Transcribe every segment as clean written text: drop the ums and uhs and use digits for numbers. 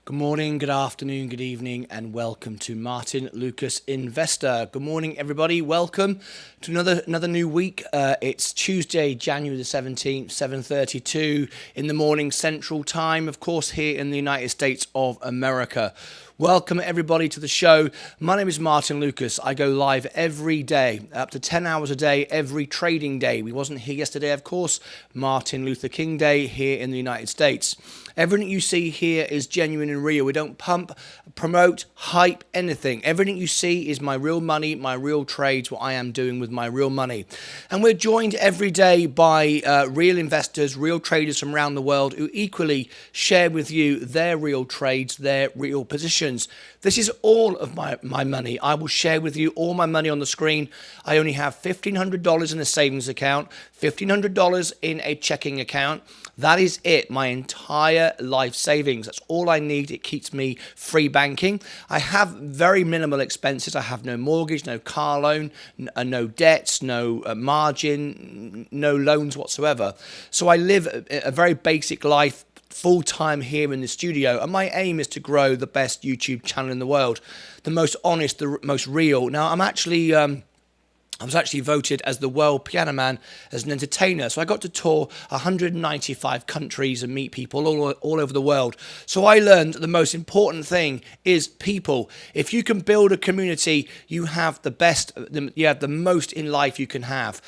Good morning, good afternoon, good evening, and welcome to Martyn Lucas Investor. Good morning, everybody. Welcome to another new week. It's Tuesday, January the 17th, 7:32 in the morning Central Time, of course, here in the United States of America. Welcome, everybody, to the show. My name is Martyn Lucas. I go live every day, up to 10 hours a day, every trading day. We wasn't here yesterday, of course. Martin Luther King Day here in the United States. Everything you see here is genuine and real. We don't pump, promote, hype, anything. Everything you see is my real money, my real trades, what I am doing with my real money. And we're joined every day by real investors, real traders from around the world who equally share with you their real trades, their real positions. This is all of my money. I will share with you all my money on the screen. I only have $1,500 in a savings account, $1,500 in a checking account. That is it, my entire life savings. That's all I need. It keeps me free banking. I have very minimal expenses. I have no mortgage, no car loan, no debts, no margin, no loans whatsoever. So I live a very basic life, full-time here in the studio, and my aim is to grow the best YouTube channel in the world, the most honest, the most real. Now, I was actually voted as the world piano man as an entertainer. So I got to tour 195 countries and meet people all over the world. So I learned the most important thing is people. If you can build a community, you have the best, you have the most in life you can have.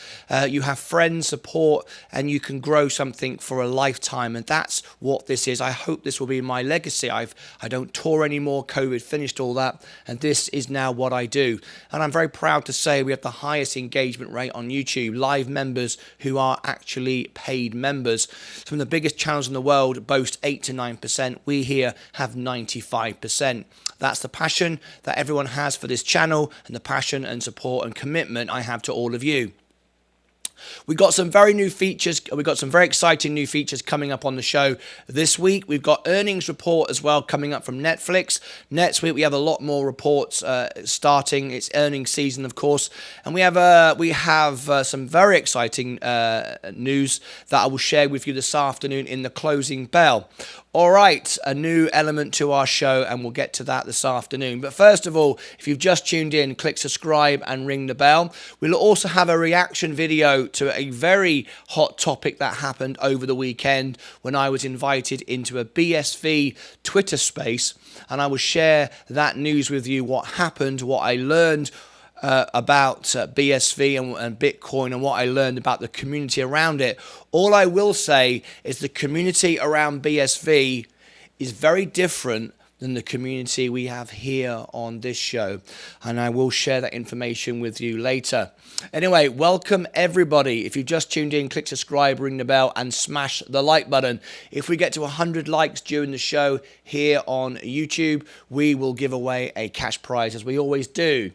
You have friends, support, and you can grow something for a lifetime. And that's what this is. I hope this will be my legacy. I don't tour anymore. COVID finished all that. And this is now what I do. And I'm very proud to say we have the highest engagement rate on YouTube, live members who are actually paid members. Some of the biggest channels in the world boast 8 to 9%. We here have 95%. That's the passion that everyone has for this channel and the passion and support and commitment I have to all of you. We've got some very new features. We've got some very exciting new features coming up on the show this week. We've got earnings report as well coming up from Netflix. Next week, we have a lot more reports starting. It's earnings season, of course. And we have some very exciting news that I will share with you this afternoon in the closing bell. All right, a new element to our show, and we'll get to that this afternoon. But first of all, if you've just tuned in, click subscribe and ring the bell. We'll also have a reaction video to a very hot topic that happened over the weekend when I was invited into a BSV Twitter space, and I will share that news with you, what happened, what I learned about BSV and Bitcoin and what I learned about the community around it. All I will say is the community around BSV is very different than the community we have here on this show. And I will share that information with you later. Anyway, welcome everybody. If you just tuned in, click subscribe, ring the bell, and smash the like button. If we get to 100 likes during the show here on YouTube, we will give away a cash prize as we always do.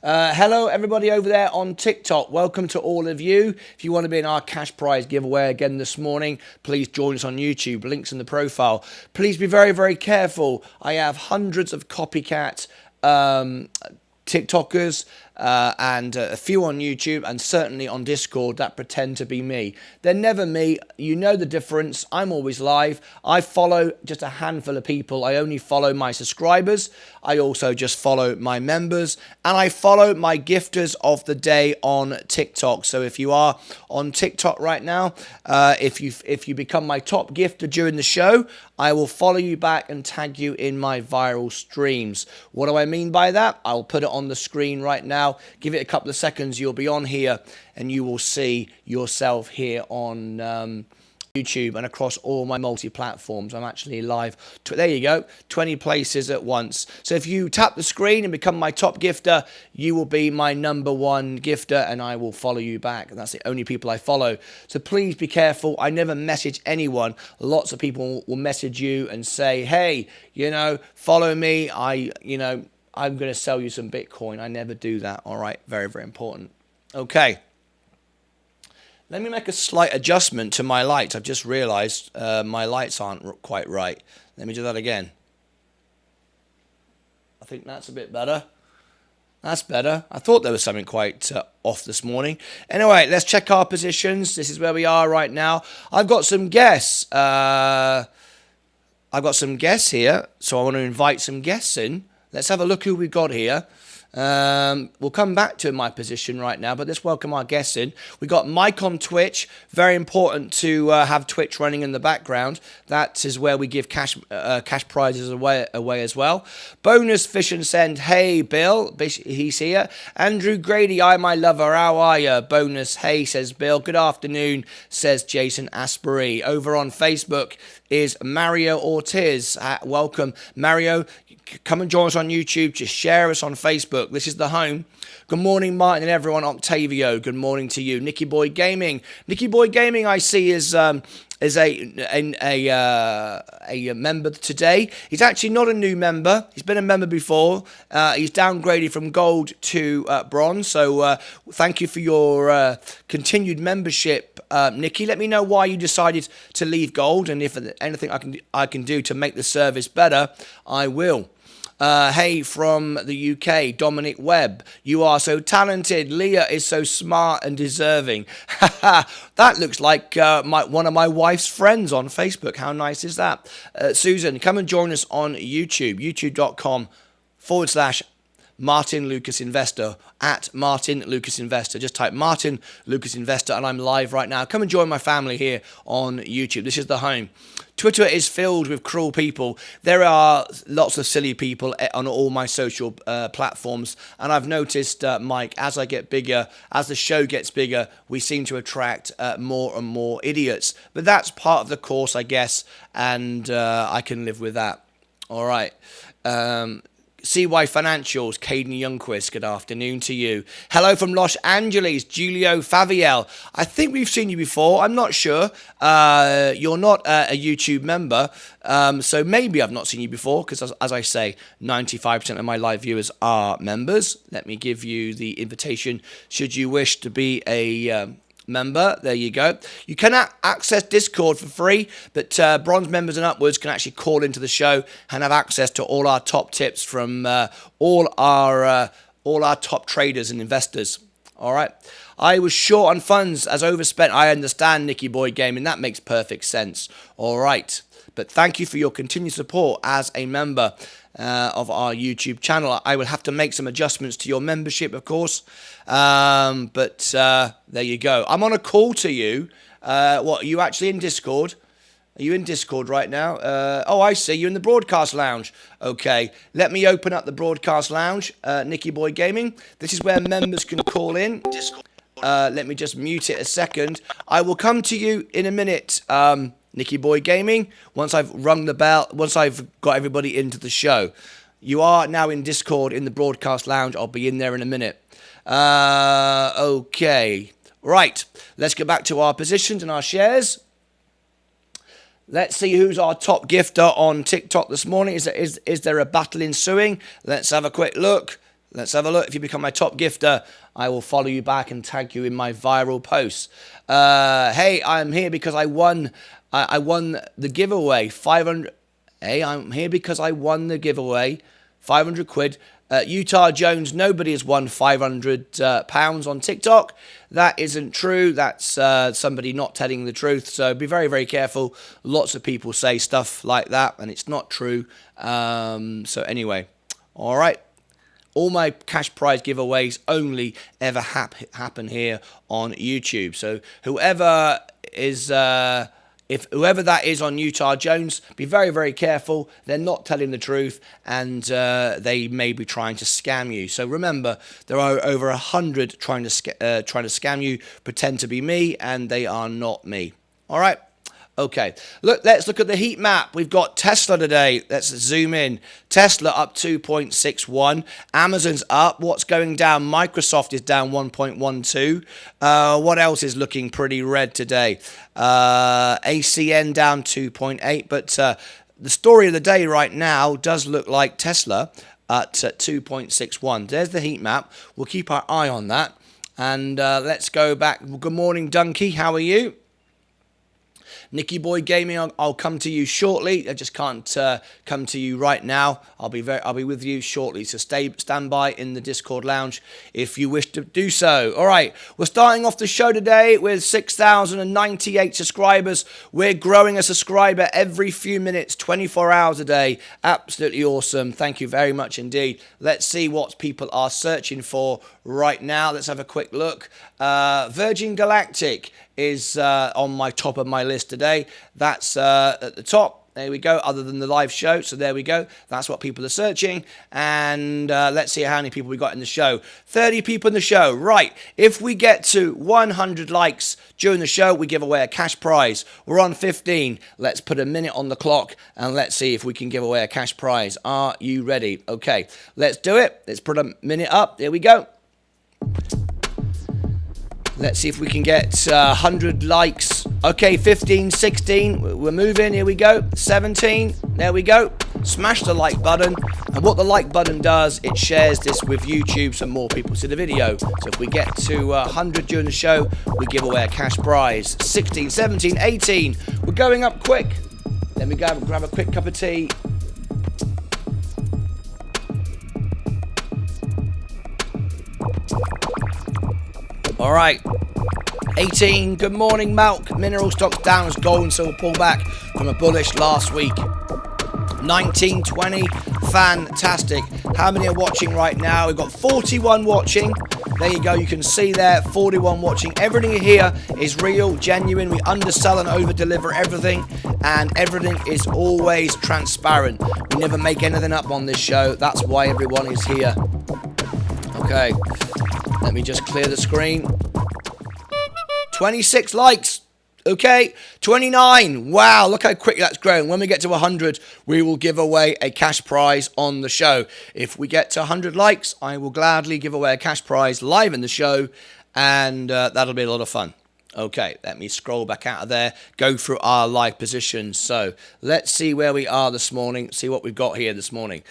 Hello, everybody over there on TikTok. Welcome to all of you. If you want to be in our cash prize giveaway again this morning, please join us on YouTube. Links in the profile. Please be very, very careful. I have hundreds of copycat TikTokers and a few on YouTube and certainly on Discord that pretend to be me. They're never me. You know the difference. I'm always live. I follow just a handful of people. I only follow my subscribers. I also just follow my members, and I follow my gifters of the day on TikTok. So if you are on TikTok right now, if you become my top gifter during the show, I will follow you back and tag you in my viral streams. What do I mean by that? I'll put it on the screen right now. Give it a couple of seconds. You'll be on here and you will see yourself here on YouTube and across all my multi-platforms. I'm actually live. There you go. 20 places at once. So if you tap the screen and become my top gifter, you will be my #1 gifter and I will follow you back. And that's the only people I follow. So please be careful. I never message anyone. Lots of people will message you and say, hey, follow me. I'm going to sell you some Bitcoin. I never do that. All right. Very, very important. Okay. Let me make a slight adjustment to my lights. I've just realized my lights aren't quite right. Let me do that again. I think that's a bit better. That's better. I thought there was something quite off this morning. Anyway, let's check our positions. This is where we are right now. I've got some guests. I've got some guests here, so I want to invite some guests in. Let's have a look who we've got here. We'll come back to my position right now, but let's welcome our guests in. We got Mike on Twitch. Very important to have Twitch running in the background. That is where we give cash prizes away as well. Bonus Fish and Send. Hey, Bill. He's here. Andrew Grady. Hi, my lover. How are you? Bonus. Hey, says Bill. Good afternoon, says Jason Asbury. Over on Facebook is Mario Ortiz. Welcome, Mario. Come and join us on YouTube. Just share us on Facebook. This is the home. Good morning, Martin and everyone. Octavio, good morning to you. Nicky Boy Gaming. Nicky Boy Gaming, I see, is a member today. He's actually not a new member. He's been a member before. He's downgraded from gold to bronze. So thank you for your continued membership, Nicky. Let me know why you decided to leave gold, and if anything I can do to make the service better, I will. Hey, from the UK, Dominic Webb. You are so talented. Leah is so smart and deserving. That looks like one of my wife's friends on Facebook. How nice is that? Susan, come and join us on YouTube. YouTube.com/Martyn Lucas Investor, at Martyn Lucas Investor. Just type Martyn Lucas Investor, and I'm live right now. Come and join my family here on YouTube. This is the home. Twitter is filled with cruel people. There are lots of silly people on all my social platforms, and I've noticed, Mike, as I get bigger, as the show gets bigger, we seem to attract more and more idiots. But that's part of the course, I guess, and I can live with that. All right. CY Financials, Caden Youngquist, good afternoon to you. Hello from Los Angeles, Julio Faviel. I think we've seen you before, I'm not sure. You're not a YouTube member, so maybe I've not seen you before, because as I say, 95% of my live viewers are members. Let me give you the invitation, should you wish to be a member. There you go. You can access Discord for free, but bronze members and upwards can actually call into the show and have access to all our top tips from all our top traders and investors. All right. I was short on funds as overspent. I understand, Nicky Boy Gaming. That makes perfect sense. All right. But thank you for your continued support as a member of our YouTube channel. I will have to make some adjustments to your membership, of course. But there you go. I'm on a call to you. What, are you actually in Discord? Are you in Discord right now? Oh, I see. You're in the broadcast lounge. Okay. Let me open up the broadcast lounge, Nicky Boy Gaming. This is where members can call in. Let me just mute it a second. I will come to you in a minute, Nicky Boy Gaming, once I've rung the bell, once I've got everybody into the show. You are now in Discord in the broadcast lounge. I'll be in there in a minute. Okay. Right. Let's get back to our positions and our shares. Let's see who's our top gifter on TikTok this morning. Is there a battle ensuing? Let's have a quick look. Let's have a look. If you become my top gifter, I will follow you back and tag you in my viral posts. Hey, I'm here because I won the giveaway, 500. Hey, I'm here because I won the giveaway, 500 quid. Utah Jones, nobody has won 500 pounds on TikTok. That isn't true. That's somebody not telling the truth. So be very, very careful. Lots of people say stuff like that, and it's not true. So anyway, all right. All my cash prize giveaways only ever happen here on YouTube. So whoever is... if whoever that is on Utah Jones, be very, very careful. They're not telling the truth, and they may be trying to scam you. So remember, there are over 100 trying to scam you, pretend to be me, and they are not me. All right. Okay, let's look at the heat map. We've got Tesla today. Let's zoom in. Tesla up 2.61. Amazon's up. What's going down? Microsoft is down 1.12. What else is looking pretty red today? ACN down 2.8. But the story of the day right now does look like Tesla at 2.61. There's the heat map. We'll keep our eye on that. And let's go back. Good morning, Dunky. How are you? Nicky Boy Gaming, I'll come to you shortly. I just can't come to you right now. I'll be with you shortly. So stand by in the Discord lounge if you wish to do so. All right, we're starting off the show today with 6,098 subscribers. We're growing a subscriber every few minutes, 24 hours a day. Absolutely awesome. Thank you very much indeed. Let's see what people are searching for right now. Let's have a quick look. Virgin Galactic is on my top of my list today. That's at the top. There we go, other than the live show. So there we go. That's what people are searching. And let's see how many people we got in the show. 30 people in the show. Right. If we get to 100 likes during the show, we give away a cash prize. We're on 15. Let's put a minute on the clock and let's see if we can give away a cash prize. Are you ready? Okay, let's do it. Let's put a minute up. There we go. Let's see if we can get 100 likes. Okay, 15, 16, we're moving, here we go. 17, there we go. Smash the like button. And what the like button does, it shares this with YouTube so more people see the video. So if we get to 100 during the show, we give away a cash prize. 16, 17, 18, we're going up quick. Let me go grab a quick cup of tea. All right, 18, good morning, Malk. Mineral stocks down as gold and silver pull back from a bullish last week. 19, 20, fantastic. How many are watching right now? We've got 41 watching. There you go, you can see there, 41 watching. Everything here is real, genuine. We undersell and over-deliver everything, and everything is always transparent. We never make anything up on this show. That's why everyone is here. Okay. Let me just clear the screen. 26 likes. Okay. 29. Wow, look how quick that's grown. When we get to 100, we will give away a cash prize on the show. If we get to 100 likes, I will gladly give away a cash prize live in the show, and that'll be a lot of fun. Okay, let me scroll back out of there, go through our live positions. So let's see where we are this morning, see what we've got here this morning.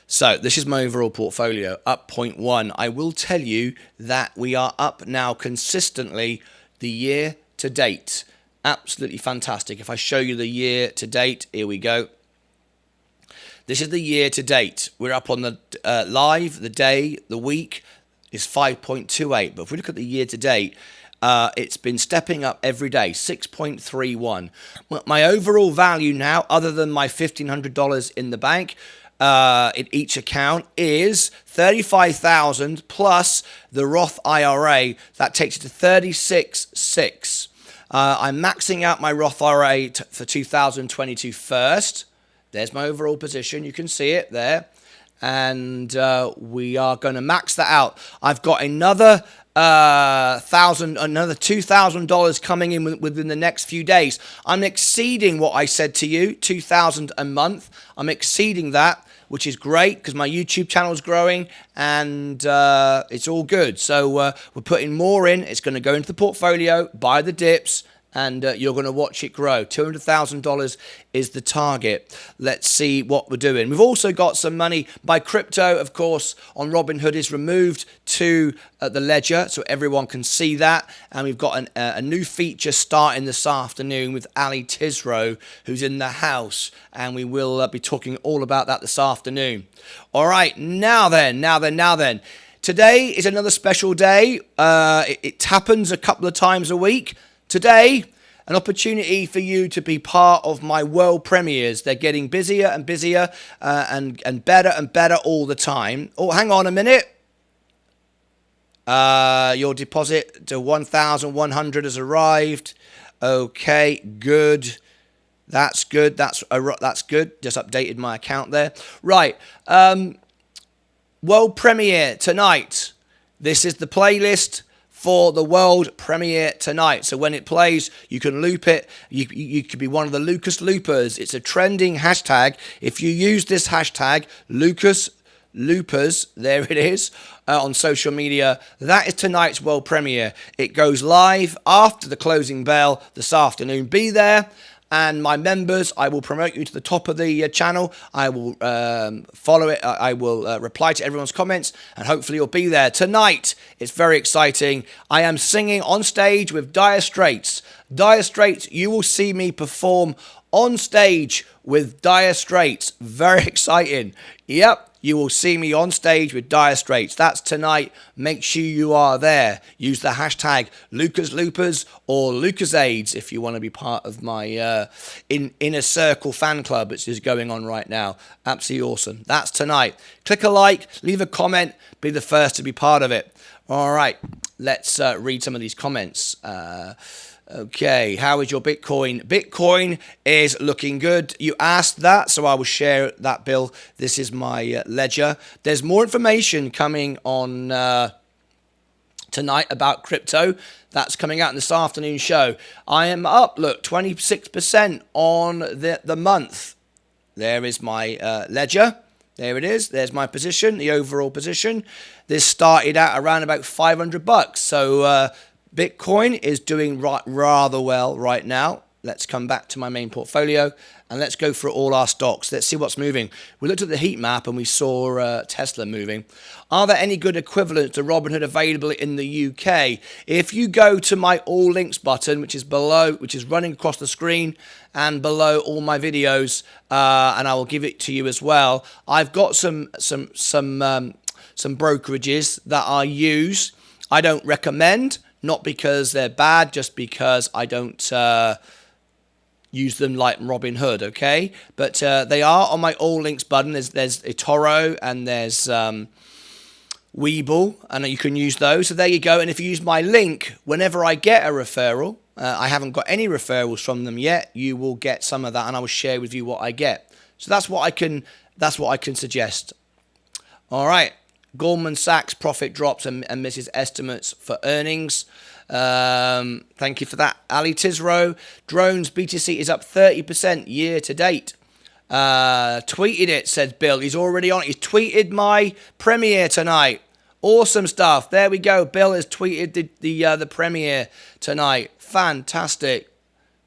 So this is my overall portfolio, up 0.1. I will tell you that we are up now consistently the year to date. Absolutely fantastic. If I show you the year to date, here we go. This is the year to date. We're up on the live, the day, the week is 5.28. But if we look at the year to date, it's been stepping up every day, 6.31. My overall value now, other than my $1,500 in the bank, in each account is 35,000 plus the Roth IRA. That takes it to 36,600. I'm maxing out my Roth IRA for 2022 first. There's my overall position. You can see it there. And we are going to max that out. I've got another $2,000 coming in within the next few days. I'm exceeding what I said to you, 2,000 a month. I'm exceeding that, which is great because my YouTube channel is growing and it's all good. So we're putting more in. It's going to go into the portfolio, buy the dips, and you're going to watch it grow. $200,000 is the target. Let's see what we're doing. We've also got some money. My crypto, of course, on Robinhood is removed to the ledger so everyone can see that. And we've got a new feature starting this afternoon with Ali Tisro, who's in the house. And we will be talking all about that this afternoon. All right, now then. Today is another special day. It happens a couple of times a week. Today, an opportunity for you to be part of my world premieres. They're getting busier and busier and better and better all the time. Oh, hang on a minute. Your deposit to 1,100 has arrived. Okay, good. That's good. That's good. Just updated my account there. Right. World premiere tonight. This is the playlist for the world premiere tonight. So when it plays, you can loop it. You could be one of the Lucas Loopers. It's a trending hashtag. If you use this hashtag, Lucas Loopers, there it is, on social media, that is tonight's world premiere. It goes live after the closing bell this afternoon. Be there. and my members, I will promote you to the top of the channel. I will follow it. I will reply to everyone's comments, and hopefully you'll be there. Tonight, it's very exciting. I am singing on stage with Dire Straits. Dire Straits, you will see me perform on stage with Dire Straits. Very exciting. Yep. You will see me on stage with Dire Straits. That's tonight. Make sure you are there. Use the hashtag LucasLoopers or LucasAids if you want to be part of my Inner Circle fan club, which is going on right now. Absolutely awesome. That's tonight. Click a like, leave a comment, be the first to be part of it. All right, let's read some of these comments. Okay, how is your Bitcoin? Bitcoin is looking good. You asked that, so I will share that, Bill. This is my ledger. There's more information coming on tonight about crypto. That's coming out in this afternoon show. I am up, look, 26% on the month. There is my ledger. There it is. There's my position, the overall position. This started out around about $500. So Bitcoin is doing rather well right now. Let's come back to my main portfolio and let's go through all our stocks. Let's see what's moving. We looked at the heat map and we saw Tesla moving. Are there any good equivalents to Robinhood available in the UK? If you go to my all links button, which is below, which is running across the screen and below all my videos, and I will give it to you as well. I've got some brokerages that I use. I don't recommend. Not because they're bad, just because I don't use them like Robinhood, okay? But they are on my all links button. There's eToro and there's Webull, and you can use those. So there you go. And if you use my link, whenever I get a referral, I haven't got any referrals from them yet, you will get some of that, and I will share with you what I get. So that's what I can suggest. All right. Goldman Sachs profit drops and misses estimates for earnings. Thank you for that, Ali Tisro. Drones BTC is up 30% year to date. Tweeted it, says Bill. He's already on it. He's tweeted my premiere tonight. Awesome stuff. There we go. Bill has tweeted the premiere tonight. Fantastic.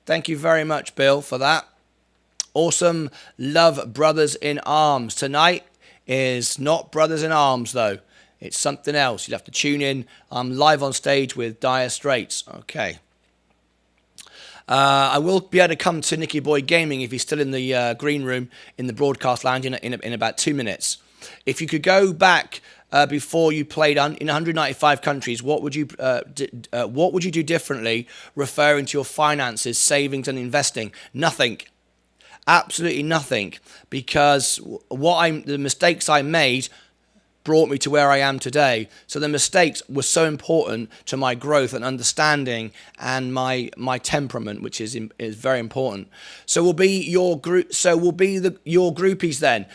Thank you very much, Bill, for that. Awesome. Love Brothers in Arms tonight. Is not Brothers in Arms, though. It's something else. You'd have to tune in. I'm live on stage with Dire Straits. Okay. I will be able to come to Nicky Boy Gaming if he's still in the green room in the broadcast lounge in about 2 minutes. If you could go back before you played in 195 countries, what would you do differently, referring to your finances, savings, and investing? Nothing. Absolutely nothing, because the mistakes I made brought me to where I am today. So the mistakes were so important to my growth and understanding and my temperament, which is very important. So we'll be your group. So we'll be your groupies then.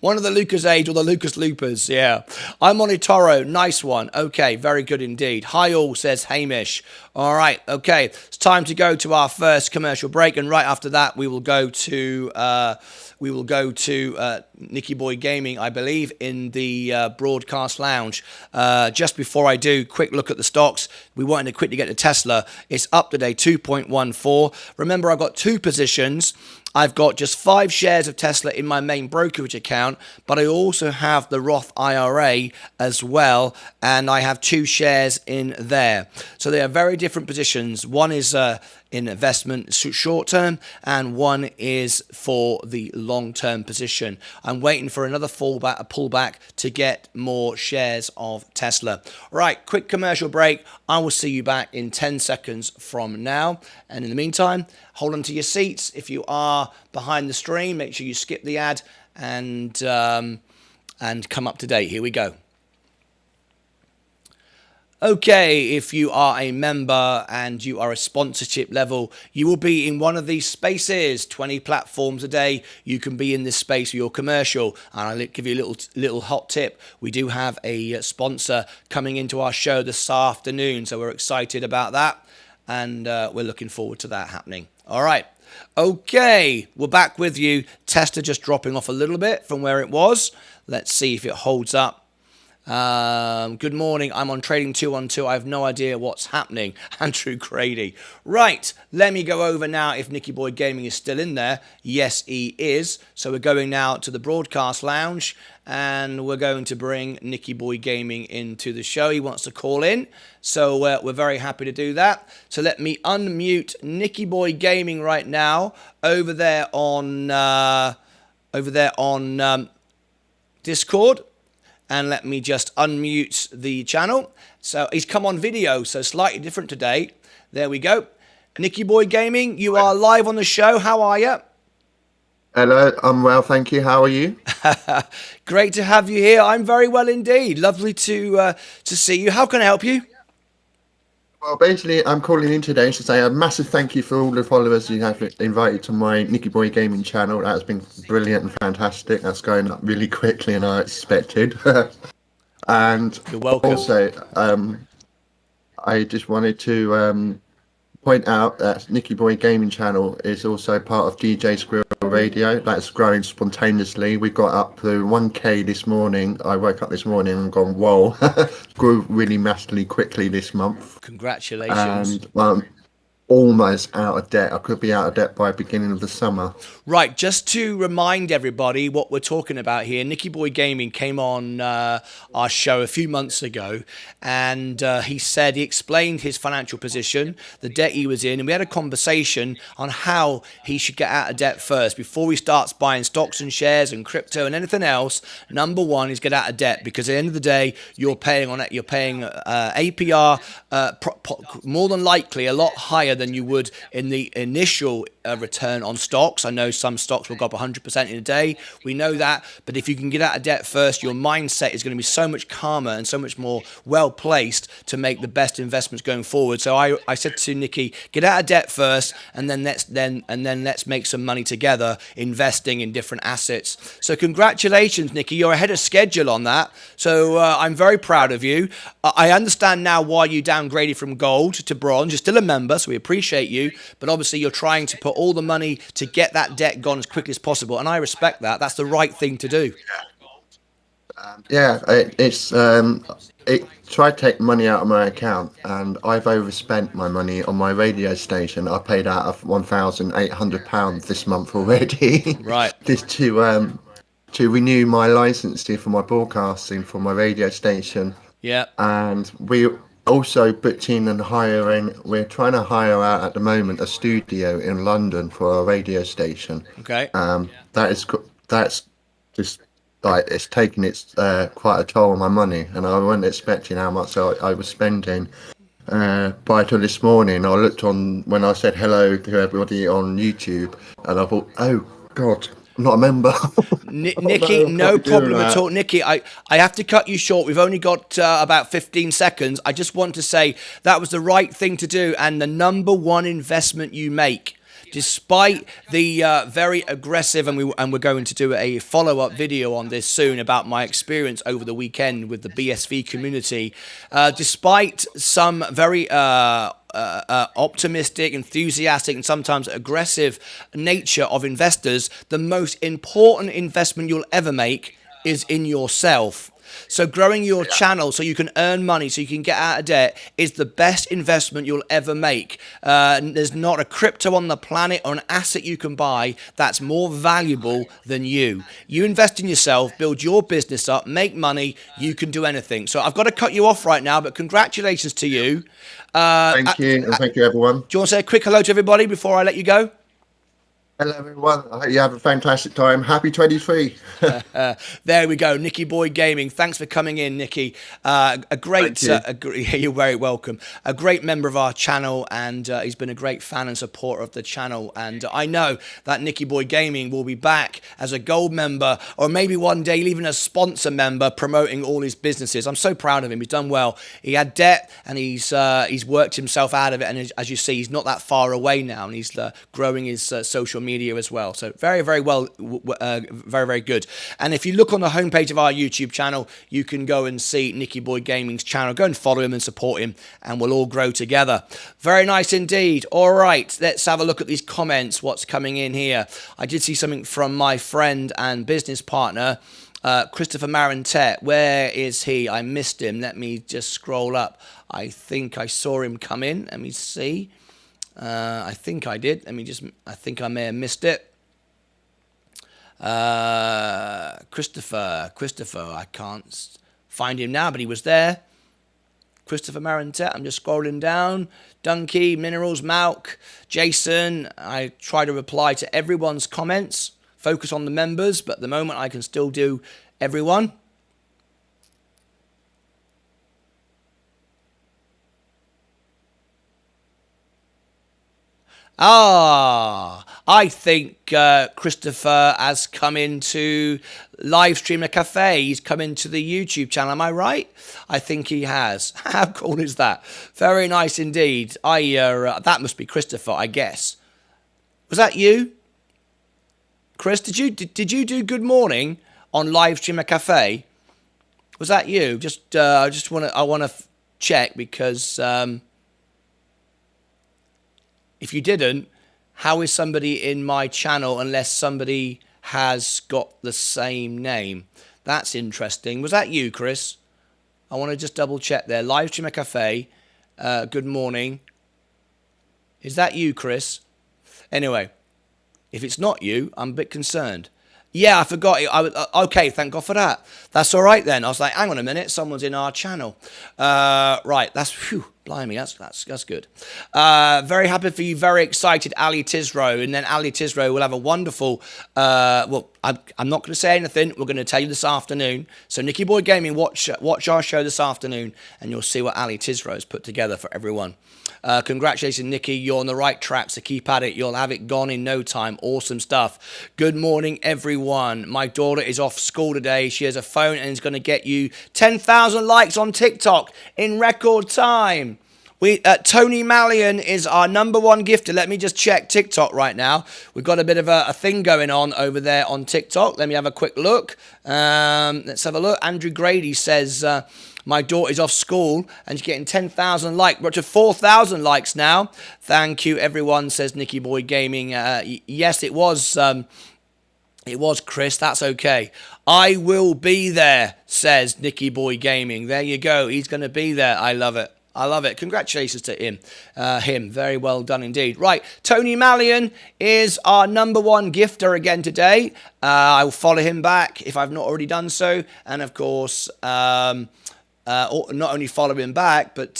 One of the LucasAids or the Lucas Loopers. Yeah, I'm on eTORO. Nice one. Okay, very good indeed. Hi all, says Hamish. All right. Okay, it's time to go to our first commercial break, and right after that we will go to Nicky Boy Gaming, I believe, in the broadcast lounge. Just before I do, quick look at the stocks. We wanted to quickly get to Tesla. It's up today, 2.14. Remember, I've got two positions. I've got just 5 shares of Tesla in my main brokerage account, but I also have the Roth IRA as well, and I have 2 shares in there. So they are very different positions. One is in investment short term, and one is for the long term position. I'm waiting for another pullback to get more shares of Tesla. All right, quick commercial break. I will see you back in 10 seconds from now. And in the meantime, hold on to your seats. If you are behind the stream, make sure you skip the ad and come up to date. Here we go. Okay, if you are a member and you are a sponsorship level, you will be in one of these spaces, 20 platforms a day. You can be in this space for your commercial. And I'll give you a little hot tip. We do have a sponsor coming into our show this afternoon, so we're excited about that. And we're looking forward to that happening. All right. Okay, we're back with you. Tesla just dropping off a little bit from where it was. Let's see if it holds up. Good morning. I'm on Trading 212. I have no idea what's happening. Andrew Grady. Right. Let me go over now if Nicky Boy Gaming is still in there. Yes, he is. So we're going now to the broadcast lounge and we're going to bring Nicky Boy Gaming into the show. He wants to call in. So we're very happy to do that. So let me unmute Nicky Boy Gaming right now over there on Discord. And let me just unmute the channel. So he's come on video, so slightly different today. There we go. Nicky Boy Gaming, you are live on the show. How are you? Hello, I'm well, thank you. How are you? Great to have you here. I'm very well indeed. Lovely to see you. How can I help you? Well, basically, I'm calling in today to say a massive thank you for all the followers you have invited to my Nicky Boy Gaming channel. That has been brilliant and fantastic. That's going up really quickly than I expected. And You're welcome. Also, I just wanted to point out that Nicky Boy Gaming channel is also part of DJ Squirrel Radio. That's growing spontaneously. We got up to 1K this morning. I woke up this morning and gone, whoa, grew really massively quickly this month. Congratulations. And almost out of debt. I could be out of debt by the beginning of the summer. Right, just to remind everybody what we're talking about here, Nicky Boy Gaming came on our show a few months ago, and he explained his financial position, the debt he was in, and we had a conversation on how he should get out of debt first before he starts buying stocks and shares and crypto and anything else. Number one is get out of debt, because at the end of the day, you're paying APR more than likely a lot higher than you would in the initial return on stocks. I know some stocks will go up 100% in a day. We know that. But if you can get out of debt first, your mindset is going to be so much calmer and so much more well placed to make the best investments going forward. So I said to Nicky, get out of debt first, and then let's make some money together investing in different assets. So congratulations, Nicky. You're ahead of schedule on that. So I'm very proud of you. I understand now why you downgraded from gold to bronze. You're still a member, so we appreciate you. But obviously, you're trying to put all the money to get that debt gone as quickly as possible, and I respect that. That's the right thing to do. It tried to take money out of my account, and I've overspent my money on my radio station. I paid out of £1,800 this month already. Right. Just to renew my licensing for my broadcasting for my radio station. Yeah. And we also booked in and we're trying to hire out at the moment a studio in London for a radio station. Okay. That's just like, it's taken quite a toll on my money, and I wasn't expecting how much I was spending. By till this morning, I looked on when I said hello to everybody on YouTube, and I thought, oh God, I'm not a member. Nicky, no problem at all. Nicky, I have to cut you short. We've only got about 15 seconds. I just want to say that was the right thing to do, and the number one investment you make. Despite the very aggressive, and we're going to do a follow-up video on this soon about my experience over the weekend with the BSV community, despite some very optimistic, enthusiastic, and sometimes aggressive nature of investors, the most important investment you'll ever make is in yourself. So growing your channel so you can earn money, so you can get out of debt, is the best investment you'll ever make. There's not a crypto on the planet or an asset you can buy that's more valuable than you. You invest in yourself, build your business up, make money, you can do anything. So I've got to cut you off right now, but congratulations to you. Thank you, and thank you, everyone. Do you want to say a quick hello to everybody before I let you go? Hello, everyone. I hope you have a fantastic time. Happy 23. There we go. Nicky Boy Gaming. Thanks for coming in, Nicky. You're very welcome. A great member of our channel, and he's been a great fan and supporter of the channel. And I know that Nicky Boy Gaming will be back as a gold member, or maybe one day even a sponsor member, promoting all his businesses. I'm so proud of him. He's done well. He had debt, and he's worked himself out of it. And as you see, he's not that far away now, and he's growing his social media as well. So very, very well, very, very good. And if you look on the homepage of our YouTube channel, you can go and see Nicky Boy Gaming's channel. Go and follow him and support him, and we'll all grow together. Very nice indeed. All right, let's have a look at these comments, what's coming in here. I did see something from my friend and business partner, Christopher Marantet, where is he? I missed him. Let me just scroll up. I think I saw him come in. Let me see. I think I did. I think I may have missed it. Christopher, I can't find him now, but he was there. Christopher Marantet, I'm just scrolling down. Donkey, Minerals, Malk, Jason. I try to reply to everyone's comments. Focus on the members, but at the moment I can still do everyone. I think Christopher has come into Livestreamer Cafe. He's come into the YouTube channel. Am I right? I think he has. How cool is that? Very nice indeed. That must be Christopher, I guess. Was that you, Chris? Did you do good morning on Livestreamer Cafe? Was that you? I want to check because. If you didn't, how is somebody in my channel unless somebody has got the same name? That's interesting. Was that you, Chris? I want to just double check there. Livestreamer Cafe. Good morning. Is that you, Chris? Anyway, if it's not you, I'm a bit concerned. Yeah, I forgot it. Okay, thank God for that. That's all right then. I was like, hang on a minute, someone's in our channel. Right, blimey, that's good. Very happy for you, very excited, Ali Tisro. And then Ali Tisro will have a wonderful, I'm not going to say anything. We're going to tell you this afternoon. So Nicky Boy Gaming, watch our show this afternoon and you'll see what Ali Tisro has put together for everyone. Congratulations, Nicky. You're on the right track, so keep at it. You'll have it gone in no time. Awesome stuff. Good morning, everyone. My daughter is off school today. She has a phone and is going to get you 10,000 likes on TikTok in record time. Tony Mallion is our #1 gifter. Let me just check TikTok right now. We've got a bit of a thing going on over there on TikTok. Let me have a quick look. Let's have a look. Andrew Grady says... my daughter's off school and she's getting 10,000 likes. We're up to 4,000 likes now. Thank you, everyone, says Nicky Boy Gaming. Yes, it was Chris. That's okay. I will be there, says Nicky Boy Gaming. There you go. He's going to be there. I love it. Congratulations to him. Very well done indeed. Right. Tony Mallion is our #1 gifter again today. I will follow him back if I've not already done so. And of course, not only follow him back, but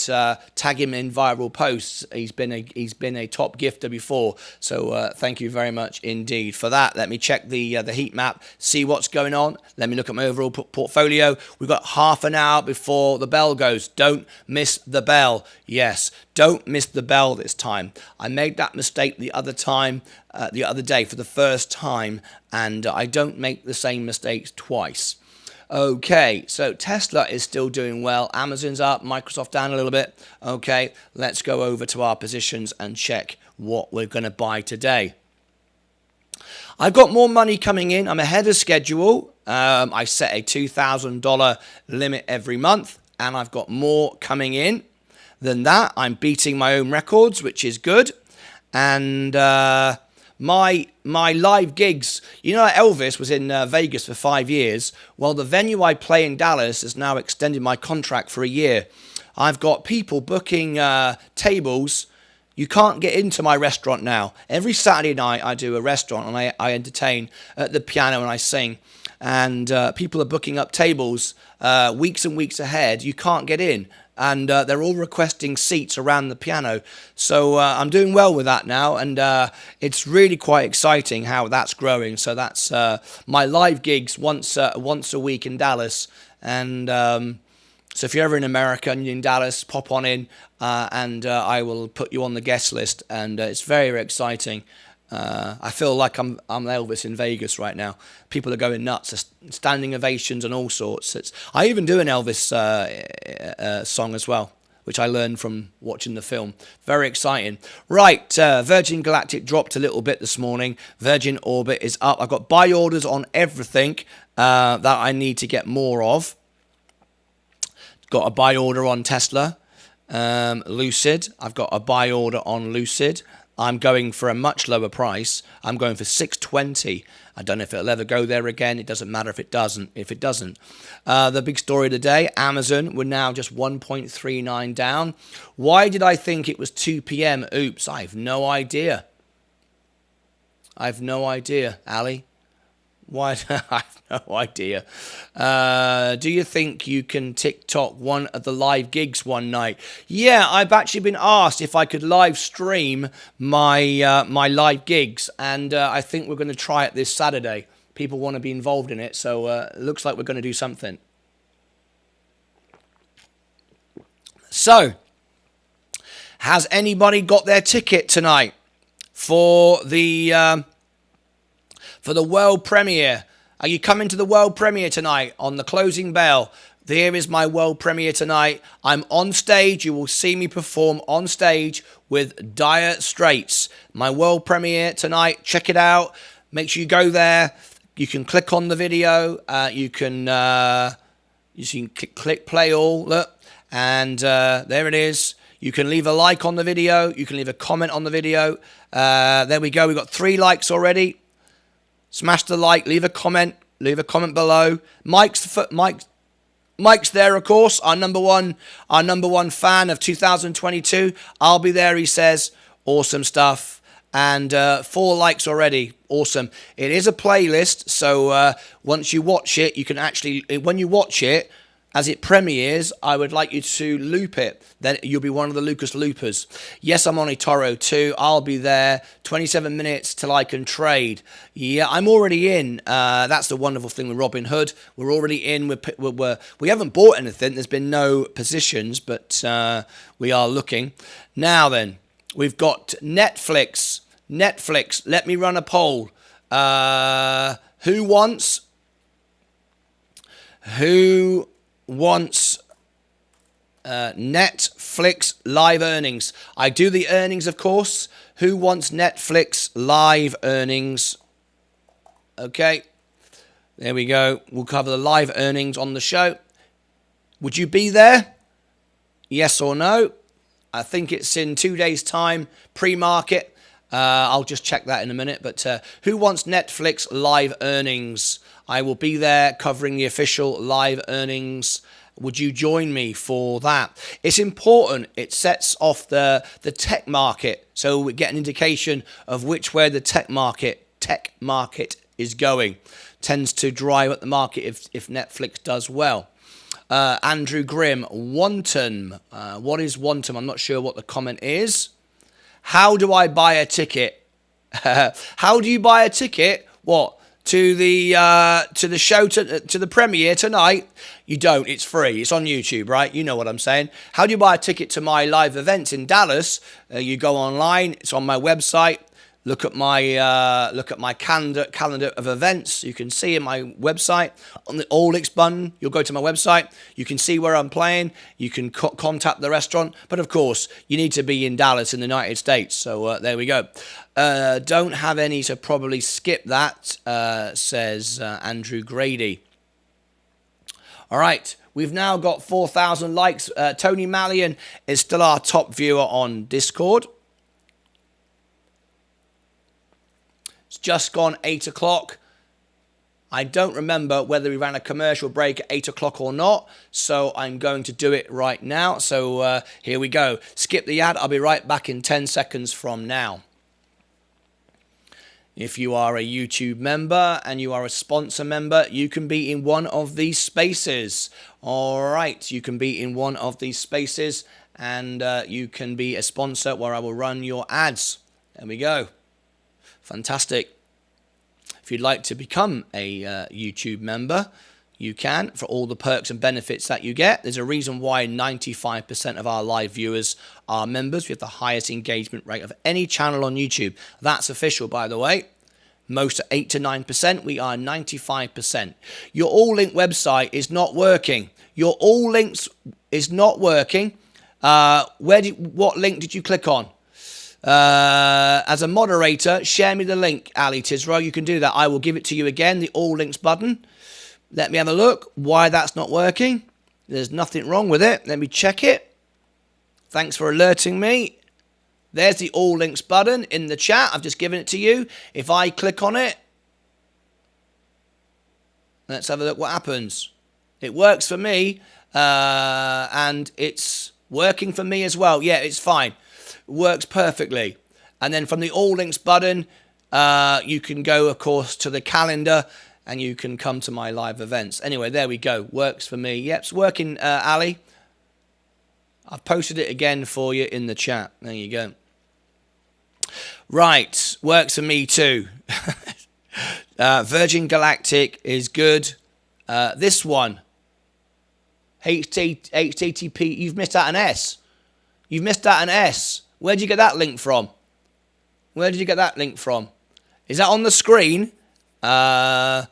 tag him in viral posts. He's been a top gifter before, so thank you very much indeed for that. Let me check the heat map, see what's going on. Let me look at my overall portfolio. We've got half an hour before the bell goes. Don't miss the bell. Yes, don't miss the bell this time. I made that mistake the other day for the first time, and I don't make the same mistakes twice. Okay, so Tesla is still doing well. Amazon's up, Microsoft down a little bit. Okay, let's go over to our positions and check what we're going to buy today. I've got more money coming in. I'm ahead of schedule. I set a $2,000 limit every month, and I've got more coming in than that. I'm beating my own records, which is good. And my live gigs, Elvis was in Vegas for 5 years. Well, the venue I play in Dallas has now extended my contract for a year. I've got people booking tables. You can't get into my restaurant now. Every Saturday night I do a restaurant and I entertain at the piano and I sing. And people are booking up tables weeks and weeks ahead. You can't get in. And they're all requesting seats around the piano. So I'm doing well with that now, and it's really quite exciting how that's growing. So that's my live gigs once a week in Dallas. And so if you're ever in America and you're in Dallas, pop on in, and I will put you on the guest list. And it's very, very exciting. I feel like I'm Elvis in Vegas right now. People are going nuts, standing ovations and all sorts. I even do an Elvis song as well, which I learned from watching the film. Very exciting. Right, Virgin Galactic dropped a little bit this morning. Virgin Orbit is up. I've got buy orders on everything that I need to get more of. Got a buy order on Tesla. Lucid. I've got a buy order on Lucid. I'm going for a much lower price. I'm going for $620 I don't know if it'll ever go there again. It doesn't matter if it doesn't. The big story of the day, Amazon, we're now just 1.39 down. Why did I think it was 2 p.m.? Oops, I have no idea. Ali. Why? I have no idea. Do you think you can TikTok one of the live gigs one night? Yeah, I've actually been asked if I could live stream my live gigs, and I think we're going to try it this Saturday. People want to be involved in it, so it looks like we're going to do something. So, has anybody got their ticket tonight for the world premiere? Are you coming to the world premiere tonight on the closing bell? There is my world premiere tonight. I'm on stage. You will see me perform on stage with Dire Straits. My world premiere tonight. Check it out. Make sure you go there. You can click on the video. You can click play all. Look, and there it is. You can leave a like on the video. You can leave a comment on the video. There we go. We've got 3 likes already. Smash the like, leave a comment below. Mike's there, of course, our number one fan of 2022. I'll be there, he says. Awesome stuff. And 4 likes already. Awesome. It is a playlist, so once you watch it, you can actually, when you watch it, as it premieres, I would like you to loop it. Then you'll be one of the Lucas Loopers. Yes, I'm on ETORO too. I'll be there. 27 minutes till I can trade. Yeah, I'm already in. That's the wonderful thing with Robinhood. We're already in. We haven't bought anything. There's been no positions, but we are looking. Now then, we've got Netflix. Let me run a poll. Who wants Netflix live earnings? I do the earnings, of course. Who wants Netflix live earnings? Okay, there we go. We'll cover the live earnings on the show. Would you be there? Yes or no? I think it's in 2 days' time, pre-market. I'll just check that in a minute. But who wants Netflix live earnings? I will be there covering the official live earnings. Would you join me for that? It's important. It sets off the tech market, so we get an indication of which way the tech market is going. Tends to drive up the market if Netflix does well. Andrew Grimm, Wanton. What is Wanton? I'm not sure what the comment is. How do I buy a ticket? How do you buy a ticket? What? To the show, to the premiere tonight? You don't. It's free. It's on YouTube, right? You know what I'm saying. How do you buy a ticket to my live events in Dallas? You go online. It's on my website. Look at my calendar of events. You can see in my website on the All Links button. You'll go to my website. You can see where I'm playing. You can contact the restaurant. But of course, you need to be in Dallas in the United States. So there we go. Don't have any, so probably skip that, says Andrew Grady. All right. We've now got 4,000 likes. Tony Mallion is still our top viewer on Discord. It's just gone 8 o'clock. I don't remember whether we ran a commercial break at 8 o'clock or not, so I'm going to do it right now. So here we go. Skip the ad. I'll be right back in 10 seconds from now. If you are a YouTube member and you are a sponsor member, you can be in one of these spaces. All right, you can be in one of these spaces and you can be a sponsor where I will run your ads. There we go. Fantastic. If you'd like to become a YouTube member, you can, for all the perks and benefits that you get. There's a reason why 95% of our live viewers are members. We have the highest engagement rate of any channel on YouTube. That's official, by the way. Most are 8 to 9%. We are 95%. Your All Link website is not working. Your All Links is not working. What link did you click on? As a moderator, share me the link, Ali Tisro. You can do that. I will give it to you again, the All Links button. Let me have a look. Why that's not working? There's nothing wrong with it. Let me check it. Thanks for alerting me. There's the All Links button in the chat. I've just given it to you. If I click on it, Let's have a look what happens. It works for me, and it's working for me as well. Yeah, it's fine. It works perfectly. And then from the all links button, you can go, of course, to the calendar, and you can come to my live events. Anyway, there we go. Works for me. Yep, it's working, Ali. I've posted it again for you in the chat. There you go. Right, works for me too. Virgin Galactic is good. This one, HTTP, you've missed out an S. You've missed out an S. Where did you get that link from? Where did you get that link from? Is that on the screen? I'm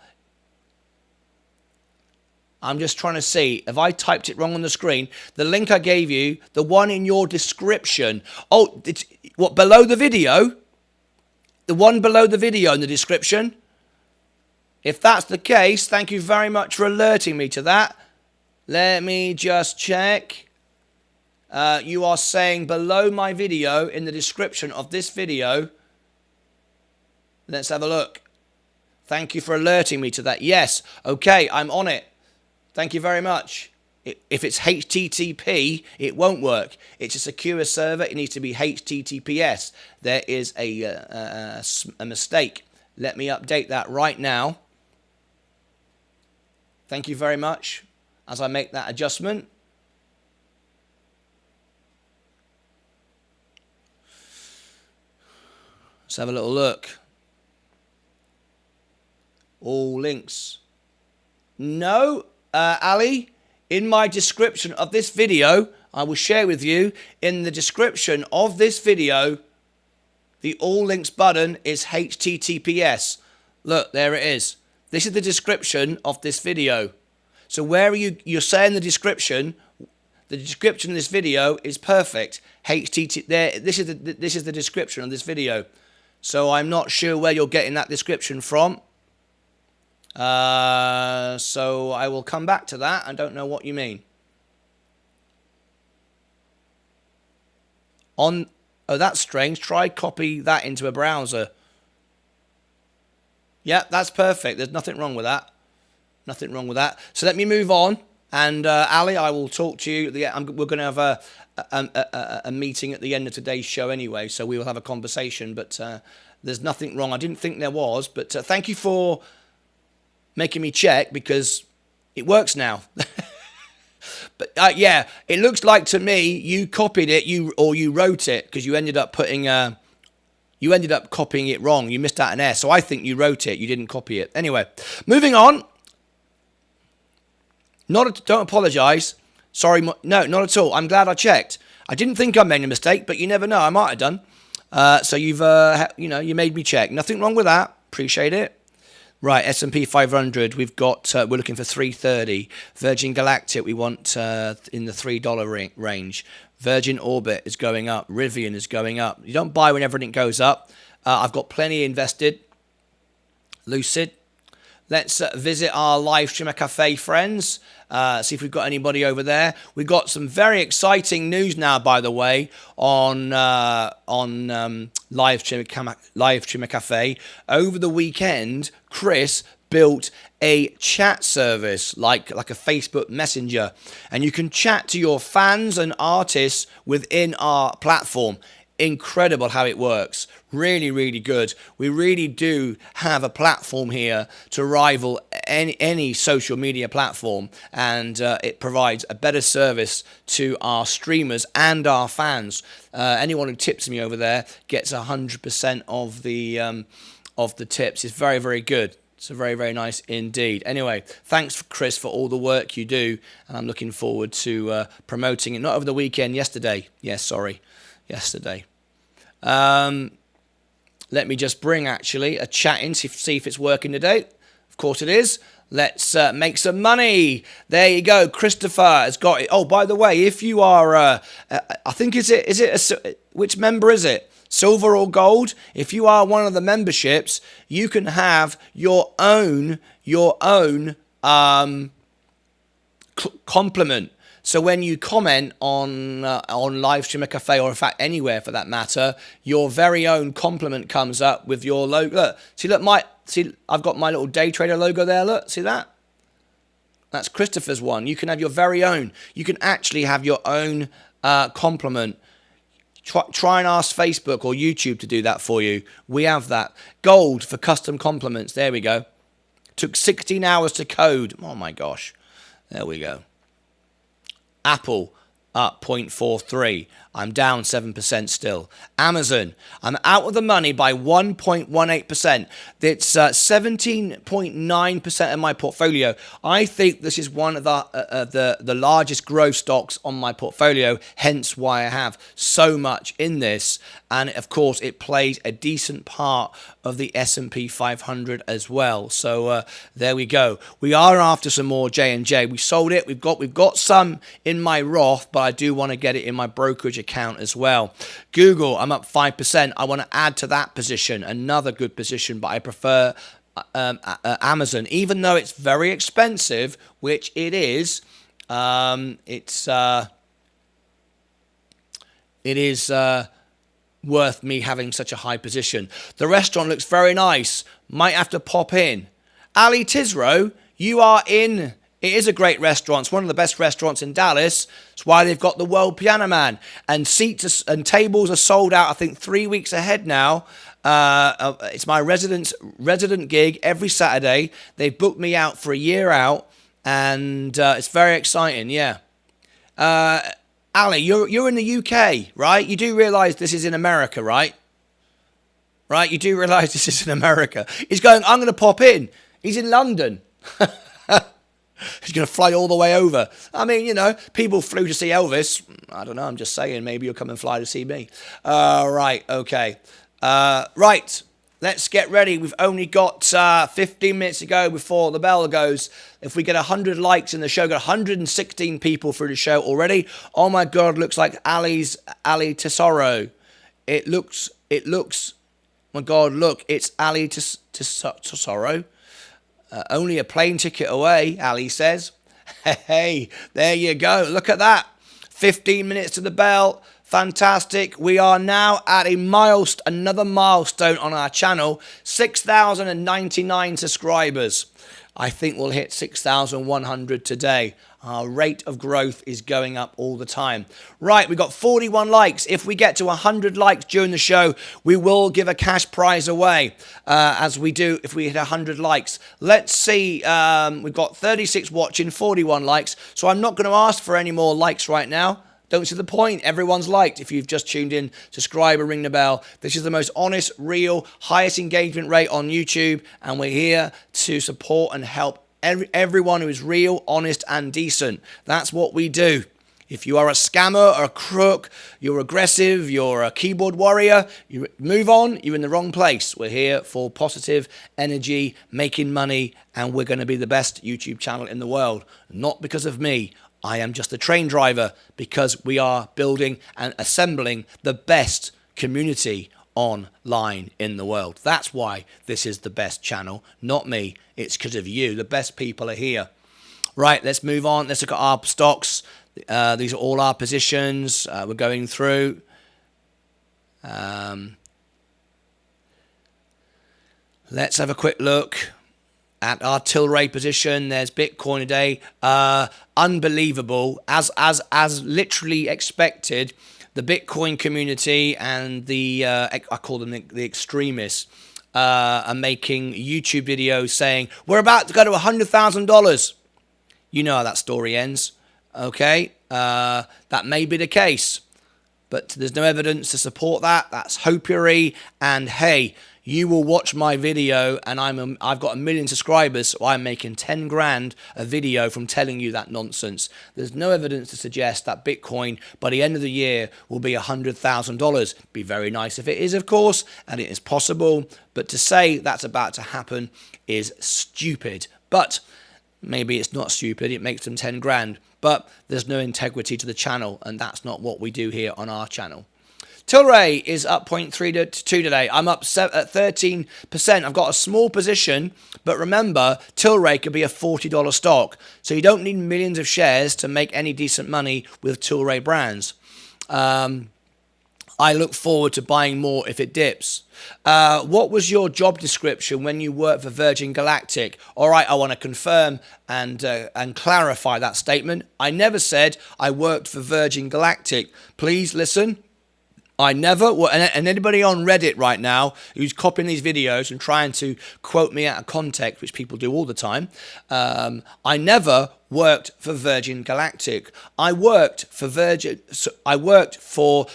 just trying to see. Have I typed it wrong on the screen? The link I gave you, the one in your description. Oh, it's what, below the video? The one below the video in the description? If that's the case, thank you very much for alerting me to that. Let me just check. You are saying below my video, in the description of this video. Let's have a look. Thank you for alerting me to that. Yes. Okay, I'm on it. Thank you very much. If it's HTTP, it won't work. It's a secure server. It needs to be HTTPS. There is a mistake. Let me update that right now. Thank you very much as I make that adjustment. Let's have a little look. All links. No, Ali, in my description of this video, I will share with you, in the description of this video, the all links button is HTTPS. Look, there it is. This is the description of this video. So where are you're saying the description of this video is perfect. HTTP, there, this is the description of this video. So I'm not sure where you're getting that description from. So I will come back to that. I don't know what you mean. Oh, that's strange. Try copy that into a browser. Yeah, that's perfect. There's nothing wrong with that. Nothing wrong with that. So let me move on. And Ali, I will talk to you. We're going to have a meeting at the end of today's show anyway, so we will have a conversation. But there's nothing wrong. I didn't think there was. But thank you for making me check, because it works now. But yeah, it looks like to me you copied it, you wrote it, because you ended up putting you ended up copying it wrong. You missed out an S. So I think you wrote it, you didn't copy it. Anyway, moving on. Don't apologize. Sorry, no, not at all. I'm glad I checked. I didn't think I made a mistake, but you never know. I might have done. So you've you made me check. Nothing wrong with that. Appreciate it. Right, S&P 500, we've got, we're looking for 330. Virgin Galactic, we want in the $3 range. Virgin Orbit is going up. Rivian is going up. You don't buy when everything goes up. I've got plenty invested. Lucid. Let's visit our live streamer cafe friends. See if we've got anybody over there. We've got some very exciting news now, by the way, on live streamer cafe. Over the weekend, Chris built a chat service like a Facebook Messenger, and you can chat to your fans and artists within our platform. Incredible how it works. Really, really good. We really do have a platform here to rival any social media platform, and it provides a better service to our streamers and our fans. Anyone who tips me over there gets 100% of the tips. It's very, very good. It's very, very nice indeed. Anyway, thanks, Chris, for all the work you do, and I'm looking forward to promoting it. Not over the weekend, yesterday. Yes, sorry. Yesterday. Let me just bring actually a chat in, see if it's working today. Of course it is. Let's make some money. There you go. Christopher has got it. Oh, by the way, if you are, I think which member is it? Silver or gold? If you are one of the memberships, you can have your own compliment. So when you comment on Livestreamer Cafe, or in fact anywhere for that matter, your very own compliment comes up with your logo. Look, I've got my little day trader logo there. Look, see that? That's Christopher's one. You can have your very own. You can actually have your own compliment. Try and ask Facebook or YouTube to do that for you. We have that. Gold for custom compliments. There we go. Took 16 hours to code. Oh my gosh. There we go. Apple up 0.43. I'm down 7% still. Amazon, I'm out of the money by 1.18%. It's 17.9% of my portfolio. I think this is one of the largest growth stocks on my portfolio, hence why I have so much in this. And of course, it plays a decent part of the S&P 500 as well. So there we go. We are after some more J&J. We sold it. We've got some in my Roth, but I do want to get it in my brokerage account as well. Google, I'm up 5%. I want to add to that position, another good position, but I prefer Amazon, even though it's very expensive, which it is. It is worth me having such a high position. The restaurant looks very nice. Might have to pop in. Ali Tisro, you are in. It is a great restaurant. It's one of the best restaurants in Dallas. It's why they've got the World Piano Man. And seats and tables are sold out, I think, 3 weeks ahead now. It's my resident gig every Saturday. They've booked me out for a year out. And it's very exciting, yeah. Ali, you're in the UK, right? You do realise this is in America, right? Right? You do realise this is in America. He's going, I'm going to pop in. He's in London. He's going to fly all the way over. I mean, you know, people flew to see Elvis. I don't know. I'm just saying. Maybe you'll come and fly to see me. Right. Okay. Right. Let's get ready. We've only got 15 minutes to go before the bell goes. If we get 100 likes in the show, got 116 people through the show already. Oh my God, looks like Ali Tesoro. It looks, my God, look, it's Ali Tesoro. Only a plane ticket away, Ali says. Hey, there you go. Look at that. 15 minutes to the bell. Fantastic. We are now at another milestone on our channel. 6,099 subscribers. I think we'll hit 6,100 today. Our rate of growth is going up all the time. Right, we got 41 likes. If we get to 100 likes during the show, we will give a cash prize away, as we do if we hit 100 likes. Let's see. We've got 36 watching, 41 likes. So I'm not going to ask for any more likes right now. Don't see the point. Everyone's liked. If you've just tuned in, subscribe and ring the bell. This is the most honest, real, highest engagement rate on YouTube, and we're here to support and help everyone who is real, honest, and decent. That's what we do. If you are a scammer or a crook, you're aggressive, you're a keyboard warrior, you move on, you're in the wrong place. We're here for positive energy, making money, and we're going to be the best YouTube channel in the world. Not because of me. I am just a train driver, because we are building and assembling the best community online in the world. That's why this is the best channel, not me. It's because of you. The best people are here. Right, let's move on. Let's look at our stocks. These are all our positions. We're going through. Let's have a quick look at our Tilray position. There's Bitcoin today. Unbelievable. As literally expected, the Bitcoin community and the, I call them the extremists, are making YouTube videos saying, we're about to go to $100,000. You know how that story ends. Okay? That may be the case, but there's no evidence to support that. That's hopery. And hey, you will watch my video, and I've got 1 million subscribers, so I'm making 10 grand a video from telling you that nonsense. There's no evidence to suggest that Bitcoin by the end of the year will be $100,000. Be very nice if it is, of course, and it is possible, but to say that's about to happen is stupid. But maybe it's not stupid, it makes them 10 grand, but there's no integrity to the channel, and that's not what we do here on our channel. Tilray is up 0.32 today. I'm up at 13%. I've got a small position, but remember, Tilray could be a $40 stock. So you don't need millions of shares to make any decent money with Tilray brands. I look forward to buying more if it dips. What was your job description when you worked for Virgin Galactic? All right, I want to confirm and clarify that statement. I never said I worked for Virgin Galactic. Please listen. I never, and anybody on Reddit right now who's copying these videos and trying to quote me out of context, which people do all the time, I never worked for Virgin Galactic. I worked for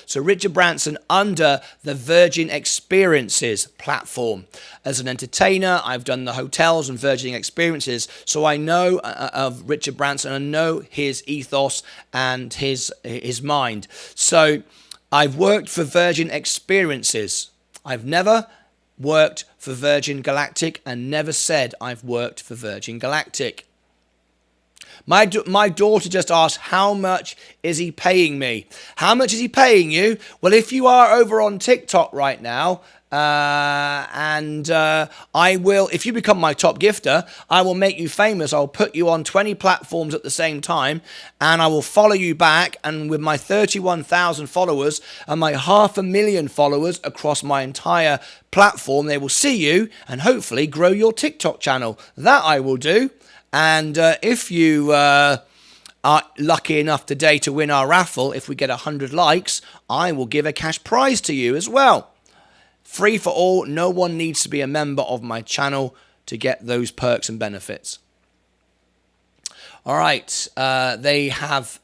Sir Richard Branson under the Virgin Experiences platform. As an entertainer, I've done the hotels and Virgin Experiences, so I know of Richard Branson. I know his ethos and his mind. So I've worked for Virgin Experiences. I've never worked for Virgin Galactic and never said I've worked for Virgin Galactic. My daughter just asked, how much is he paying me? How much is he paying you? Well, if you are over on TikTok right now, I will, if you become my top gifter, I will make you famous. I'll put you on 20 platforms at the same time, and I will follow you back. And with my 31,000 followers and my 500,000 followers across my entire platform, they will see you and hopefully grow your TikTok channel. That I will do. And if you are lucky enough today to win our raffle, if we get 100 likes, I will give a cash prize to you as well. Free for all. No one needs to be a member of my channel to get those perks and benefits. All right. They have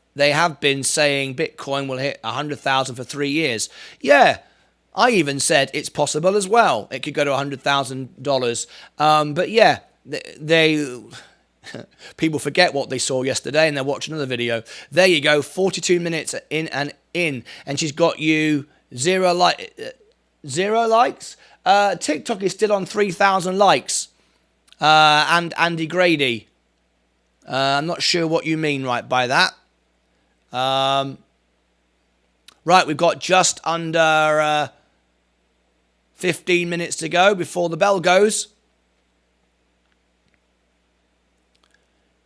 been saying Bitcoin will hit 100,000 for 3 years. Yeah. I even said it's possible as well. It could go to $100,000. But yeah, they people forget what they saw yesterday and they're watching another video. There you go. 42 minutes in, and she's got you zero likes. TikTok is still on 3,000 likes. And Andy Grady. I'm not sure what you mean right by that. Right, we've got just under 15 minutes to go before the bell goes.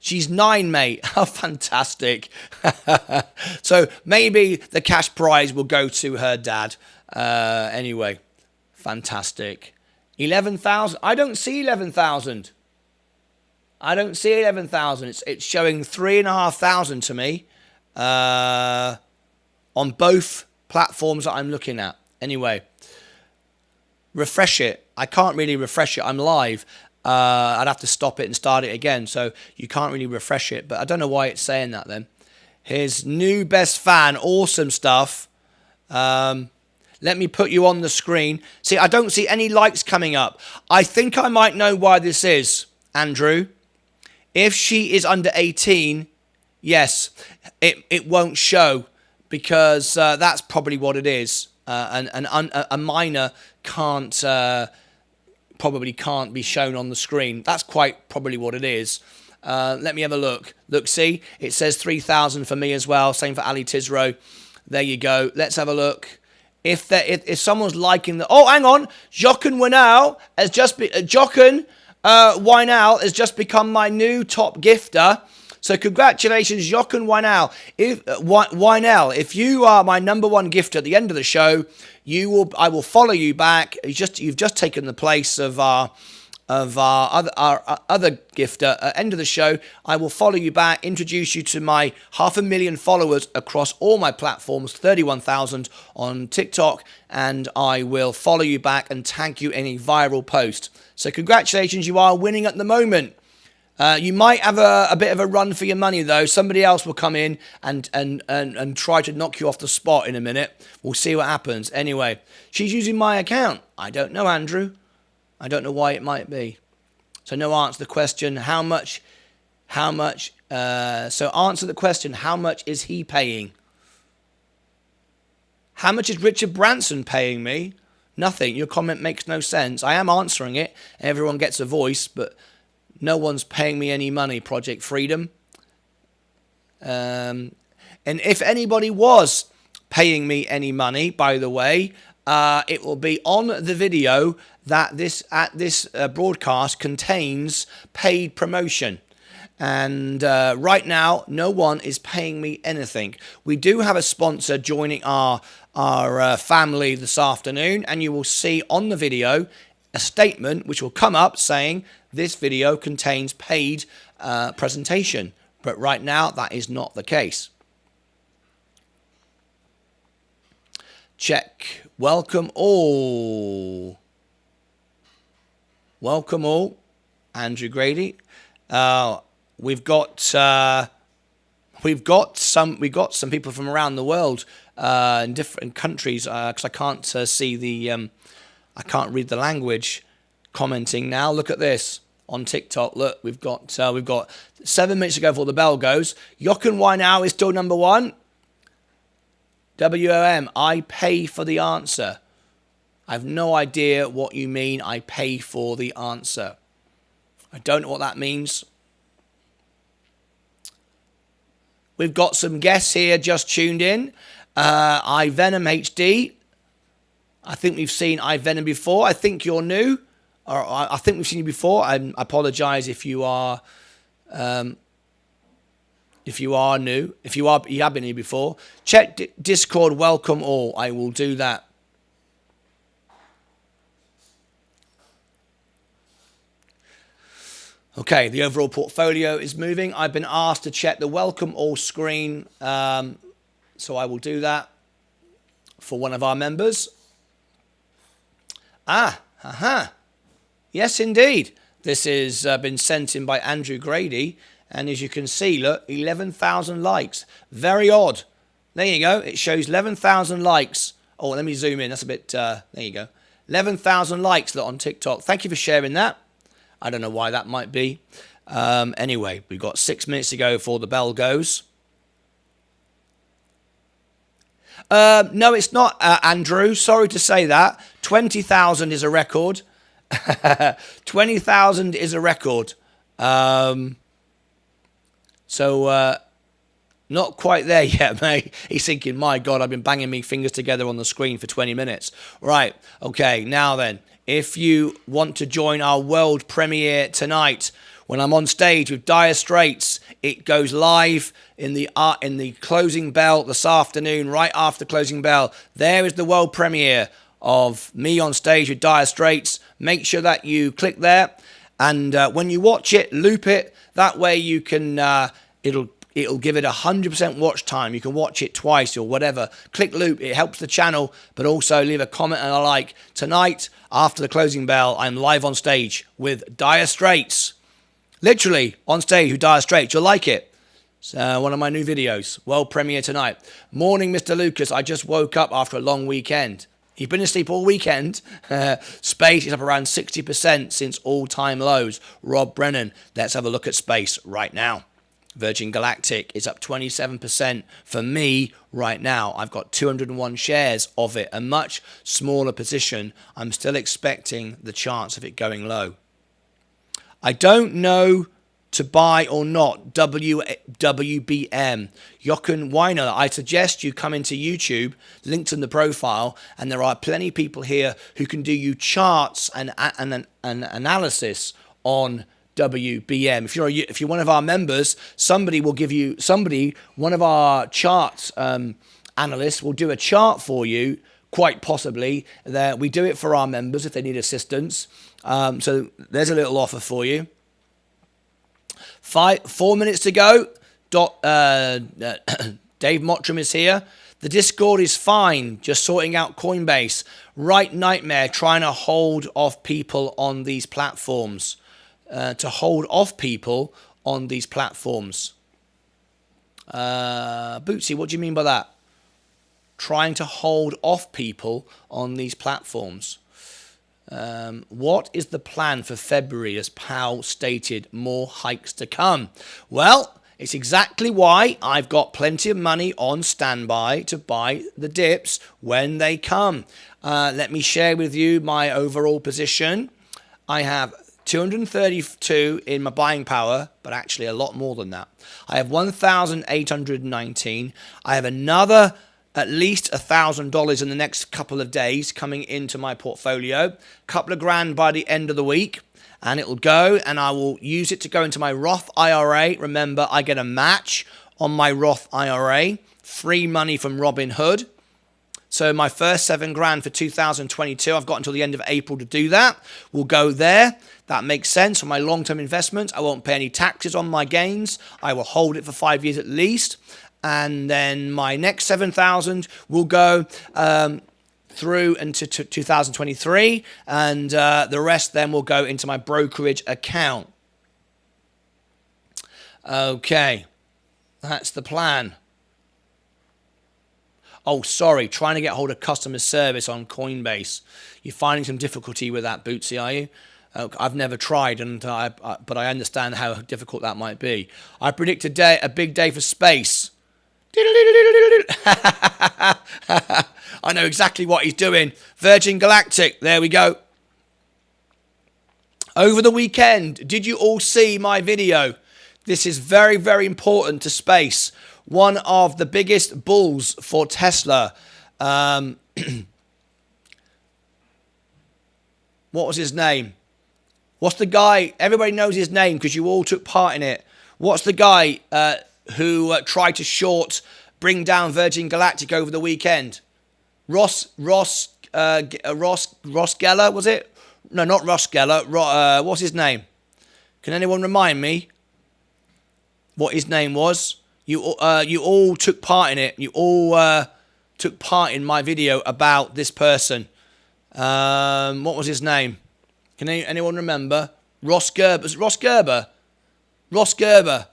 She's 9, mate. Oh, fantastic. So maybe the cash prize will go to her dad. Anyway, fantastic. 11,000. I don't see 11,000. I don't see 11,000. It's showing 3,500 to me on both platforms that I'm looking at. Anyway, refresh it. I can't really refresh it. I'm live. I'd have to stop it and start it again, so you can't really refresh it. But I don't know why it's saying that then. His new best fan, awesome stuff. Let me put you on the screen. See, I don't see any likes coming up. I think I might know why this is, Andrew. If she is under 18, yes, it won't show, because that's probably what it is. A minor probably can't be shown on the screen. That's quite probably what it is. Let me have a look. Look, see, it says 3,000 for me as well. Same for Ali Tisro. There you go. Let's have a look. If someone's liking the, oh, hang on, Jochen Winal has just Winal has just become my new top gifter. So congratulations, Jochen Winal. If you are my number one gifter at the end of the show, I will follow you back. You've just taken the place of our other gifter. At the end of the show, I will follow you back, introduce you to my 500,000 followers across all my platforms, 31,000 on TikTok, and I will follow you back and tag you in a viral post. So congratulations, you are winning at the moment. You might have a bit of a run for your money, though. Somebody else will come in and try to knock you off the spot in a minute. We'll see what happens. Anyway, she's using my account. I don't know, Andrew. I don't know why it might be. So no answer to the question, how much, so answer the question, how much is he paying? How much is Richard Branson paying me? Nothing. Your comment makes no sense. I am answering it. Everyone gets a voice, but no one's paying me any money, Project Freedom. And if anybody was paying me any money, by the way, it will be on the video that this broadcast contains paid promotion. And right now, no one is paying me anything. We do have a sponsor joining our family this afternoon, and you will see on the video a statement which will come up saying this video contains paid presentation. But right now, that is not the case. Check. Welcome all. Welcome all. Andrew Grady. We've got some people from around the world in different countries because I can't see the I can't read the language commenting now. Look at this on TikTok. Look, we've got 7 minutes to go before the bell goes. Jochen Weinau is still number one. WOM, I pay for the answer. I have no idea what you mean. I pay for the answer. I don't know what that means. We've got some guests here just tuned in. iVenom HD. I think we've seen iVenom before. I think you're new. Or I think we've seen you before. I apologize if you are new. If you have been here before. Check Discord. Welcome all. I will do that. Okay, the overall portfolio is moving. I've been asked to check the welcome all screen, so I will do that for one of our members. Yes, indeed. This has been sent in by Andrew Grady, and as you can see, look, 11,000 likes. Very odd. There you go. It shows 11,000 likes. Oh, let me zoom in. That's a bit, there you go. 11,000 likes on TikTok. Thank you for sharing that. I don't know why that might be. Anyway, we've got 6 minutes to go before the bell goes. No, it's not, Andrew. Sorry to say that. 20,000 is a record. 20,000 is a record. Not quite there yet, mate. He's thinking, my God, I've been banging my fingers together on the screen for 20 minutes. Right, okay, now then. If you want to join our world premiere tonight, when I'm on stage with Dire Straits, it goes live in the closing bell this afternoon, right after the closing bell. There is the world premiere of me on stage with Dire Straits. Make sure that you click there, and when you watch it, loop it. That way you can, it'll give it 100% watch time. You can watch it twice or whatever. Click loop. It helps the channel, but also leave a comment and a like. Tonight, after the closing bell, I'm live on stage with Dire Straits. Literally on stage with Dire Straits. You'll like it. It's one of my new videos. World premiere tonight. Morning, Mr. Lucas. I just woke up after a long weekend. You've been asleep all weekend. Space is up around 60% since all-time lows. Rob Brennan. Let's have a look at Space right now. Virgin Galactic is up 27% for me right now. I've got 201 shares of it, a much smaller position. I'm still expecting the chance of it going low. I don't know to buy or not WBM. Jochen Weiner, I suggest you come into YouTube, linked in the profile, and there are plenty of people here who can do you charts and analysis on WBM. If you're one of our members, somebody will give you, one of our charts analysts will do a chart for you, quite possibly. We do it for our members if they need assistance. So there's a little offer for you. 4 minutes to go. Dave Mottram is here. The Discord is fine, just sorting out Coinbase. Right nightmare trying to hold off people on these platforms. Bootsy, what do you mean by that? Trying to hold off people on these platforms. What is the plan for February? As Powell stated, more hikes to come. Well, it's exactly why I've got plenty of money on standby to buy the dips when they come. Let me share with you my overall position. I have 232 in my buying power, but actually a lot more than that. I have 1,819. I have another at least $1,000 in the next couple of days coming into my portfolio. Couple of grand by the end of the week. and it will go, and I will use it to go into my Roth IRA. Remember, I get a match on my Roth IRA, free money from Robinhood. So my first $7,000 for 2022, I've got until the end of April to do that. We'll go there. That makes sense for my long-term investments. I won't pay any taxes on my gains. I will hold it for 5 years at least. And then my next 7,000 will go through into 2023. And the rest then will go into my brokerage account. Okay, that's the plan. Oh, sorry, trying to get hold of customer service on Coinbase. You're finding some difficulty with that, Bootsy, are you? I've never tried, but I understand how difficult that might be. I predict a big day for space. I know exactly what he's doing. Virgin Galactic, there we go. Over the weekend, did you all see my video? This is very, very important to space. One of the biggest bulls for Tesla. What was his name? What's the guy? Everybody knows his name because you all took part in it. What's the guy who tried to bring down Virgin Galactic over the weekend? Ross Geller, was it? No, not Ross Geller. What's his name? Can anyone remind me what his name was? You all took part in it. You all took part in my video about this person. What was his name? Can anyone remember? Ross Gerber. Was it Ross Gerber? Ross Gerber.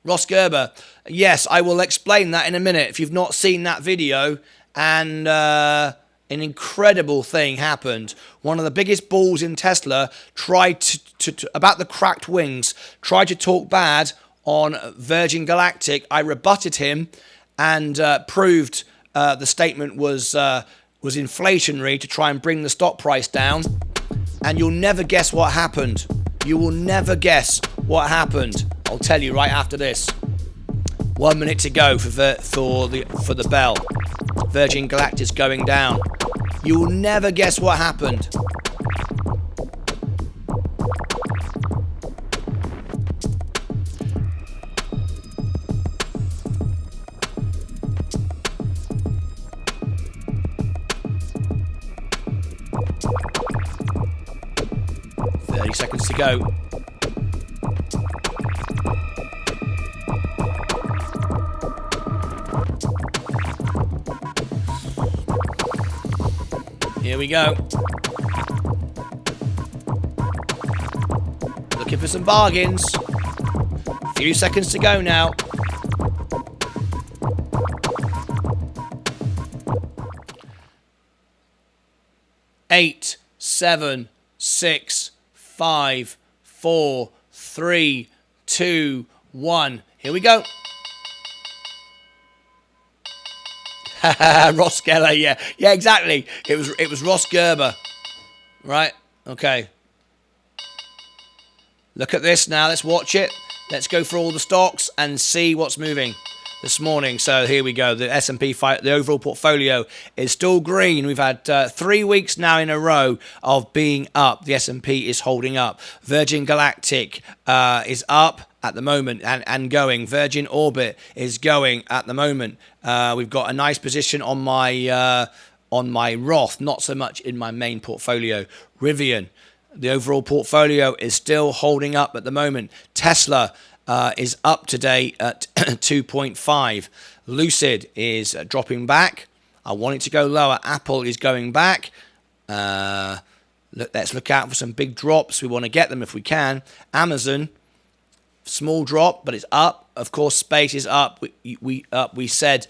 Ross Gerber. Yes, I will explain that in a minute. If you've not seen that video, and an incredible thing happened. One of the biggest bulls in Tesla tried to about the cracked wings, tried to talk bad on Virgin Galactic. I rebutted him and proved the statement was inflationary to try and bring the stock price down. And you'll never guess what happened. You will never guess what happened. I'll tell you right after this. 1 minute to go for the bell. Virgin Galactic's going down. You will never guess what happened. Seconds to go. Here we go. Looking for some bargains. Few seconds to go now. Eight, 7, 6, 5, 4, 3, 2, 1. Here we go. Ross Geller, yeah, exactly. It was Ross Gerber, right? Okay. Look at this now. Let's watch it. Let's go through all the stocks and see what's moving this morning. So here we go. The S&P, the overall portfolio is still green. We've had 3 weeks now in a row of being up. The S&P is holding up. Virgin Galactic is up at the moment and going. Virgin Orbit is going at the moment. We've got a nice position on my Roth, not so much in my main portfolio. Rivian, the overall portfolio is still holding up at the moment. Tesla is up today at 2.5. Lucid is dropping back. I want it to go lower. Apple is going back. Let's look out for some big drops. We want to get them if we can. Amazon, small drop, but it's up. Of course, space is up. We said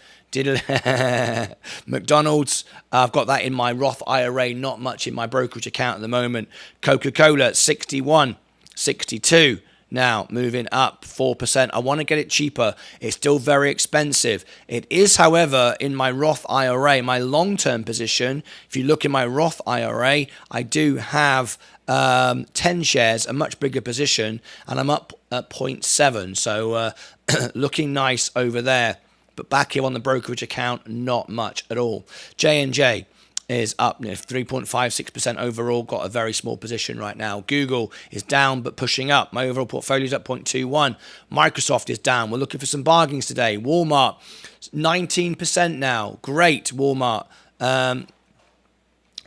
McDonald's, I've got that in my Roth IRA, not much in my brokerage account at the moment. Coca-Cola, 61, 62. Now, moving up 4%. I want to get it cheaper. It's still very expensive. It is, however, in my Roth IRA, my long-term position. If you look in my Roth IRA, I do have 10 shares, a much bigger position, and I'm up at 0.7. So looking nice over there. But back here on the brokerage account, not much at all. J&J is up 3.56% overall, got a very small position right now. Google is down but pushing up. My overall portfolio is up 0.21. Microsoft is down. We're looking for some bargains today. Walmart, 19% now. Great, Walmart.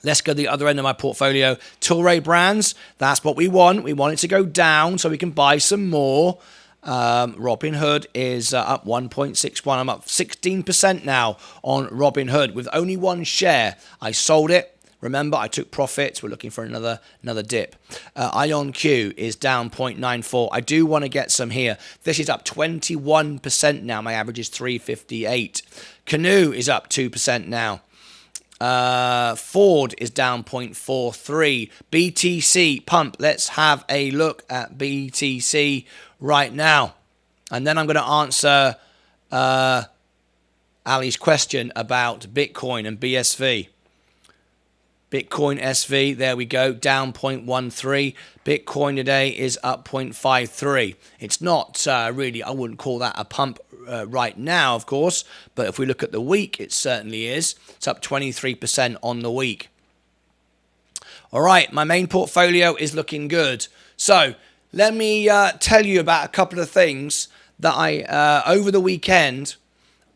Let's go to the other end of my portfolio. Tilray Brands, that's what we want. We want it to go down so we can buy some more. Robinhood is up 1.61. I'm up 16% now on Robinhood with only one share. I sold it. Remember, I took profits. We're looking for another dip. IonQ is down 0.94. I do want to get some here. This is up 21% now. My average is 358. Canoe is up 2% now. Ford is down 0.43. BTC pump. Let's have a look at BTC right now, and then I'm going to answer Ali's question about Bitcoin and BSV. Bitcoin SV, there we go, down 0.13. Bitcoin today is up 0.53. It's not really, I wouldn't call that a pump right now, of course, but if we look at the week, it certainly is. It's up 23% on the week. All right, my main portfolio is looking good. So let me tell you about a couple of things that I, over the weekend,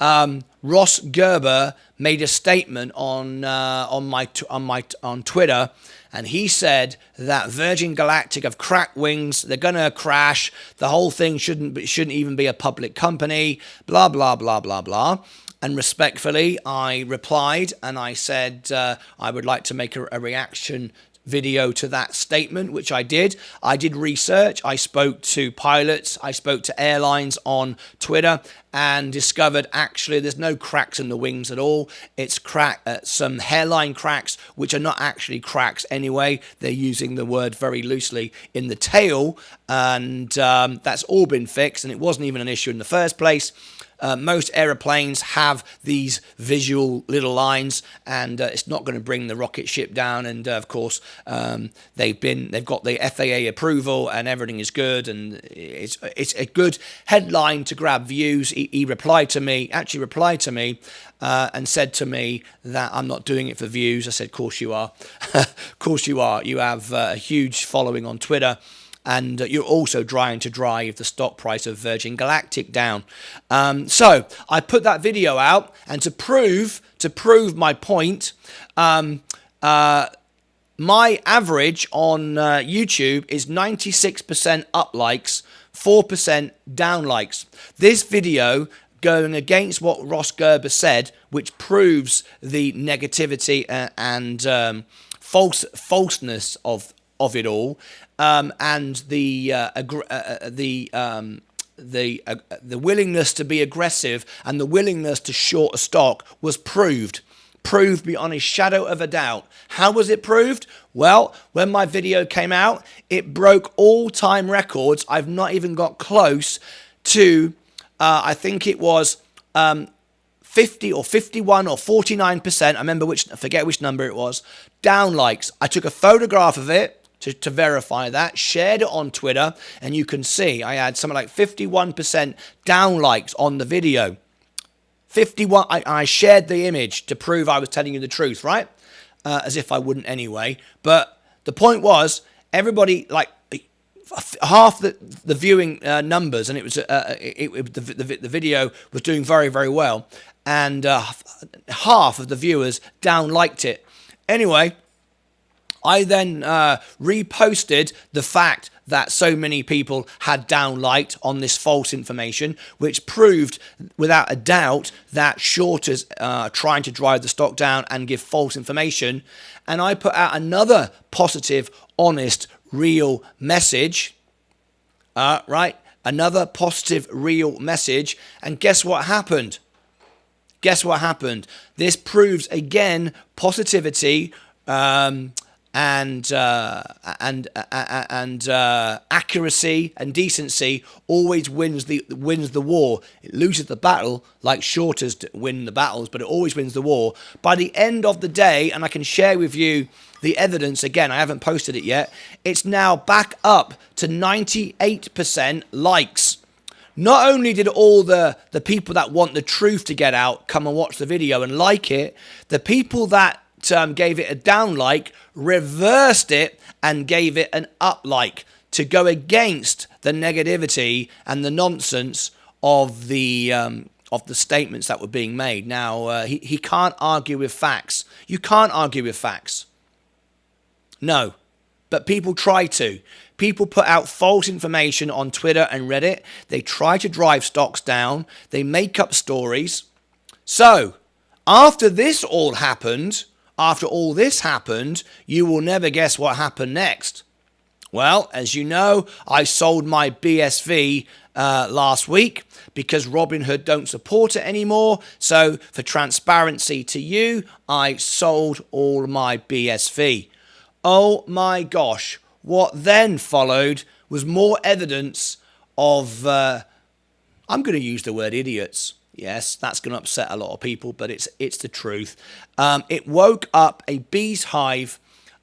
Ross Gerber made a statement on Twitter, and he said that Virgin Galactic have cracked wings. They're gonna crash. The whole thing shouldn't even be a public company. Blah blah blah blah blah. And respectfully, I replied and I said I would like to make a reaction video to that statement, which I did. I did research. I spoke to pilots. I spoke to airlines on Twitter and discovered actually there's no cracks in the wings at all. It's some hairline cracks, which are not actually cracks anyway. They're using the word very loosely in the tail, and that's all been fixed, and it wasn't even an issue in the first place. Most aeroplanes have these visual little lines, and it's not going to bring the rocket ship down. And of course, they've got the FAA approval, and everything is good. And it's a good headline to grab views. He replied to me, and said to me that I'm not doing it for views. I said, "Of course you are. Of course you are. You have a huge following on Twitter." And you're also trying to drive the stock price of Virgin Galactic down. So I put that video out, and to prove my point, my average on YouTube is 96% up likes, 4% down likes. This video going against what Ross Gerber said, which proves the negativity and falseness of it all. And the willingness to be aggressive and the willingness to short a stock was proved beyond a shadow of a doubt. How was it proved? Well, when my video came out, it broke all-time records. I've not even got close to, I think it was 50 or 51 or 49%. I forget which number it was. Down likes. I took a photograph of it to verify that, shared it on Twitter, and you can see I had something like 51% down likes on the video. 51. I shared the image to prove I was telling you the truth, right? As if I wouldn't anyway. But the point was, everybody, like half the viewing numbers, and it was the video was doing very, very well, and half of the viewers down liked it. Anyway, I then reposted the fact that so many people had downliked on this false information, which proved without a doubt that shorters are trying to drive the stock down and give false information. And I put out another positive, honest, real message, right? Another positive, real message. And guess what happened? Guess what happened? This proves again positivity, and accuracy and decency always wins the war. It loses the battle, like shorters win the battles, but it always wins the war. By the end of the day, and I can share with you the evidence again, I haven't posted it yet, it's now back up to 98% likes. Not only did all the people that want the truth to get out come and watch the video and like it, the people that gave it a down like, reversed it and gave it an up like to go against the negativity and the nonsense of the statements that were being made. Now, he can't argue with facts. You can't argue with facts. No. But people try to. People put out false information on Twitter and Reddit. They try to drive stocks down. They make up stories. So, after this all happened, after all this happened, you will never guess what happened next. Well, as you know, I sold my BSV last week because Robinhood don't support it anymore. So, for transparency to you, I sold all my BSV. Oh my gosh, what then followed was more evidence of, I'm going to use the word idiots. Yes, that's going to upset a lot of people, but it's the truth. It woke up a bee's hive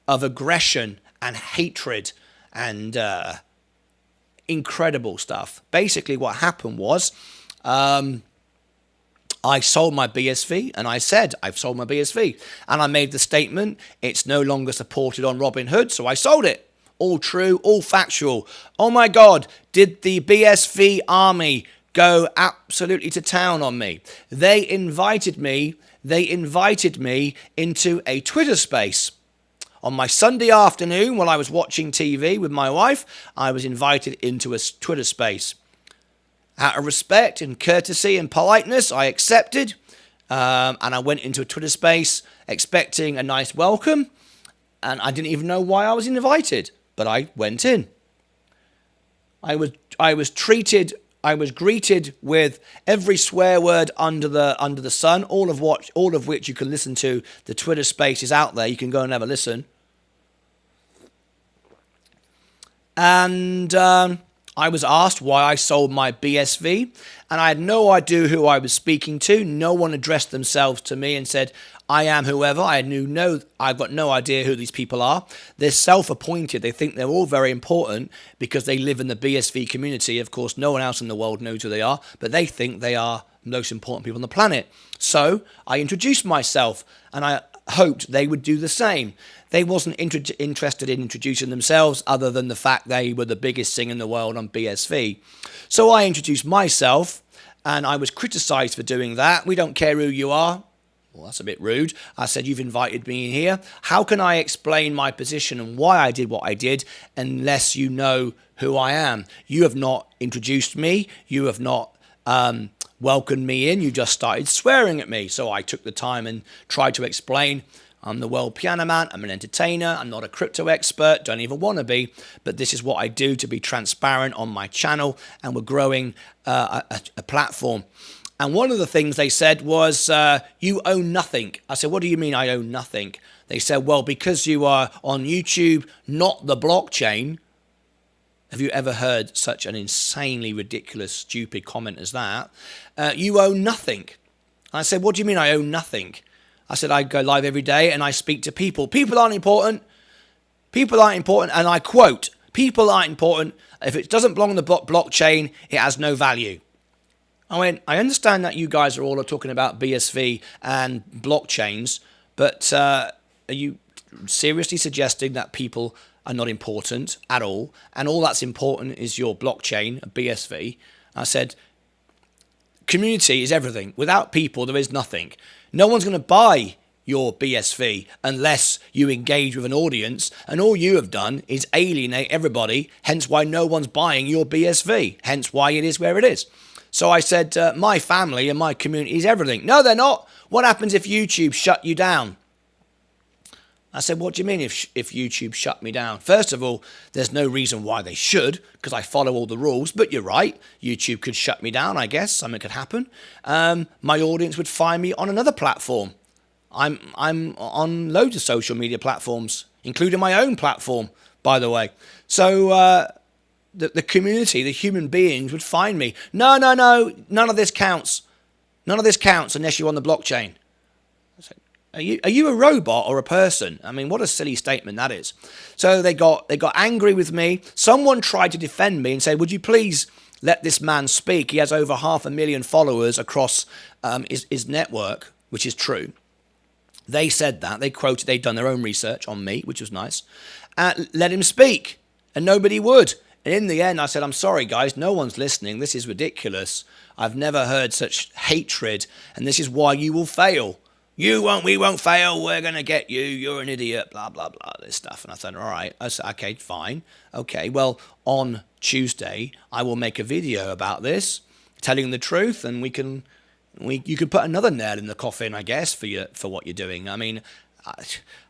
of aggression and hatred and incredible stuff. Basically, what happened was I sold my BSV, and I said, I've sold my BSV. And I made the statement, it's no longer supported on Robinhood, so I sold it. All true, all factual. Oh my God, did the BSV army go absolutely to town on me? They invited me into a Twitter space. On my Sunday afternoon, while I was watching TV with my wife, I was invited into a Twitter space. Out of respect and courtesy and politeness, I accepted, and I went into a Twitter space expecting a nice welcome, and I didn't even know why I was invited, but I went in. I was greeted with every swear word under the sun, all of which you can listen to. The Twitter spaces out there, you can go and have a listen. And I was asked why I sold my BSV, and I had no idea who I was speaking to. No one addressed themselves to me and said, I am whoever. I've got no idea who these people are. They're self-appointed. They think they're all very important because they live in the BSV community. Of course, no one else in the world knows who they are, but they think they are the most important people on the planet. So I introduced myself, and I hoped they would do the same. They wasn't interested in introducing themselves other than the fact they were the biggest thing in the world on BSV. So I introduced myself, and I was criticized for doing that. We don't care who you are. Well, that's a bit rude. I said, you've invited me in here. How can I explain my position and why I did what I did unless you know who I am? You have not introduced me. You have not welcomed me in. You just started swearing at me. So I took the time and tried to explain. I'm the world piano man. I'm an entertainer. I'm not a crypto expert. Don't even want to be. But this is what I do to be transparent on my channel. And we're growing a platform. And one of the things they said was, you own nothing. I said, what do you mean I own nothing? They said, well, because you are on YouTube, not the blockchain. Have you ever heard such an insanely ridiculous, stupid comment as that? You own nothing. I said, what do you mean I own nothing? I said, I go live every day and I speak to people. People aren't important. People aren't important. And I quote, people aren't important. If it doesn't belong on the blockchain, it has no value. I went, I understand that you guys are all talking about BSV and blockchains, but are you seriously suggesting that people are not important at all, and all that's important is your blockchain, BSV? I said, community is everything. Without people, there is nothing. No one's going to buy your BSV unless you engage with an audience, and all you have done is alienate everybody, hence why no one's buying your BSV, hence why it is where it is. So I said, my family and my community is everything. No, they're not. What happens if YouTube shut you down? I said, what do you mean if YouTube shut me down? First of all, there's no reason why they should, because I follow all the rules. But you're right. YouTube could shut me down, I guess. Something could happen. My audience would find me on another platform. I'm on loads of social media platforms, including my own platform, by the way. So the community, the human beings would find me. No, none of this counts. None of this counts unless you're on the blockchain. I said, are you a robot or a person? I mean, what a silly statement that is. So they got angry with me. Someone tried to defend me and say, would you please let this man speak? He has over 500,000 followers across his network, which is true. They said that. They quoted, they'd done their own research on me, which was nice. Let him speak. And nobody would. And in the end, I said, I'm sorry, guys. No one's listening. This is ridiculous. I've never heard such hatred. And this is why you will fail. We won't fail. We're going to get you. You're an idiot. Blah, blah, blah. This stuff. And I said, all right. I said, okay, fine. Okay, well, on Tuesday, I will make a video about this, telling the truth. And you could put another nail in the coffin, I guess, for what you're doing. I mean,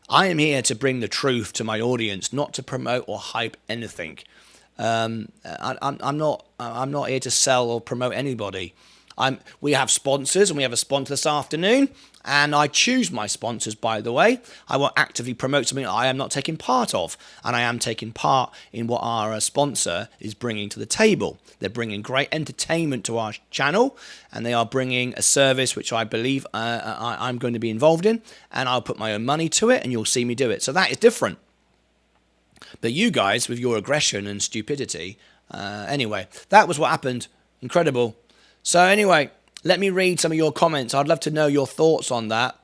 I am here to bring the truth to my audience, not to promote or hype anything. I'm not here to sell or promote anybody. We have sponsors, and we have a sponsor this afternoon, and I choose my sponsors, by the way. I won't actively promote something I am not taking part of, and I am taking part in what our sponsor is bringing to the table. They're bringing great entertainment to our channel, and they are bringing a service which I believe I'm going to be involved in, and I'll put my own money to it, and you'll see me do it. So that is different. But you guys, with your aggression and stupidity, anyway, that was what happened. Incredible. So anyway, let me read some of your comments. I'd love to know your thoughts on that.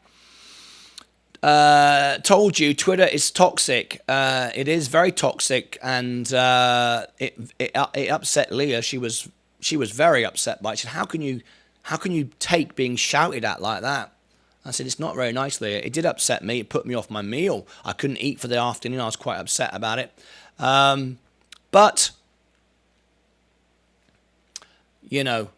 Told you, Twitter is toxic. It is very toxic, and it upset Leah. She was very upset by it. She said, how can you take being shouted at like that? I said, it's not very nice, Leah. It did upset me. It put me off my meal. I couldn't eat for the afternoon. I was quite upset about it. But, you know,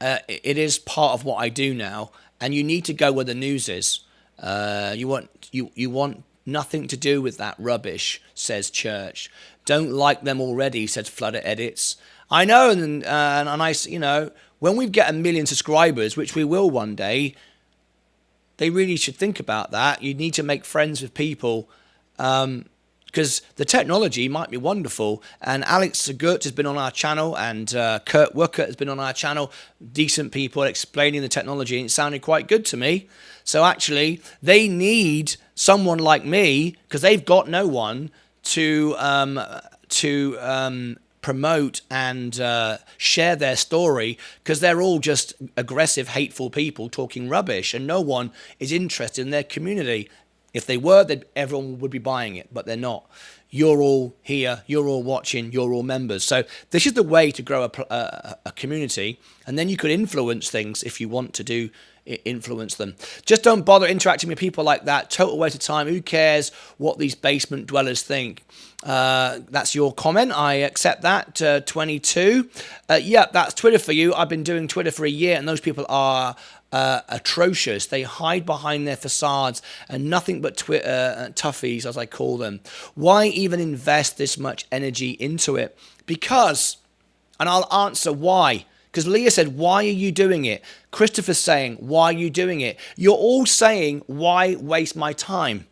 it is part of what I do now, and you need to go where the news is. You want nothing to do with that rubbish, says Church. Don't like them already, said Flutter Edits. I know, and I, you know, when we get 1 million subscribers, which we will one day, they really should think about that. You need to make friends with people, because the technology might be wonderful. And Alex Segurt has been on our channel, and Kurt Wookert has been on our channel. Decent people explaining the technology, and it sounded quite good to me. So actually, they need someone like me, because they've got no one to promote and share their story, because they're all just aggressive, hateful people talking rubbish, and no one is interested in their community. If they were, everyone would be buying it, but they're not. You're all here, you're all watching, you're all members. So this is the way to grow a community, and then you could influence things if you want to influence them. Just don't bother interacting with people like that. Total waste of time. Who cares what these basement dwellers think? That's your comment. I accept that. 22. Yep, that's Twitter for you. I've been doing Twitter for a year, and those people are atrocious. They hide behind their facades and nothing but Twitter toughies, as I call them. Why even invest this much energy into it? Because, and I'll answer why. Because Leah said, why are you doing it? Christopher's saying, why are you doing it? You're all saying, why waste my time?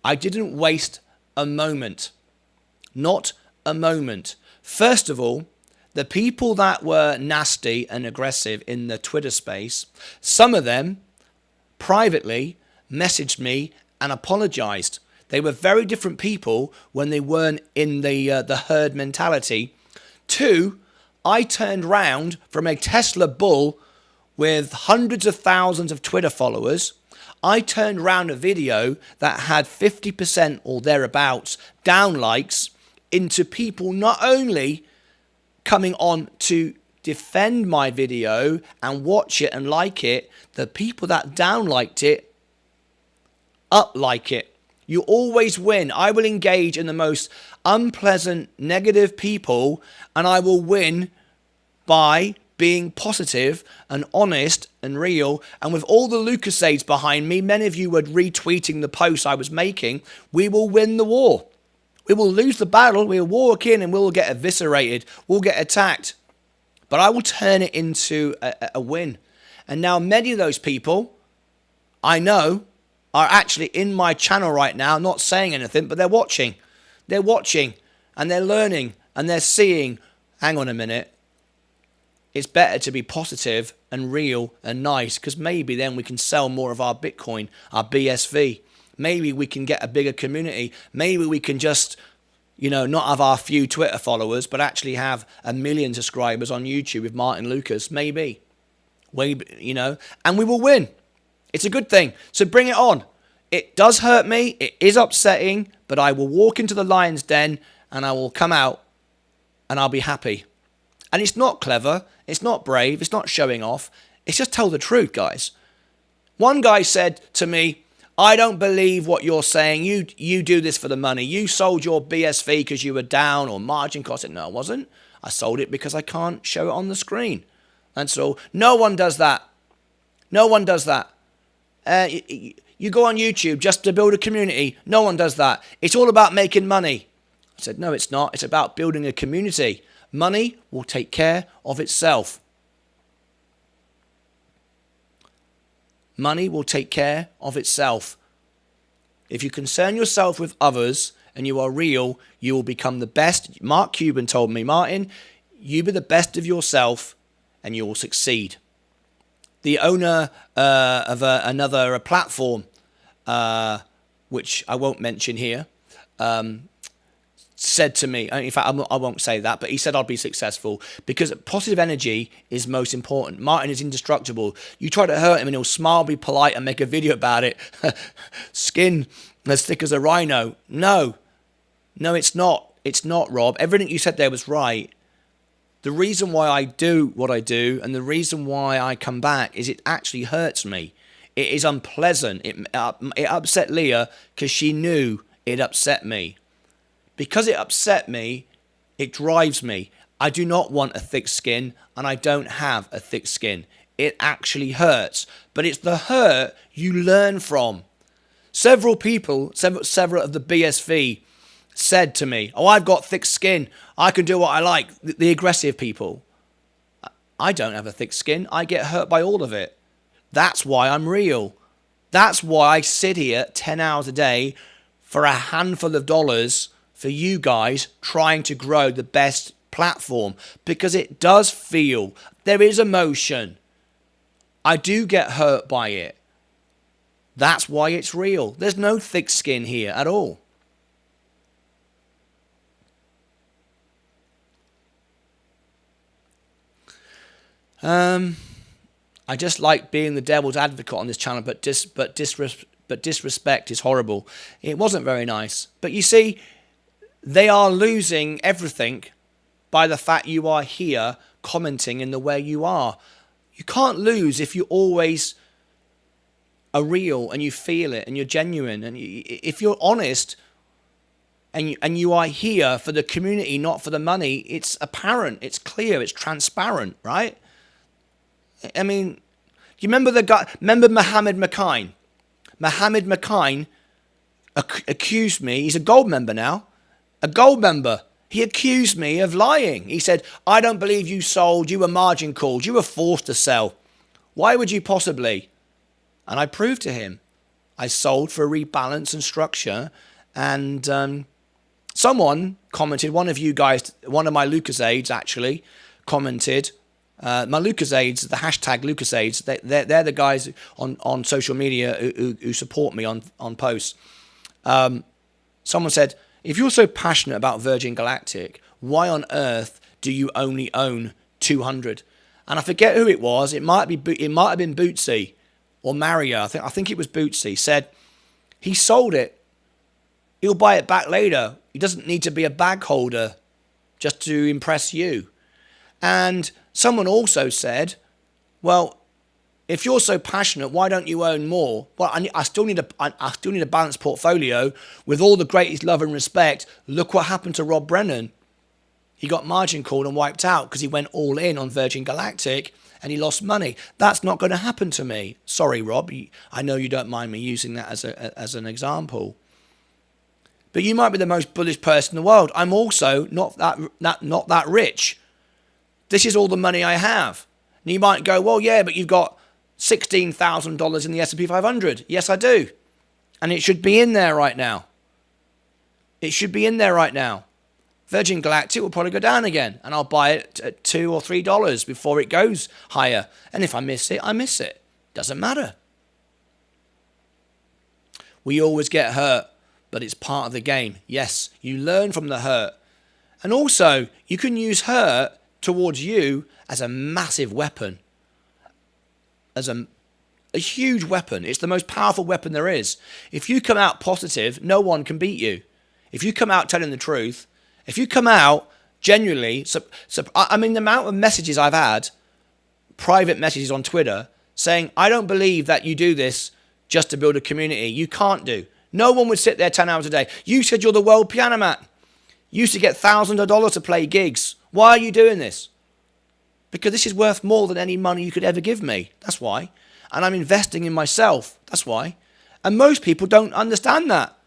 I didn't waste a moment. Not a moment. First of all, the people that were nasty and aggressive in the Twitter space, some of them privately messaged me and apologized. They were very different people when they weren't in the herd mentality. Two, I turned round from a Tesla bull with hundreds of thousands of Twitter followers. I turned round a video that had 50% or thereabouts down likes into people not only coming on to defend my video and watch it and like it, the people that down liked it, up like it. You always win. I will engage in the most unpleasant, negative people, and I will win by being positive and honest and real. And with all the Lucasades behind me, many of you were retweeting the posts I was making, we will win the war. We will lose the battle, we will walk in and we will get eviscerated, we'll get attacked. But I will turn it into a win. And now many of those people, I know, are actually in my channel right now, not saying anything, but they're watching. They're watching and they're learning and they're seeing, hang on a minute, it's better to be positive and real and nice, because maybe then we can sell more of our Bitcoin, our BSV. Maybe we can get a bigger community. Maybe we can just, not have our few Twitter followers, but actually have 1 million subscribers on YouTube with Martyn Lucas. Maybe, and we will win. It's a good thing. So bring it on. It does hurt me. It is upsetting, but I will walk into the lion's den and I will come out and I'll be happy. And it's not clever. It's not brave. It's not showing off. It's just tell the truth, guys. One guy said to me, I don't believe what you're saying. You do this for the money. You sold your BSV because you were down or margin cost. No, I wasn't. I sold it because I can't show it on the screen. And so no one does that. No one does that. You go on YouTube just to build a community. No one does that. It's all about making money. I said, no, it's not. It's about building a community. Money will take care of itself. Money will take care of itself. If you concern yourself with others and you are real, you will become the best. Mark Cuban told me, Martin, you be the best of yourself and you will succeed. The owner of another platform, which I won't mention here, said to me, in fact, I won't say that, but he said I'll be successful because positive energy is most important. Martin is indestructible. You try to hurt him and he'll smile, be polite, and make a video about it. Skin as thick as a rhino. No, it's not. It's not, Rob. Everything you said there was right. The reason why I do what I do and the reason why I come back is it actually hurts me. It is unpleasant. It upset Leah because she knew it upset me. Because it upset me, it drives me. I do not want a thick skin, and I don't have a thick skin. It actually hurts, but it's the hurt you learn from. Several people, several of the BSV said to me, oh, I've got thick skin. I can do what I like. The aggressive people. I don't have a thick skin. I get hurt by all of it. That's why I'm real. That's why I sit here 10 hours a day for a handful of dollars for you guys trying to grow the best platform, because it does feel, there is emotion. I do get hurt by it. That's why it's real. There's no thick skin here at all. I just like being the devil's advocate on this channel, but disrespect is horrible. It wasn't very nice. But you see, they are losing everything by the fact you are here commenting in the way you are. You can't lose if you always are real and you feel it and you're genuine. And if you're honest and you are here for the community, not for the money, it's apparent, it's clear, it's transparent, right? I mean, do you remember the guy? Remember Mohammed McKine? Mohammed McKine accused me. He's a gold member now. A gold member. He accused me of lying. He said, I don't believe you sold. You were margin called. You were forced to sell. Why would you possibly? And I proved to him. I sold for rebalance and structure. And someone commented, one of you guys, one of my Lucas aides actually commented, my Lucas aides, the hashtag Lucas aides, they're the guys on social media who support me on posts. Someone said, if you're so passionate about Virgin Galactic, why on earth do you only own 200? And I forget who it was. It might have been Bootsy or Mario. I think it was Bootsy. Said he sold it. He'll buy it back later. He doesn't need to be a bag holder just to impress you. And someone also said, well, if you're so passionate, why don't you own more? Well, I still need a balanced portfolio with all the greatest love and respect. Look what happened to Rob Brennan. He got margin called and wiped out because he went all in on Virgin Galactic and he lost money. That's not going to happen to me. Sorry, Rob. I know you don't mind me using that as an example. But you might be the most bullish person in the world. I'm also not that rich. This is all the money I have. And you might go, well, yeah, but you've got $16,000 in the S&P 500. Yes, I do. And it should be in there right now. It should be in there right now. Virgin Galactic will probably go down again. And I'll buy it at $2 or $3 before it goes higher. And if I miss it, I miss it. Doesn't matter. We always get hurt, but it's part of the game. Yes, you learn from the hurt. And also, you can use hurt towards you as a massive weapon. As A huge weapon. It's the most powerful weapon there is. If you come out positive, no one can beat you. If you come out telling the truth, if you come out genuinely, I mean, the amount of messages I've had, private messages on Twitter, saying, I don't believe that you do this just to build a community. You can't do. No one would sit there 10 hours a day. You said you're the world piano man. You used to get thousands of dollars to play gigs. Why are you doing this? Because this is worth more than any money you could ever give me. That's why. And I'm investing in myself. That's why. And most people don't understand that.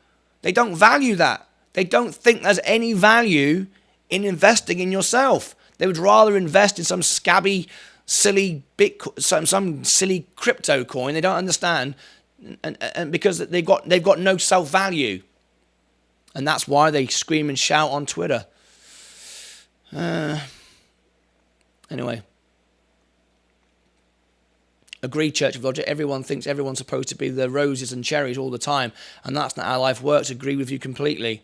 They don't value that. They don't think there's any value in investing in yourself. They would rather invest in some scabby, silly Bitcoin, some silly crypto coin. They don't understand, and because they've got no self-value, and that's why they scream and shout on Twitter. Anyway. Agree, Church of Logic. Everyone thinks everyone's supposed to be the roses and cherries all the time, and that's not how life works. Agree with you completely.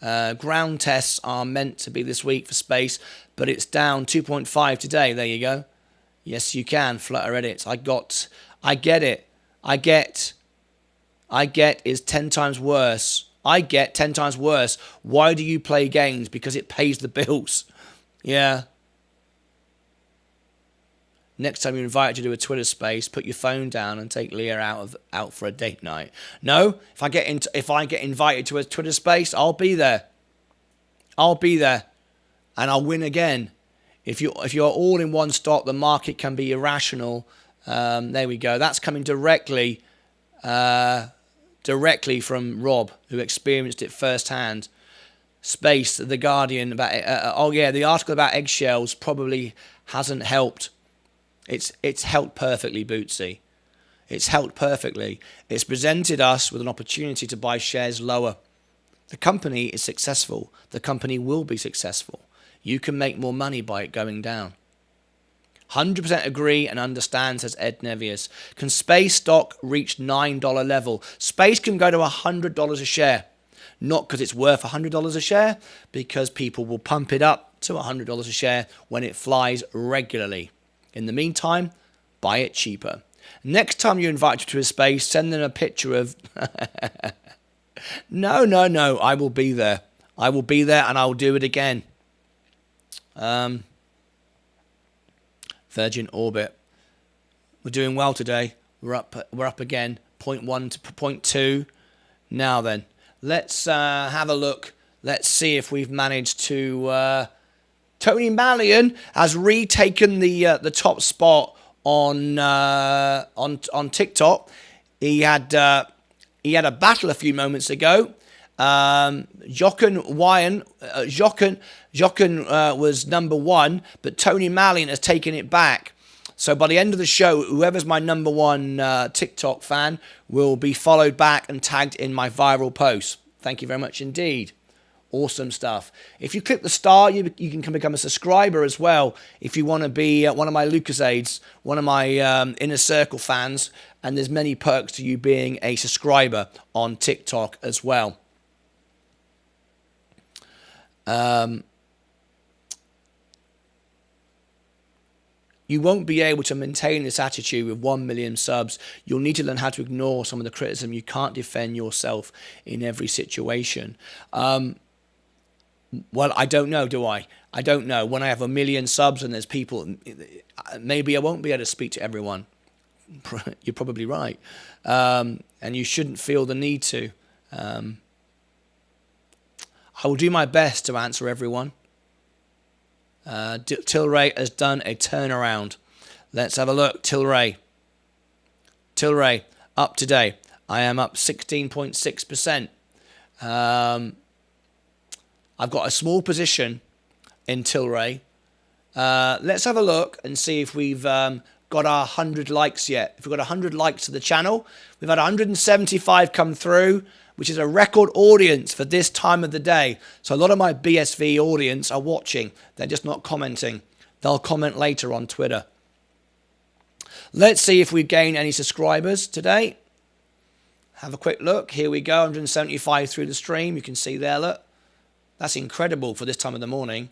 Ground tests are meant to be this week for space, but it's down 2.5 today. There you go. Yes, you can. Flutter edits. I get it. I get is 10 times worse. I get 10 times worse. Why do you play games? Because it pays the bills. Yeah. Next time you're invited to do a Twitter space, put your phone down and take Leah out for a date night. No, if I get invited to a Twitter space, I'll be there. I'll be there, and I'll win again. If you're all in one stop, the market can be irrational. There we go. That's coming directly from Rob, who experienced it firsthand. Space, The Guardian about the article about eggshells probably hasn't helped. It's helped perfectly, Bootsy. It's helped perfectly. It's presented us with an opportunity to buy shares lower. The company is successful. The company will be successful. You can make more money by it going down. 100% agree and understand, says Ed Nevius. Can Space stock reach $9 level? Space can go to $100 a share. Not because it's worth $100 a share, because people will pump it up to $100 a share when it flies regularly. In the meantime, buy it cheaper. Next time you invite you to a space, send them a picture of... No. I will be there. I will be there and I will do it again. Virgin Orbit. We're doing well today. We're up again. 0.1 to 0.2. Now then, let's have a look. Let's see if we've managed to... Tony Mallion has retaken the top spot on TikTok. He had a battle a few moments ago. Jochen was number one, but Tony Mallion has taken it back. So by the end of the show, whoever's my number one TikTok fan will be followed back and tagged in my viral post. Thank you very much indeed. Awesome stuff. If you click the star, you can become a subscriber as well. If you want to be one of my Lucasades, one of my Inner Circle fans, and there's many perks to you being a subscriber on TikTok as well. You won't be able to maintain this attitude with 1 million subs. You'll need to learn how to ignore some of the criticism. You can't defend yourself in every situation. Well, I don't know, do I? I don't know. When I have 1 million subs and there's people, maybe I won't be able to speak to everyone. You're probably right. And you shouldn't feel the need to. I will do my best to answer everyone. Tilray has done a turnaround. Let's have a look. Tilray up today. I am up 16.6%. I've got a small position in Tilray. Let's have a look and see if we've got our 100 likes yet. If we've got 100 likes to the channel, we've had 175 come through, which is a record audience for this time of the day. So a lot of my BSV audience are watching. They're just not commenting. They'll comment later on Twitter. Let's see if we gain any subscribers today. Have a quick look. Here we go, 175 through the stream. You can see there, look. That's incredible for this time of the morning.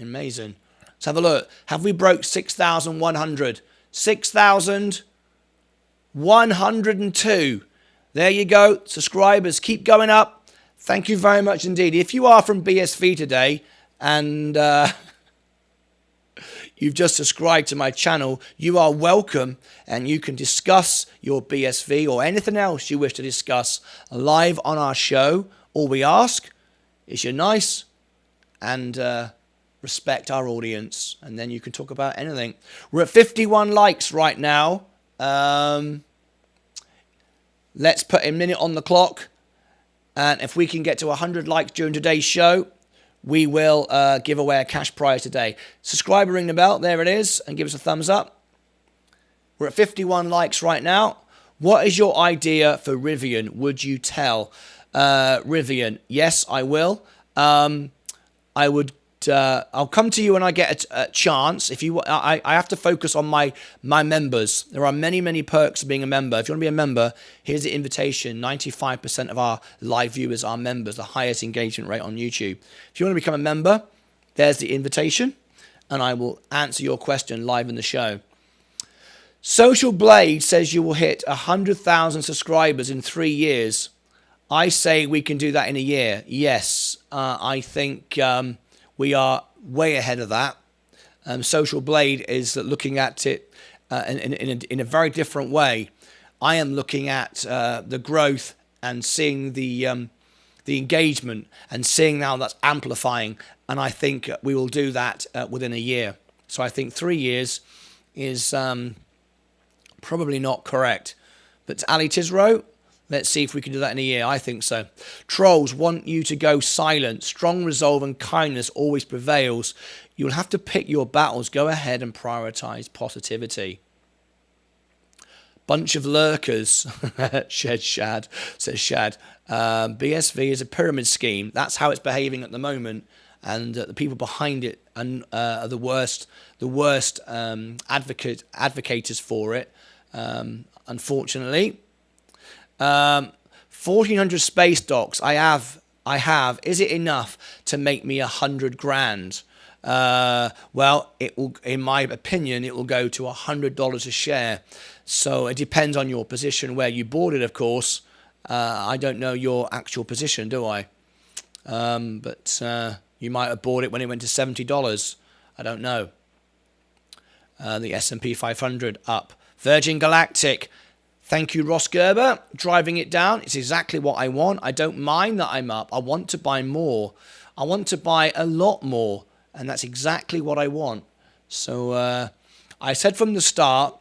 Amazing. Let's have a look. Have we broke 6,100? 6,000. 102. There you go. Subscribers keep going up. Thank you very much indeed. If you are from BSV today and you've just subscribed to my channel, you are welcome, and you can discuss your BSV or anything else you wish to discuss live on our show. All we ask is you're nice and respect our audience, and then you can talk about anything. We're at 51 likes right now. Let's put a minute on the clock, and if we can get to 100 likes during today's show, we will give away a cash prize today. Subscriber, ring the bell, there it is, and give us a thumbs up. We're at 51 likes right now. What is your idea for Rivian? Would you tell Rivian? Yes, I will. I would. I'll come to you when I get a chance. If you, I have to focus on my members. There are many perks of being a member. If you want to be a member, here's the invitation. 95% of our live viewers are members, the highest engagement rate on YouTube. If you want to become a member, there's the invitation, and I will answer your question live in the show. Social Blade says you will hit 100,000 subscribers in 3 years. I say we can do that in a year. Yes, I think we are way ahead of that. Social Blade is looking at it in a very different way. I am looking at the growth and seeing the engagement and seeing now that's amplifying. And I think we will do that within a year. So I think 3 years is probably not correct. But Ali Tisro, let's see if we can do that in a year. I think so. Trolls want you to go silent. Strong resolve and kindness always prevails. You'll have to pick your battles. Go ahead and prioritize positivity. Bunch of lurkers. Says Shad. BSV is a pyramid scheme. That's how it's behaving at the moment. And the people behind it are the worst advocates for it, unfortunately. 1,400 space docks. I have. Is it enough to make me 100 grand? Well, it will. In my opinion, it will go to $100 a share. So it depends on your position where you bought it. Of course, I don't know your actual position, do I? But you might have bought it when it went to $70. I don't know. The S&P 500 up. Virgin Galactic. Thank you, Ross Gerber. Driving it down. It's exactly what I want. I don't mind that I'm up. I want to buy more. I want to buy a lot more. And that's exactly what I want. So I said from the start,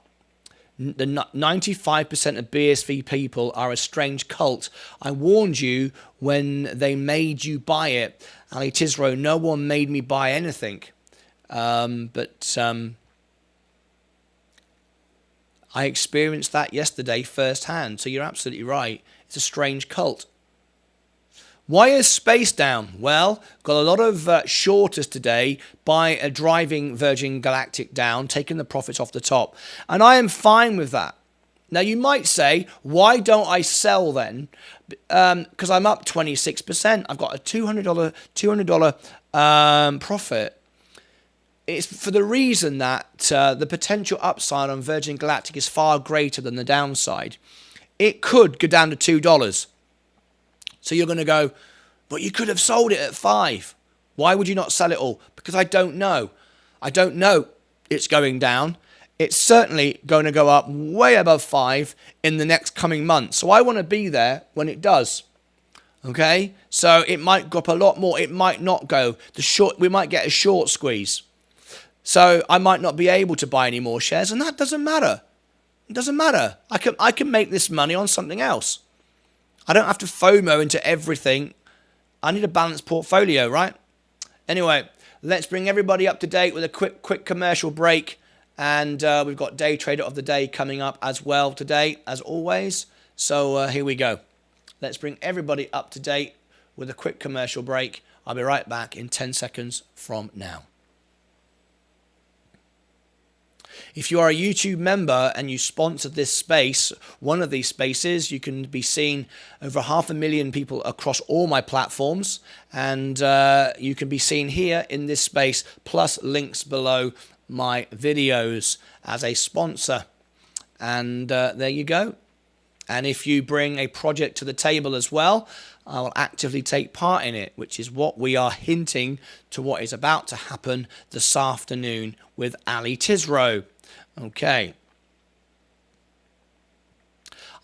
the 95% of BSV people are a strange cult. I warned you when they made you buy it. Ali Tisro, no one made me buy anything. But I experienced that yesterday firsthand. So you're absolutely right. It's a strange cult. Why is space down? Well, got a lot of shorters today by driving Virgin Galactic down, taking the profits off the top. And I am fine with that. Now, you might say, why don't I sell then? Because I'm up 26%. I've got a $200 profit. It's for the reason that the potential upside on Virgin Galactic is far greater than the downside. It could go down to $2. So you're going to go, but you could have sold it at $5. Why would you not sell it all? Because I don't know. I don't know it's going down. It's certainly going to go up way above $5 in the next coming months. So I want to be there when it does. Okay? So it might go up a lot more. It might not go. We might get a short squeeze. So I might not be able to buy any more shares, and that doesn't matter. It doesn't matter. I can make this money on something else. I don't have to FOMO into everything. I need a balanced portfolio, right? Anyway, let's bring everybody up to date with a quick commercial break. And we've got Day Trader of the Day coming up as well today, as always. So here we go. Let's bring everybody up to date with a quick commercial break. I'll be right back in 10 seconds from now. If you are a YouTube member and you sponsor this space, one of these spaces, you can be seen over 500,000 people across all my platforms. And you can be seen here in this space, plus links below my videos as a sponsor. And there you go. And if you bring a project to the table as well, I will actively take part in it, which is what we are hinting to what is about to happen this afternoon with Ali Tisro. Okay.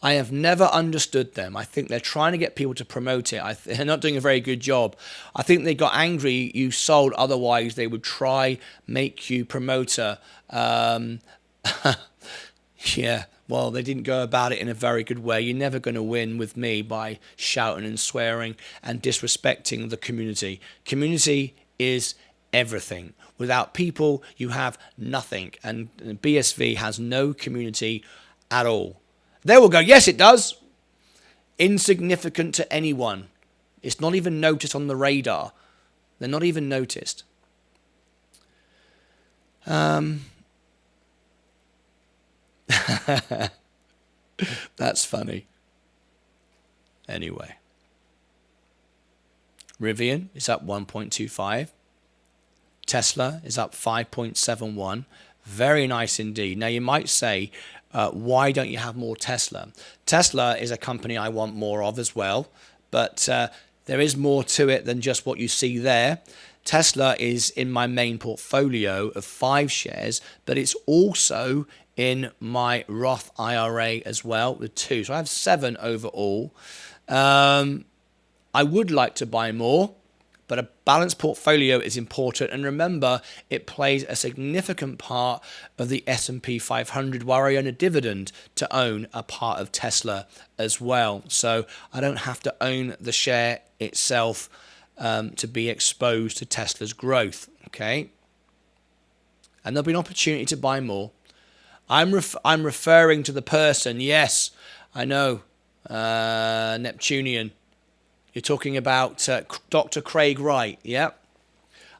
I have never understood them. I think they're trying to get people to promote it. They're not doing a very good job. I think they got angry you sold, otherwise they would try make you promoter. Yeah, well, they didn't go about it in a very good way. You're never going to win with me by shouting and swearing and disrespecting the community. Community is everything. Without people, you have nothing. And BSV has no community at all. They will go, yes, it does. Insignificant to anyone. It's not even noticed on the radar. They're not even noticed. That's funny. Anyway. Rivian is up 1.25. Tesla is up 5.71. Very nice indeed. Now you might say, why don't you have more Tesla? Tesla is a company I want more of as well, but there is more to it than just what you see there. Tesla is in my main portfolio of 5 shares, but it's also in my Roth IRA as well with 2. So I have 7 overall. I would like to buy more, but a balanced portfolio is important. And remember, it plays a significant part of the S&P 500, where I earn a dividend to own a part of Tesla as well. So I don't have to own the share itself to be exposed to Tesla's growth. Okay. And there'll be an opportunity to buy more. I'm referring to the person. Yes, I know. Neptunian. You're talking about Dr. Craig Wright, yeah?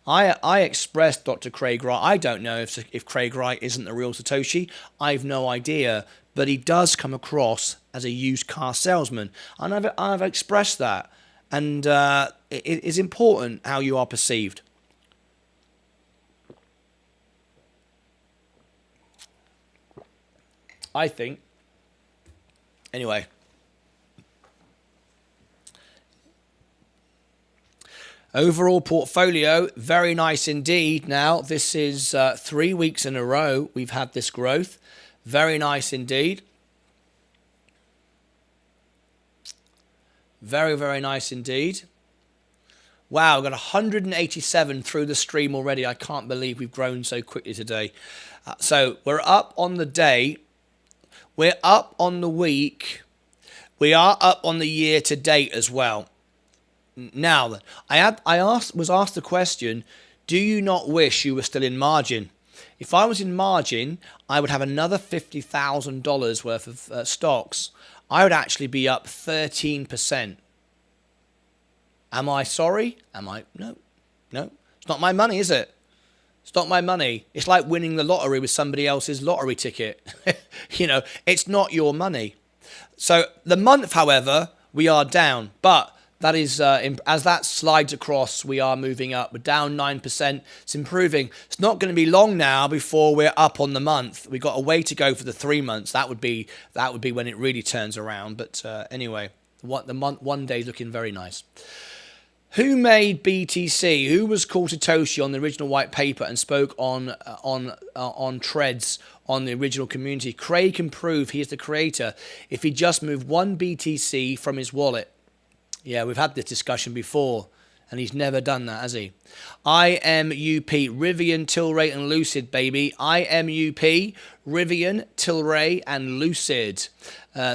I expressed Dr. Craig Wright. I don't know if Craig Wright isn't the real Satoshi. I've no idea. But he does come across as a used car salesman. And I've expressed that. And it is important how you are perceived. I think. Anyway. Overall portfolio, very nice indeed. Now, this is 3 weeks in a row we've had this growth. Very nice indeed. Very, very nice indeed. Wow, I've got 187 through the stream already. I can't believe we've grown so quickly today. So we're up on the day. We're up on the week. We are up on the year to date as well. Now, was asked the question, do you not wish you were still in margin? If I was in margin, I would have another $50,000 worth of stocks. I would actually be up 13%. Am I sorry? No. It's not my money, is it? It's not my money. It's like winning the lottery with somebody else's lottery ticket. It's not your money. So the month, however, we are down, but that is, as that slides across, we are moving up. We're down 9%. It's improving. It's not going to be long now before we're up on the month. We've got a way to go for the 3 months. That would be when it really turns around. But anyway, one day is looking very nice. Who made BTC? Who was called Satoshi on the original white paper and spoke on treads on the original community? Craig can prove he is the creator if he just moved 1 BTC from his wallet. Yeah, we've had this discussion before, and he's never done that, has he? IMUP, Rivian, Tilray, and Lucid, baby. IMUP, Rivian, Tilray, and Lucid.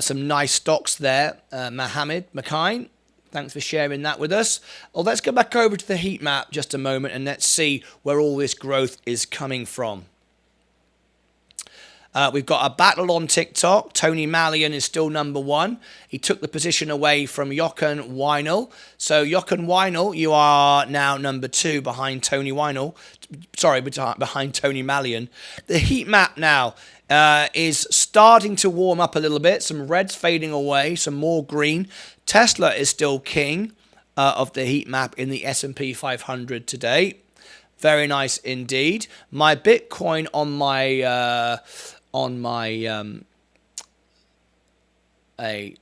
Some nice stocks there. Mohammed McKine, thanks for sharing that with us. Well, let's go back over to the heat map just a moment, and let's see where all this growth is coming from. We've got a battle on TikTok. Tony Mallion is still number 1. He took the position away from Jochen Weinel. So Jochen Weinel, you are now number 2 behind Tony Weinel. Sorry, behind Tony Mallion. The heat map now is starting to warm up a little bit. Some reds fading away, some more green. Tesla is still king of the heat map in the S&P 500 today. Very nice indeed. My Bitcoin on my a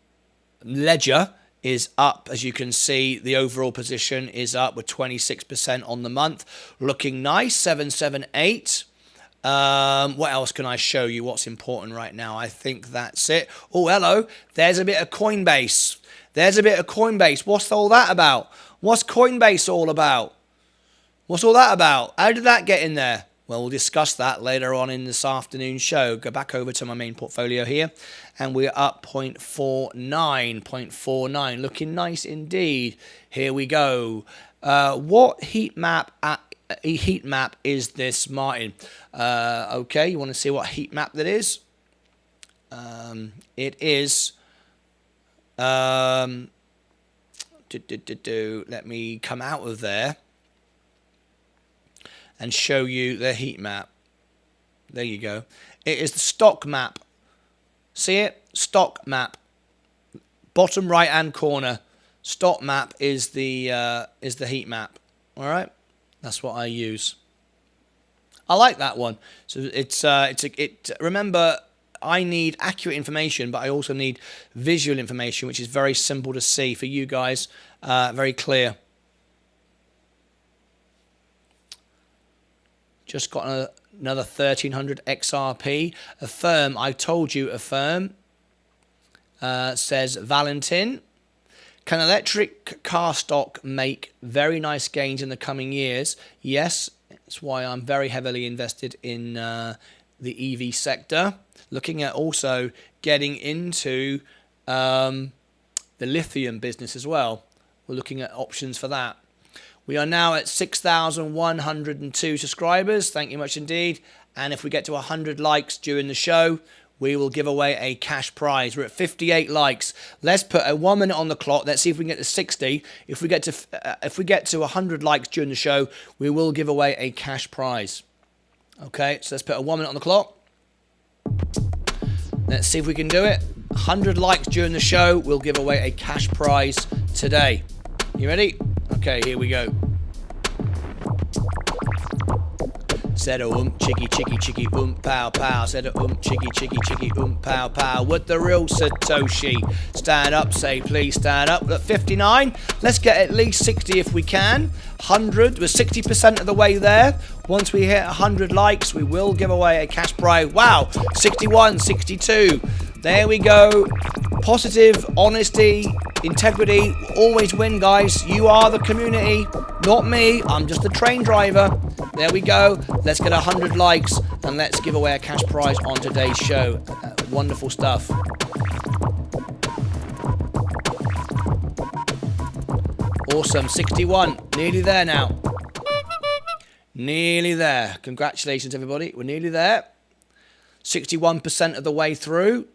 ledger is up. As you can see, the overall position is up with 26% on the month. Looking nice, 778. What else can I show you? What's important right now? I think that's it. Oh, hello. There's a bit of Coinbase. What's all that about? What's Coinbase all about? What's all that about? How did that get in there? Well, we'll discuss that later on in this afternoon's show. Go back over to my main portfolio here, and we're up 0.49. Looking nice indeed. Here we go. What heat map is this, Martin? Okay, you want to see what heat map that is? It is. Let me come out of there and show you the heat map. There you go. It is the stock map. See it? Stock map. Bottom right hand corner. Stock map is the heat map. All right, that's what I use. I like that one. So remember, I need accurate information, but I also need visual information, which is very simple to see for you guys. Very clear. Just got another 1300 XRP. Affirm, I told you, Affirm, says Valentin. Can electric car stock make very nice gains in the coming years? Yes, that's why I'm very heavily invested in the EV sector. Looking at also getting into the lithium business as well. We're looking at options for that. We are now at 6,102 subscribers. Thank you much indeed. And if we get to 100 likes during the show, we will give away a cash prize. We're at 58 likes. Let's put a 1 minute on the clock. Let's see if we can get to 60. If we get to 100 likes during the show, we will give away a cash prize. Okay, so let's put a 1 minute on the clock. Let's see if we can do it. 100 likes during the show, we'll give away a cash prize today. You ready? Okay, here we go. Said a chicky chicky chicky pow pow. Said a chicky chicky chicky pow pow. With the real Satoshi. Stand up, say please stand up. At 59, let's get at least 60 if we can. 100, we're 60% of the way there. Once we hit 100 likes, we will give away a cash prize. Wow, 61, 62. There we go. Positive, honesty, integrity, always win, guys. You are the community, not me. I'm just a train driver. There we go. Let's get 100 likes and let's give away a cash prize on today's show. Wonderful stuff. Awesome. 61. Nearly there now. Nearly there. Congratulations, everybody. We're nearly there. 61% of the way through.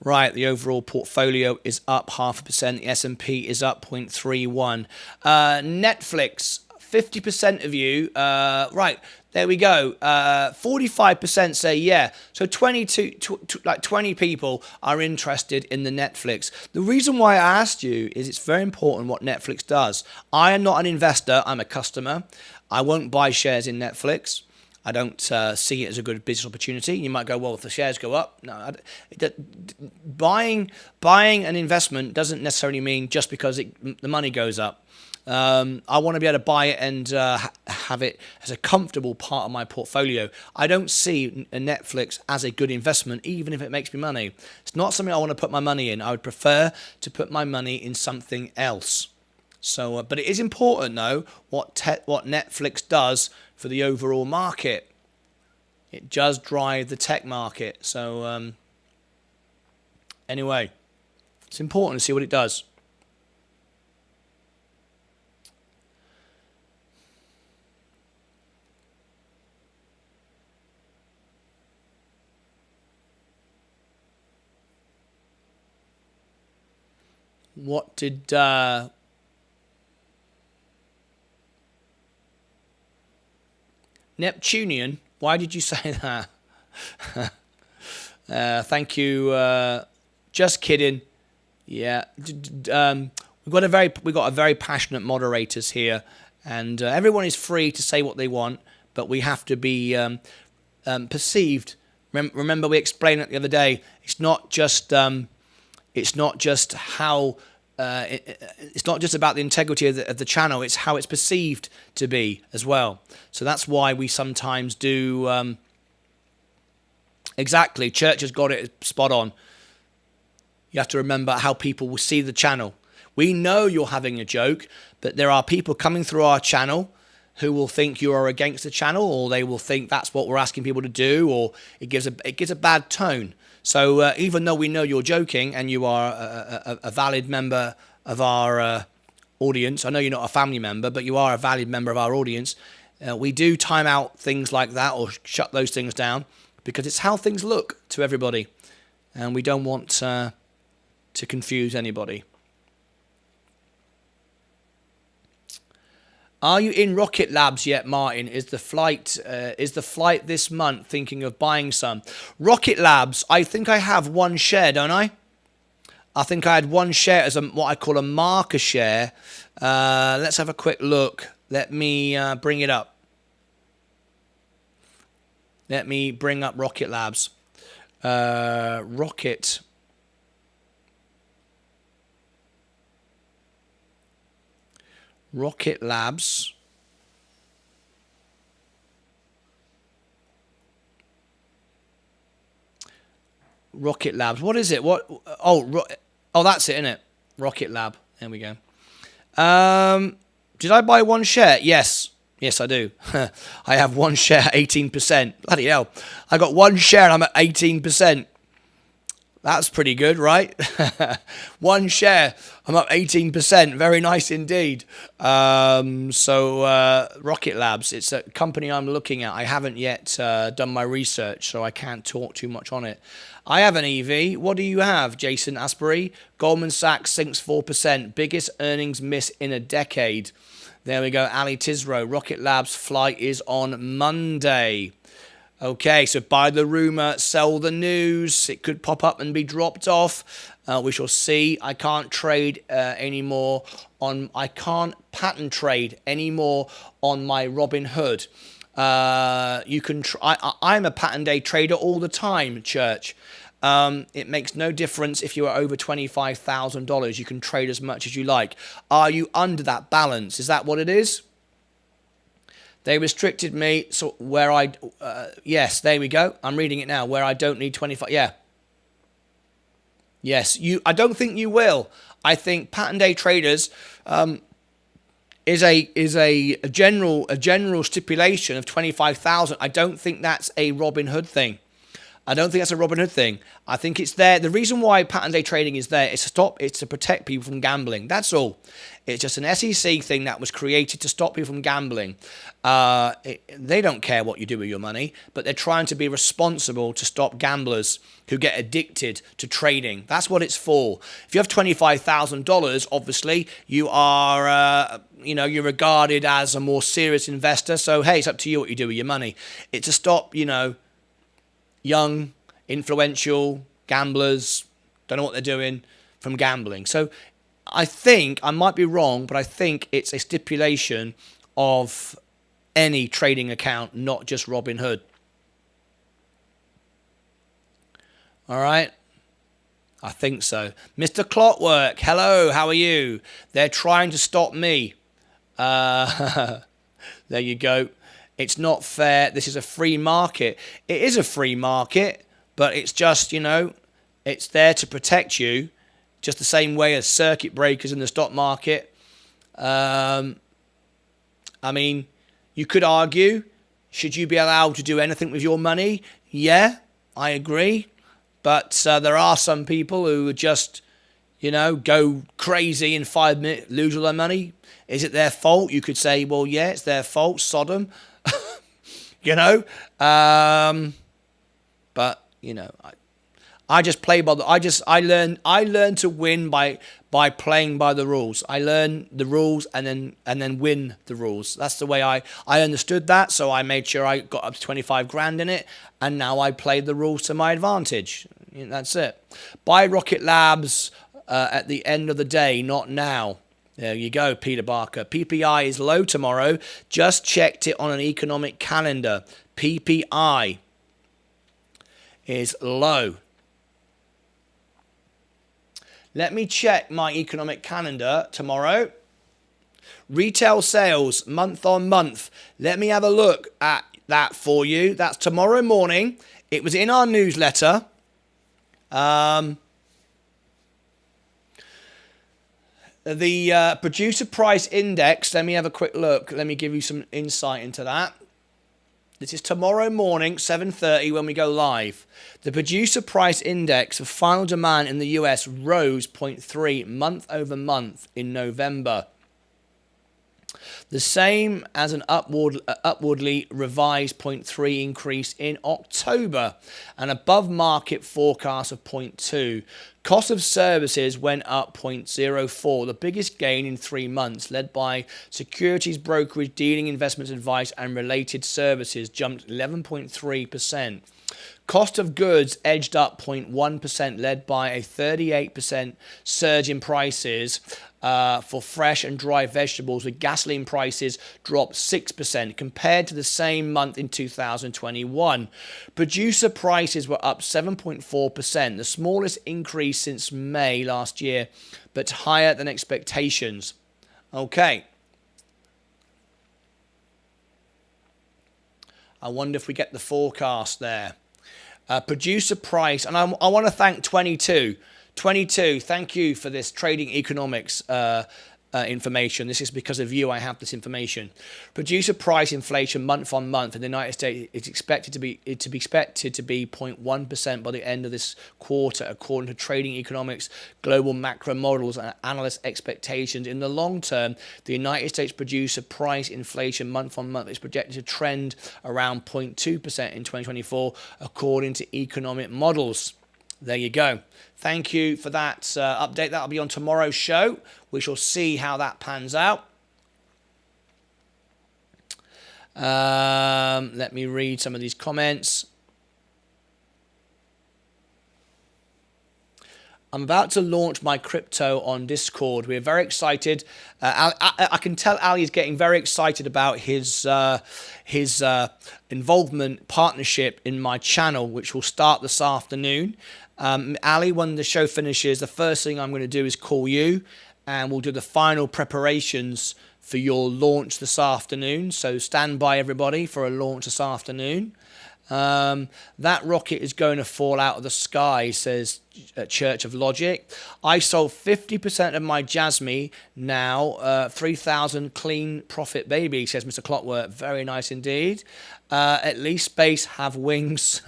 Right, the overall portfolio is up 0.5%. The S&P is up 0.31. Netflix, 50% of you. Right, there we go. 45% say yeah. So 20 people are interested in the Netflix. The reason why I asked you is it's very important what Netflix does. I am not an investor. I'm a customer. I won't buy shares in Netflix. I don't see it as a good business opportunity. You might go, well, if the shares go up. No, buying an investment doesn't necessarily mean just because the money goes up. I want to be able to buy it and have it as a comfortable part of my portfolio. I don't see a Netflix as a good investment, even if it makes me money. It's not something I want to put my money in. I would prefer to put my money in something else. So, but it is important, though, what Netflix does for the overall market. It does drive the tech market. So, anyway, it's important to see what it does. What did... Neptunian? Why did you say that? Thank you. Just kidding. Yeah. We've got a very passionate moderators here, and everyone is free to say what they want, but we have to be perceived. Remember, we explained it the other day. It's not just It's not just how. It's not just about the integrity of the channel. It's how it's perceived to be as well. So that's why we sometimes do. Exactly, Church has got it spot on. You have to remember how people will see the channel. We know you're having a joke, but there are people coming through our channel who will think you are against the channel, or they will think that's what we're asking people to do, or it gives a bad tone. So even though we know you're joking and you are a valid member of our audience, I know you're not a family member, but you are a valid member of our audience, we do time out things like that or shut those things down because it's how things look to everybody. And we don't want to confuse anybody. Are you in Rocket Labs yet, Martin? Is the flight this month? Thinking of buying some Rocket Labs? I think I have one share, don't I? I think I had one share as what I call a marker share. Let's have a quick look. Let me bring it up. Let me bring up Rocket Labs. Rocket Labs. Rocket Labs. What is it? What? Oh, that's it, isn't it? Rocket Lab. There we go. Did I buy one share? Yes. Yes, I do. I have one share, 18%. Bloody hell. I got one share and I'm at 18%. That's pretty good, right? One share, I'm up 18%. Very nice indeed. So Rocket Labs, it's a company I'm looking at. I haven't yet done my research, so I can't talk too much on it. I have an EV. What do you have, Jason Asbury? Goldman Sachs sinks 4%. Biggest earnings miss in a decade. There we go. Ali Tisro. Rocket Labs flight is on Monday. Okay, so buy the rumor, sell the news. It could pop up and be dropped off. We shall see. I can't trade anymore on. I can't pattern trade anymore on my Robinhood. You can. I'm a pattern day trader all the time, Church. It makes no difference if you are over $25,000. You can trade as much as you like. Are you under that balance? Is that what it is? They restricted me, so where yes, there we go. I'm reading it now, where I don't need 25, yeah. Yes, I don't think you will. I think pattern day traders is a general stipulation of 25,000. I don't think that's a Robinhood thing. I think it's there. The reason why pattern day trading is there is to protect people from gambling. That's all. It's just an SEC thing that was created to stop people from gambling. They don't care what you do with your money, but they're trying to be responsible to stop gamblers who get addicted to trading. That's what it's for. If you have $25,000, obviously you are, you're regarded as a more serious investor. So hey, it's up to you what you do with your money. It's to stop, young, influential gamblers, don't know what they're doing, from gambling. So I think, I might be wrong, but I think it's a stipulation of any trading account, not just Robinhood. All right? I think so. Mr. Clockwork, hello, how are you? They're trying to stop me. There you go. It's not fair. This is a free market. It is a free market, but it's just, it's there to protect you, just the same way as circuit breakers in the stock market. I mean, you could argue, should you be allowed to do anything with your money? Yeah, I agree. But there are some people who would just, go crazy in 5 minutes, lose all their money. Is it their fault? You could say, well, yeah, it's their fault, Sodom. But I just play by the. I learn to win by playing by the rules. I learn the rules and then win the rules. That's the way I understood that. So I made sure I got up to 25 grand in it, and now I play the rules to my advantage. That's it. Buy Rocket Labs at the end of the day, not now. There you go, Peter Barker. PPI is low tomorrow. Just checked it on an economic calendar. PPI is low. Let me check my economic calendar tomorrow. Retail sales month on month. Let me have a look at that for you. That's tomorrow morning. It was in our newsletter. The producer price index, let me have a quick look. Let me give you some insight into that. This is tomorrow morning, 7:30 when we go live. The producer price index of final demand in the US rose 0.3 month over month in November. The same as an upwardly revised 0.3 increase in October, an above market forecast of 0.2. Cost of services went up 0.04, the biggest gain in 3 months, led by securities brokerage, dealing, investment advice, and related services jumped 11.3%. Cost of goods edged up 0.1%, led by a 38% surge in prices for fresh and dry vegetables, with gasoline prices dropped 6% compared to the same month in 2021. Producer prices were up 7.4%, the smallest increase since May last year, but higher than expectations. Okay. I wonder if we get the forecast there. Producer price, and I want to thank 22, thank you for this trading economics information. This is because of you I have this information. Producer price inflation month on month in the United States is expected to be 0.1% by the end of this quarter, according to Trading Economics global macro models and analyst expectations. In the long term, the United States producer price inflation month on month is projected to trend around 0.2% in 2024, according to economic models. There you go. Thank you for that update. That'll be on tomorrow's show. We shall see how that pans out. Let me read some of these comments. I'm about to launch my crypto on Discord. We're very excited. I can tell Ali is getting very excited about his involvement, partnership in my channel, which will start this afternoon. Ali, when the show finishes, the first thing I'm going to do is call you, and we'll do the final preparations for your launch this afternoon. So stand by, everybody, for a launch this afternoon. That rocket is going to fall out of the sky, says Church of Logic. I sold 50% of my Jasmine now, 3,000 clean profit, baby, says Mr. Clockwork. Very nice indeed. At least space have wings.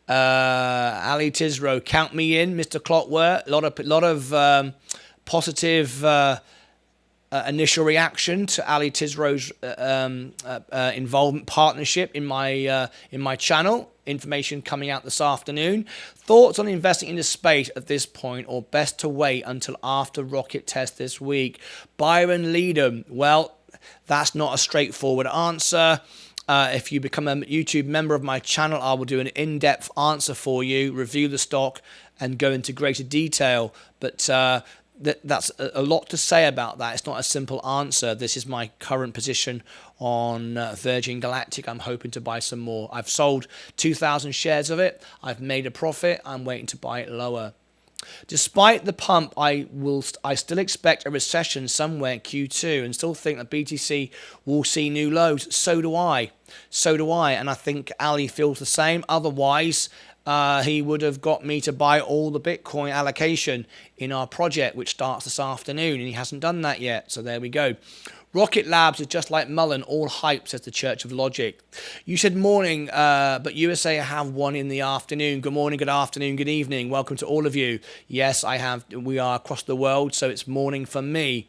Ali Tisro, count me in, Mr. Clockwork. A lot of positive initial reaction to Ali Tisro's involvement, partnership in my channel. Information coming out this afternoon. Thoughts on investing in the space at this point, or best to wait until after rocket test this week? Byron Leadham. Well, that's not a straightforward answer. If you become a YouTube member of my channel, I will do an in-depth answer for you, review the stock, and go into greater detail. But that's a lot to say about that. It's not a simple answer. This is my current position on Virgin Galactic. I'm hoping to buy some more. I've sold 2,000 shares of it. I've made a profit. I'm waiting to buy it lower. Despite the pump, I still expect a recession somewhere in Q2 and still think that BTC will see new lows. So do I. And I think Ali feels the same. Otherwise, he would have got me to buy all the Bitcoin allocation in our project, which starts this afternoon, and he hasn't done that yet. So there we go. Rocket Labs is just like Mullen, all hype, says the Church of Logic. You said morning, but USA have one in the afternoon. Good morning, good afternoon, good evening. Welcome to all of you. Yes, I have. We are across the world, so it's morning for me.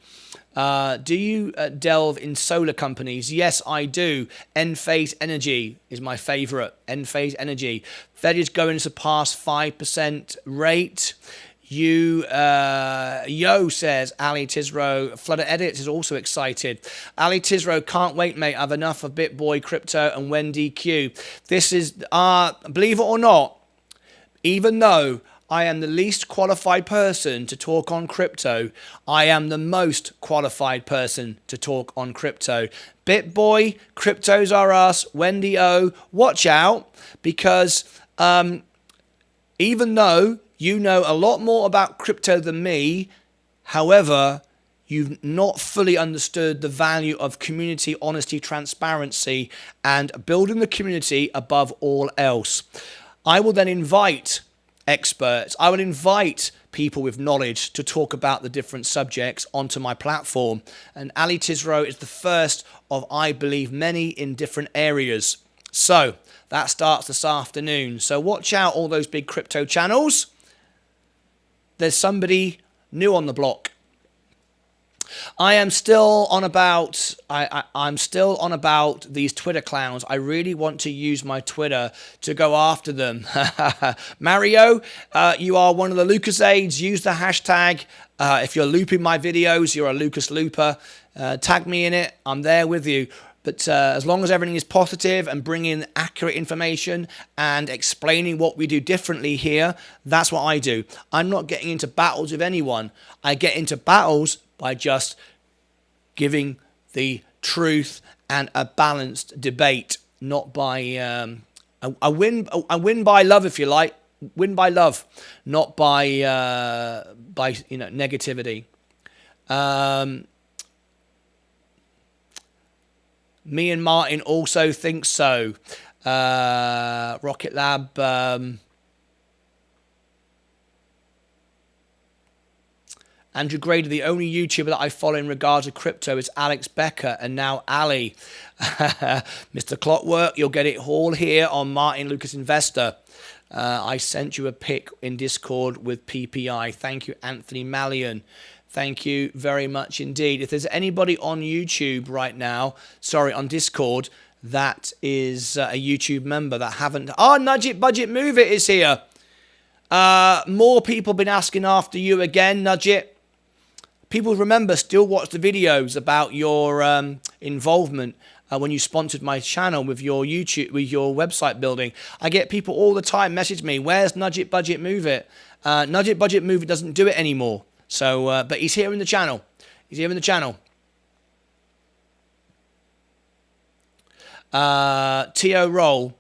Do you delve in solar companies? Yes, I do. Enphase Energy is my favorite. Enphase Energy. Fed is going to surpass 5% rate. Yo says Ali Tisro. Flooded Edits is also excited. Ali Tisro, can't wait, mate. I've enough of BitBoy, Crypto, and Wendy Q. This is, believe it or not, even though I am the least qualified person to talk on crypto, I am the most qualified person to talk on crypto. BitBoy, Cryptos Are Us, Wendy O, watch out, because even though you know a lot more about crypto than me. However, you've not fully understood the value of community, honesty, transparency, and building the community above all else. I will then invite experts. I will invite people with knowledge to talk about the different subjects onto my platform. And Ali Tisro is the first of, I believe, many in different areas. So that starts this afternoon. So watch out, all those big crypto channels. There's somebody new on the block. I am still on about, I'm still on about these Twitter clowns. I really want to use my Twitter to go after them. Mario, you are one of the Lucas aides. Use the hashtag. If you're looping my videos, you're a Lucas looper. Tag me in it. I'm there with you. But as long as everything is positive and bringing accurate information and explaining what we do differently here, that's what I do. I'm not getting into battles with anyone. I get into battles by just giving the truth and a balanced debate, not by I win by love, if you like. Win by love, not by negativity. Me and Martin also think so. Rocket Lab. Andrew Grader, the only YouTuber that I follow in regards to crypto is Alex Becker and now Ali. Mr. Clockwork, you'll get it all here on Martyn Lucas Investor. I sent you a pic in Discord with PPI. Thank you, Anthony Mallion. Thank you very much indeed. If there's anybody on YouTube right now, sorry, on Discord, that is a YouTube member that haven't... Oh, Nudge It, Budget, Move It is here. More people been asking after you again, Nudge It. People, remember, still watch the videos about your involvement when you sponsored my channel with your YouTube, with your website building. I get people all the time message me, where's Nudge It, Budget, Move It? Nudge It, Budget, Move It doesn't do it anymore. So, but he's here in the channel. He's here in the channel. ETORO.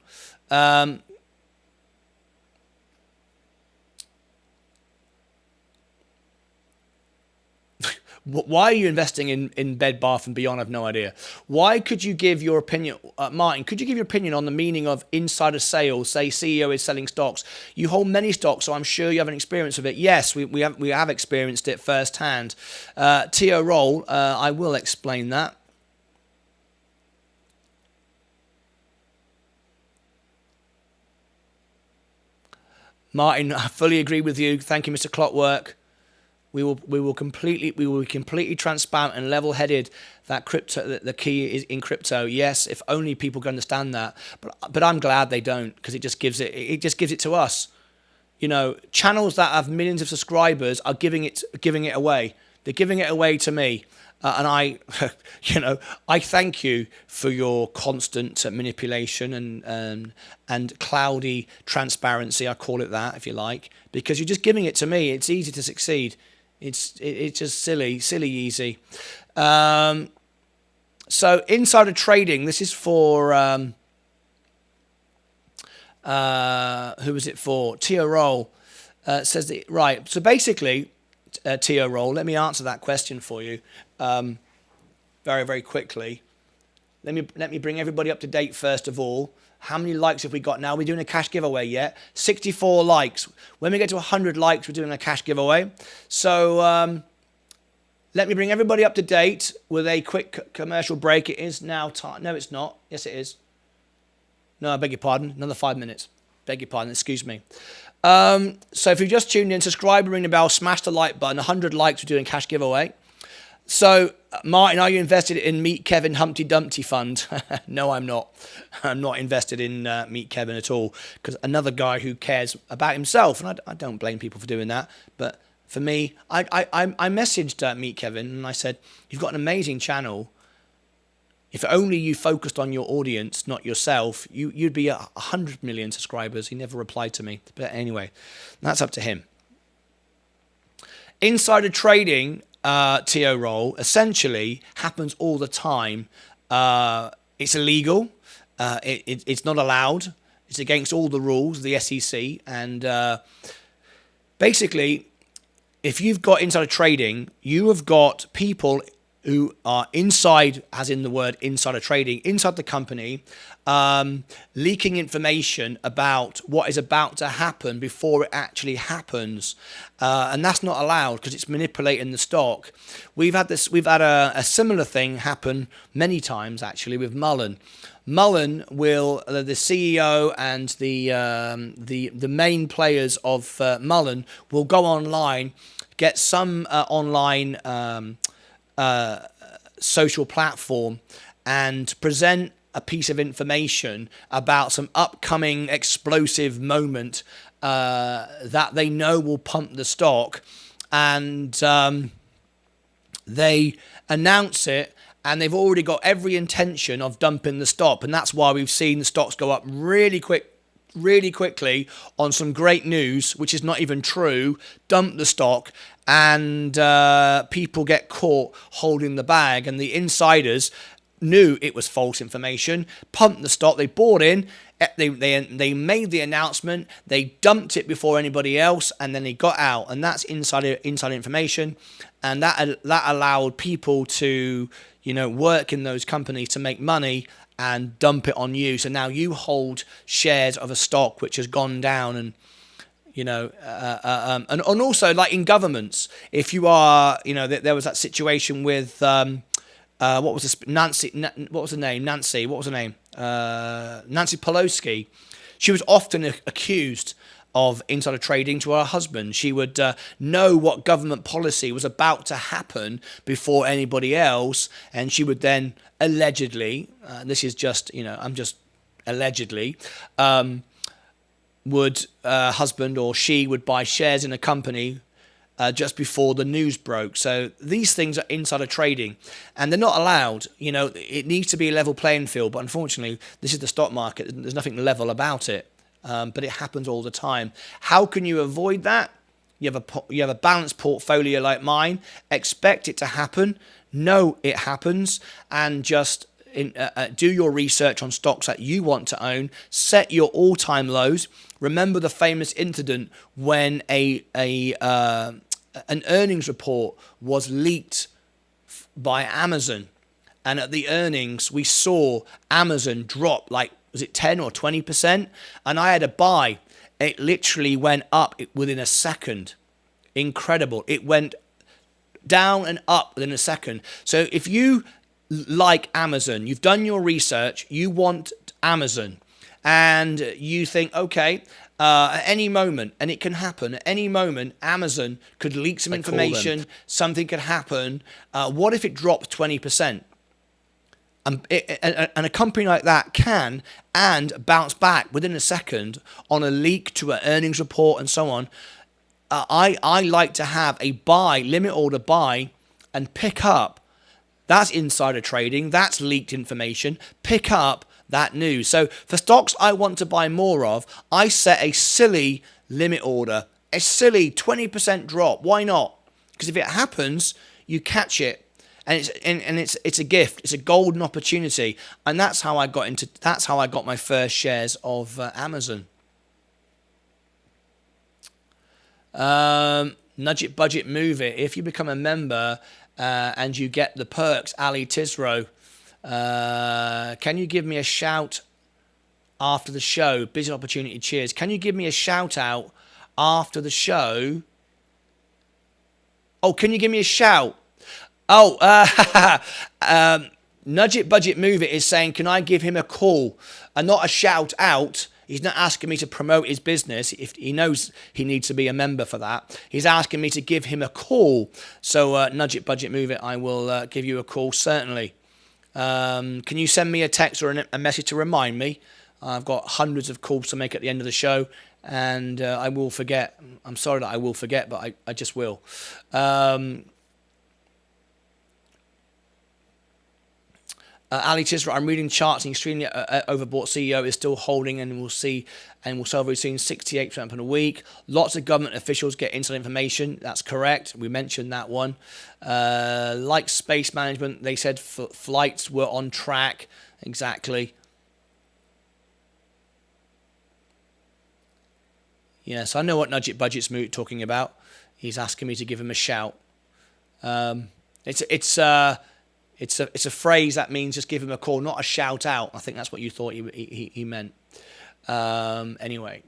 Why are you investing in Bed Bath & Beyond? I have no idea. Why could you give your opinion, Martin, could you give your opinion on the meaning of insider sales? Say CEO is selling stocks. You hold many stocks, so I'm sure you have an experience of it. Yes, we have experienced it firsthand. ETORO, I will explain that. Martin, I fully agree with you. Thank you, Mr. Clockwork. We will be completely transparent and level-headed that crypto, the key is in crypto. Yes, if only people could understand that. But I'm glad they don't, because it just gives it to us. You know, channels that have millions of subscribers are giving it away. They're giving it away to me. And I, I thank you for your constant manipulation and cloudy transparency. I call it that, if you like, because you're just giving it to me. It's easy to succeed. It's just silly easy. So insider trading. This is for who is it for? ETORO says that, right. So basically, ETORO. Let me answer that question for you very quickly. Let me bring everybody up to date first of all. How many likes have we got now? We're doing a cash giveaway yet. 64 likes. When we get to 100 likes, we're doing a cash giveaway. So let me bring everybody up to date with a quick commercial break. It is now time. No, it's not. Yes, it is. No, I beg your pardon. Another 5 minutes. Beg your pardon. Excuse me. So if you just tuned in, subscribe, ring the bell, smash the like button. 100 likes, we're doing a cash giveaway. So, Martin, are you invested in Meet Kevin Humpty Dumpty Fund? No, I'm not. I'm not invested in Meet Kevin at all, because another guy who cares about himself, and I don't blame people for doing that, but for me, I messaged Meet Kevin, and I said, you've got an amazing channel. If only you focused on your audience, not yourself, you'd be 100 million subscribers. He never replied to me. But anyway, that's up to him. Insider trading, ETORO, essentially happens all the time. It's illegal. It's not allowed. It's against all the rules, the SEC. And basically, if you've got insider trading, you have got people who are inside, as in the word insider trading, inside the company, leaking information about what is about to happen before it actually happens, and that's not allowed because it's manipulating the stock. We've had a similar thing happen many times actually with Mullen. Mullen will, the CEO and the main players of Mullen will go online, get some online social platform, and present a piece of information about some upcoming explosive moment that they know will pump the stock, and they announce it, and they've already got every intention of dumping the stock, and that's why we've seen the stocks go up really quickly on some great news, which is not even true, dump the stock, and people get caught holding the bag, and the insiders knew it was false information, pumped the stock, they bought in, they made the announcement, they dumped it before anybody else, and then they got out, and that's insider information, and that allowed people to, work in those companies to make money and dump it on you. So now you hold shares of a stock which has gone down, and and also like in governments, if you are, there was that situation with what was Nancy Pelosi. She was often accused of insider trading to her husband. She would know what government policy was about to happen before anybody else, and she would then allegedly, this is just, I'm just allegedly, would husband or she would buy shares in a company just before the news broke. So these things are insider trading, and they're not allowed. It needs to be a level playing field, but unfortunately, this is the stock market. There's nothing level about it, but it happens all the time. How can you avoid that? You have a balanced portfolio like mine. Expect it to happen. Know it happens, and just do your research on stocks that you want to own. Set your all-time lows. Remember the famous incident when an earnings report was leaked by Amazon, and at the earnings we saw Amazon drop was it 10 or 20%, and I had a buy. It literally went up within a second. Incredible. It went down and up within a second. So if you like Amazon, you've done your research, you want Amazon, and you think, okay, at any moment, and it can happen, at any moment, Amazon could leak some information, something could happen. What if it drops 20%? And a company like that can and bounce back within a second on a leak to an earnings report and so on. I like to have a limit order buy, and pick up. That's insider trading. That's leaked information. Pick up that news. So for stocks I want to buy more of, I set a silly limit order, a silly 20% drop. Why not? Because if it happens, you catch it. And it's a gift. It's a golden opportunity, and that's how I got my first shares of Amazon. Nudge it, budget, move it. If you become a member and you get the perks, Ali Tisro, can you give me a shout after the show? Busy opportunity. Cheers. Can you give me a shout out after the show? Oh, can you give me a shout? Oh, Nudge It, Budget, Move It is saying, can I give him a call and not a shout out? He's not asking me to promote his business. If he knows he needs to be a member for that, he's asking me to give him a call. So Nudge It, Budget, Move It, I will give you a call, certainly. Can you send me a text or a message to remind me? I've got hundreds of calls to make at the end of the show, and I will forget. I'm sorry that I will forget, but I just will. Ali Tisra, I'm reading charts, and extremely overbought CEO is still holding, and we'll sell very soon, 68% in a week. Lots of government officials get inside information. That's correct. We mentioned that one. Like space management, they said flights were on track. Exactly. Yes, I know what Budget's talking about. He's asking me to give him a shout. It's a phrase that means just give him a call, not a shout out. I think that's what you thought he meant. Anyway.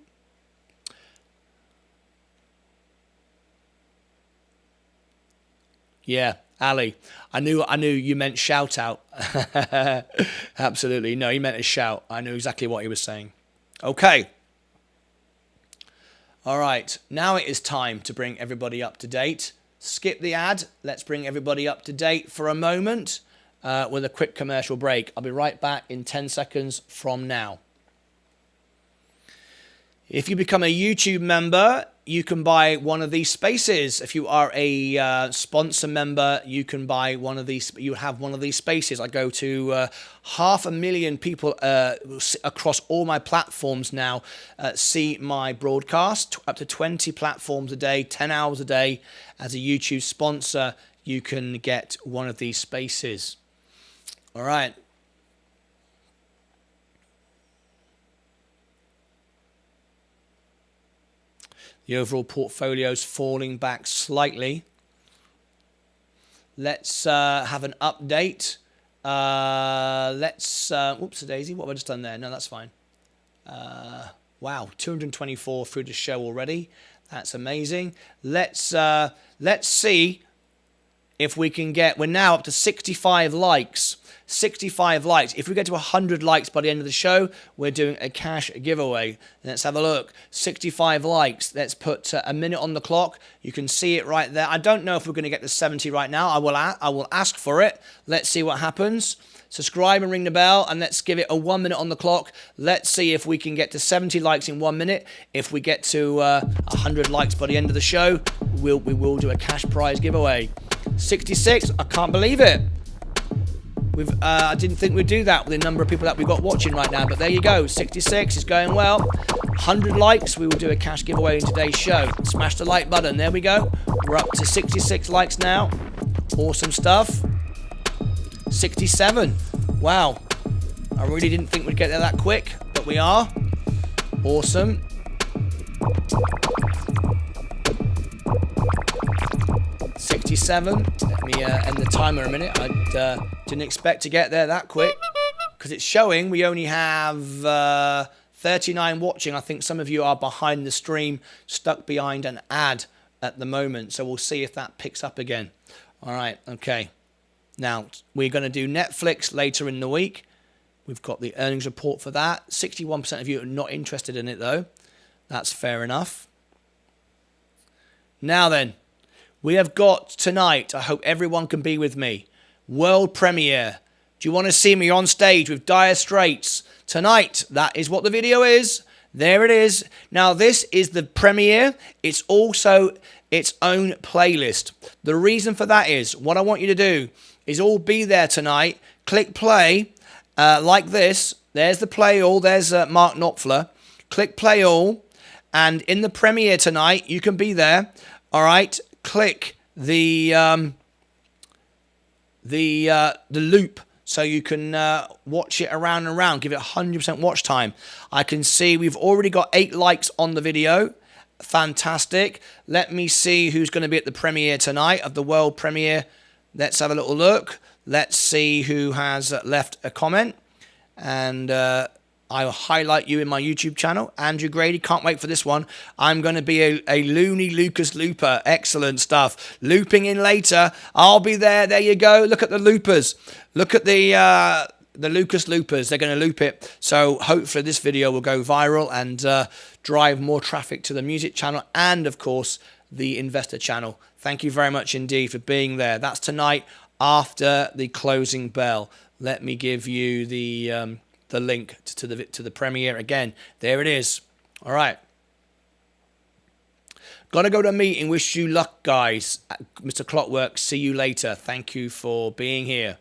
Yeah, Ali. I knew you meant shout out. Absolutely. No, he meant a shout. I knew exactly what he was saying. Okay. All right. Now it is time to bring everybody up to date. Skip the ad. Let's bring everybody up to date for a moment with a quick commercial break. I'll be right back in 10 seconds from now. If you become a YouTube member, you can buy one of these spaces. If you are a sponsor member, you can buy one of these. You have one of these spaces. I go to 500,000 people across all my platforms now see my broadcast. Up to 20 platforms a day, 10 hours a day. As a YouTube sponsor, you can get one of these spaces. All right. The overall portfolio is falling back slightly. Let's have an update. Whoops, a daisy. What have I just done there? No, that's fine. Wow, 224 through the show already. That's amazing. Let's see if we can get. We're now up to 65 likes. 65 likes. If we get to 100 likes by the end of the show, we're doing a cash giveaway. Let's have a look. 65 likes. Let's put a minute on the clock. You can see it right there. I don't know if we're going to get to 70 right now. I will ask for it. Let's see what happens. Subscribe and ring the bell, and let's give it a 1 minute on the clock. Let's see if we can get to 70 likes in 1 minute. If we get to 100 likes by the end of the show, we will do a cash prize giveaway. 66. I can't believe it. I didn't think we'd do that with the number of people that we've got watching right now, but there you go. 66 is going well. 100 likes, we will do a cash giveaway in today's show. Smash the like button. There we go. We're up to 66 likes now. Awesome stuff. 67. Wow. I really didn't think we'd get there that quick, but we are. Awesome. Let me end the timer a minute. I didn't expect to get there that quick because it's showing we only have 39 watching. I think some of you are behind the stream, stuck behind an ad at the moment. So we'll see if that picks up again. All right. Okay. Now, we're going to do Netflix later in the week. We've got the earnings report for that. 61% of you are not interested in it, though. That's fair enough. Now then. We have got tonight, I hope everyone can be with me, world premiere. Do you want to see me on stage with Dire Straits? Tonight, that is what the video is. There it is. Now, this is the premiere. It's also its own playlist. The reason for that is, what I want you to do is all be there tonight. Click play like this. There's the play all. There's Mark Knopfler. Click play all. And in the premiere tonight, you can be there. All right. Click the loop so you can watch it around and around. Give it 100% watch time. I can see we've already got 8 likes on the video. Fantastic. Let me see who's going to be at the premiere tonight of the world premiere. Let's have a little look. Let's see who has left a comment. And I'll highlight you in my YouTube channel. Andrew Grady, can't wait for this one. I'm going to be a loony Lucas looper. Excellent stuff. Looping in later. I'll be there. There you go. Look at the loopers. Look at the Lucas loopers. They're going to loop it. So hopefully this video will go viral and drive more traffic to the music channel and, of course, the investor channel. Thank you very much indeed for being there. That's tonight after the closing bell. Let me give you the link to the premiere again. There it is. All right. Gotta go to a meeting. Wish you luck, guys. Mr. Clockwork, see you later. Thank you for being here.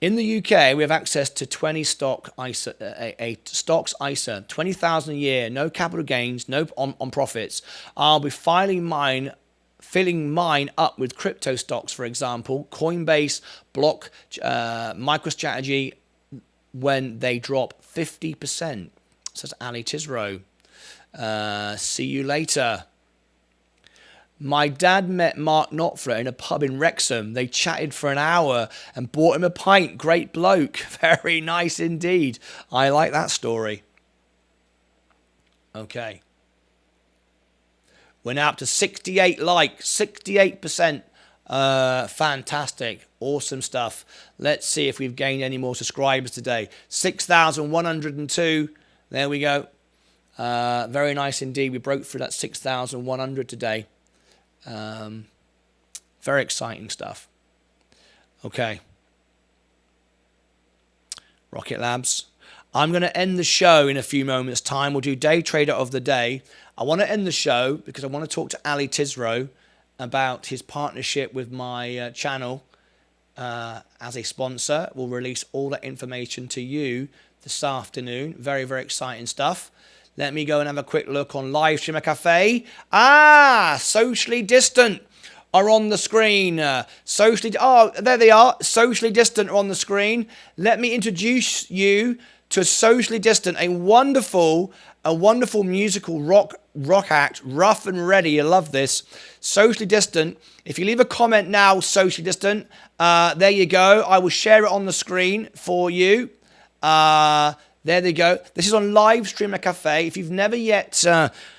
In the UK, we have access to 20 stock ISA, stocks ISA, 20,000 a year, no capital gains, no on profits. I'll be filling mine up with crypto stocks, for example, Coinbase, Block, MicroStrategy, when they drop 50%. Says Ali Tisro. See you later. My dad met Mark Knopfler in a pub in Wrexham. They chatted for an hour and bought him a pint. Great bloke. Very nice indeed. I like that story. Okay. We're now up to 68 likes, 68%. Fantastic. Awesome stuff. Let's see if we've gained any more subscribers today. 6,102. There we go. Very nice indeed. We broke through that 6,100 today. Very exciting stuff. Okay. Rocket Labs. I'm going to end the show in a few moments' time. We'll do Day Trader of the Day. I want to end the show because I want to talk to Ali Tisro about his partnership with my channel as a sponsor. We'll release all that information to you this afternoon. Very, very exciting stuff. Let me go and have a quick look on Live Streamer Cafe. Socially Distant are on the screen. There they are. Socially Distant are on the screen. Let me introduce you to Socially Distant, a wonderful musical rock act, rough and ready. You love this. Socially Distant. If you leave a comment now, Socially Distant, there you go. I will share it on the screen for you. There they go. This is on Live Streamer Cafe. If you've never yet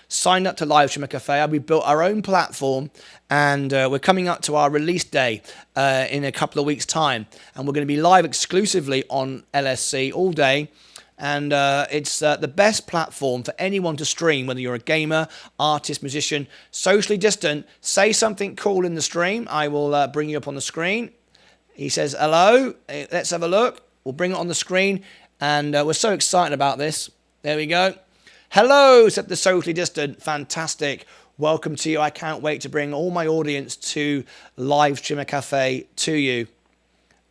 signed up to Live Streamer Cafe, we built our own platform, and we're coming up to our release day in a couple of weeks' time, and we're going to be live exclusively on LSC all day. And it's the best platform for anyone to stream, whether you're a gamer, artist, musician. Socially Distant, say something cool in the stream. I will bring you up on the screen. He says hello. Let's have a look. We'll bring it on the screen. And we're so excited about this. There we go. Hello, said the Socially Distant. Fantastic. Welcome to you. I can't wait to bring all my audience to Live Streamer Cafe to you.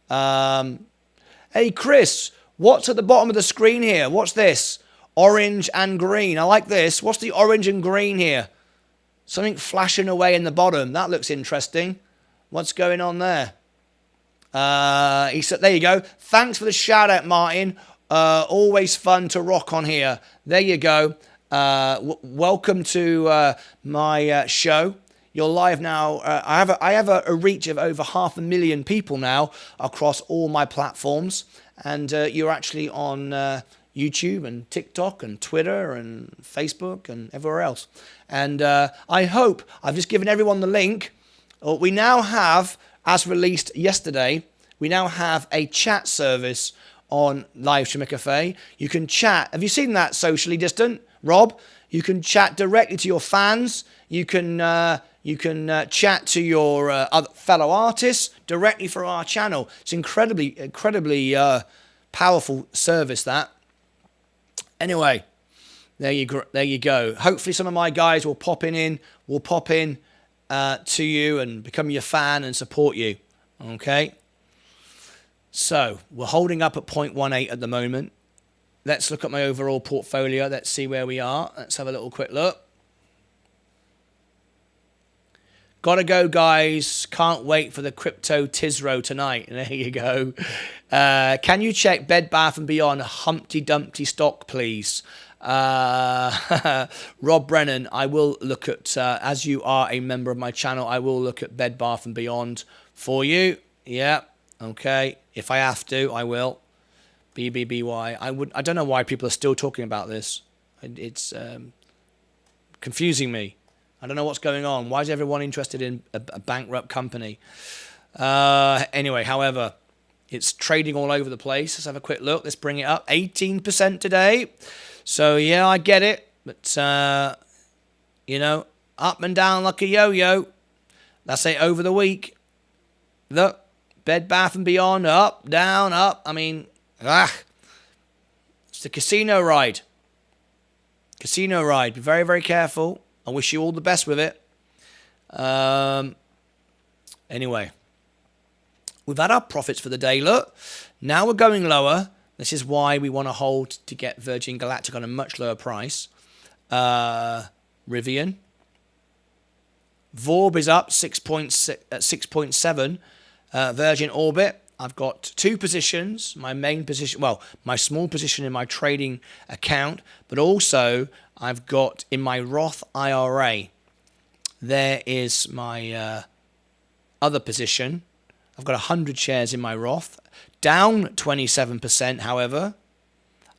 Hey, Chris, what's at the bottom of the screen here? What's this? Orange and green. I like this. What's the orange and green here? Something flashing away in the bottom. That looks interesting. What's going on there? He said, there you go. Thanks for the shout out, Martin. Always fun to rock on here. There you go. Welcome to my show. You're live now. I have a reach of over 500,000 people now across all my platforms. And you're actually on YouTube and TikTok and Twitter and Facebook and everywhere else. And I hope I've just given everyone the link. We now have, as released yesterday, we now have a chat service on Live Streamer Cafe. You can chat. Have you seen that, Socially Distant, Rob? You can chat directly to your fans. You can chat to your other fellow artists directly for our channel. It's incredibly powerful service, that. Anyway, there you go. Hopefully some of my guys will pop in to you and become your fan and support you. Okay. So we're holding up at 0.18 at the moment. Let's look at my overall portfolio. Let's see where we are. Let's have a little quick look. Gotta go, guys. Can't wait for the crypto Tisro tonight. There you go. Can you check Bed Bath & Beyond Humpty Dumpty stock, please? Rob Brennan, I will look at, as you are a member of my channel, I will look at Bed Bath & Beyond for you. Yeah, okay. If I have to, I will. BBBY. I don't know why people are still talking about this. It's confusing me. I don't know what's going on. Why is everyone interested in a bankrupt company? Anyway, however, it's trading all over the place. Let's have a quick look. Let's bring it up. 18% today. So, yeah, I get it. But, you know, up and down like a yo-yo. That's it over the week. Look, Bed Bath & Beyond, up, down, up. I mean, it's the casino ride. Casino ride. Be very, very careful. I wish you all the best with it. Anyway, we've had our profits for the day. Look, now we're going lower. This is why we want to hold to get Virgin Galactic on a much lower price. Rivian. Vorb is up 6.7. Virgin Orbit. I've got two positions, my main position, well, my small position in my trading account, but also I've got in my Roth IRA, there is my other position. I've got 100 shares in my Roth, down 27%, however.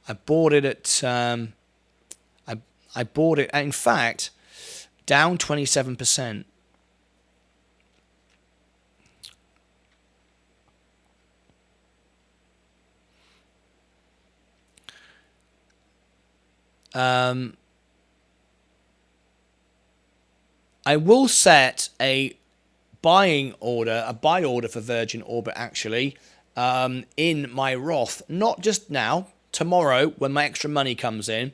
I bought it at, I bought it, in fact, down 27%. I will set a buy order for Virgin Orbit actually, in my Roth, not just now, tomorrow when my extra money comes in,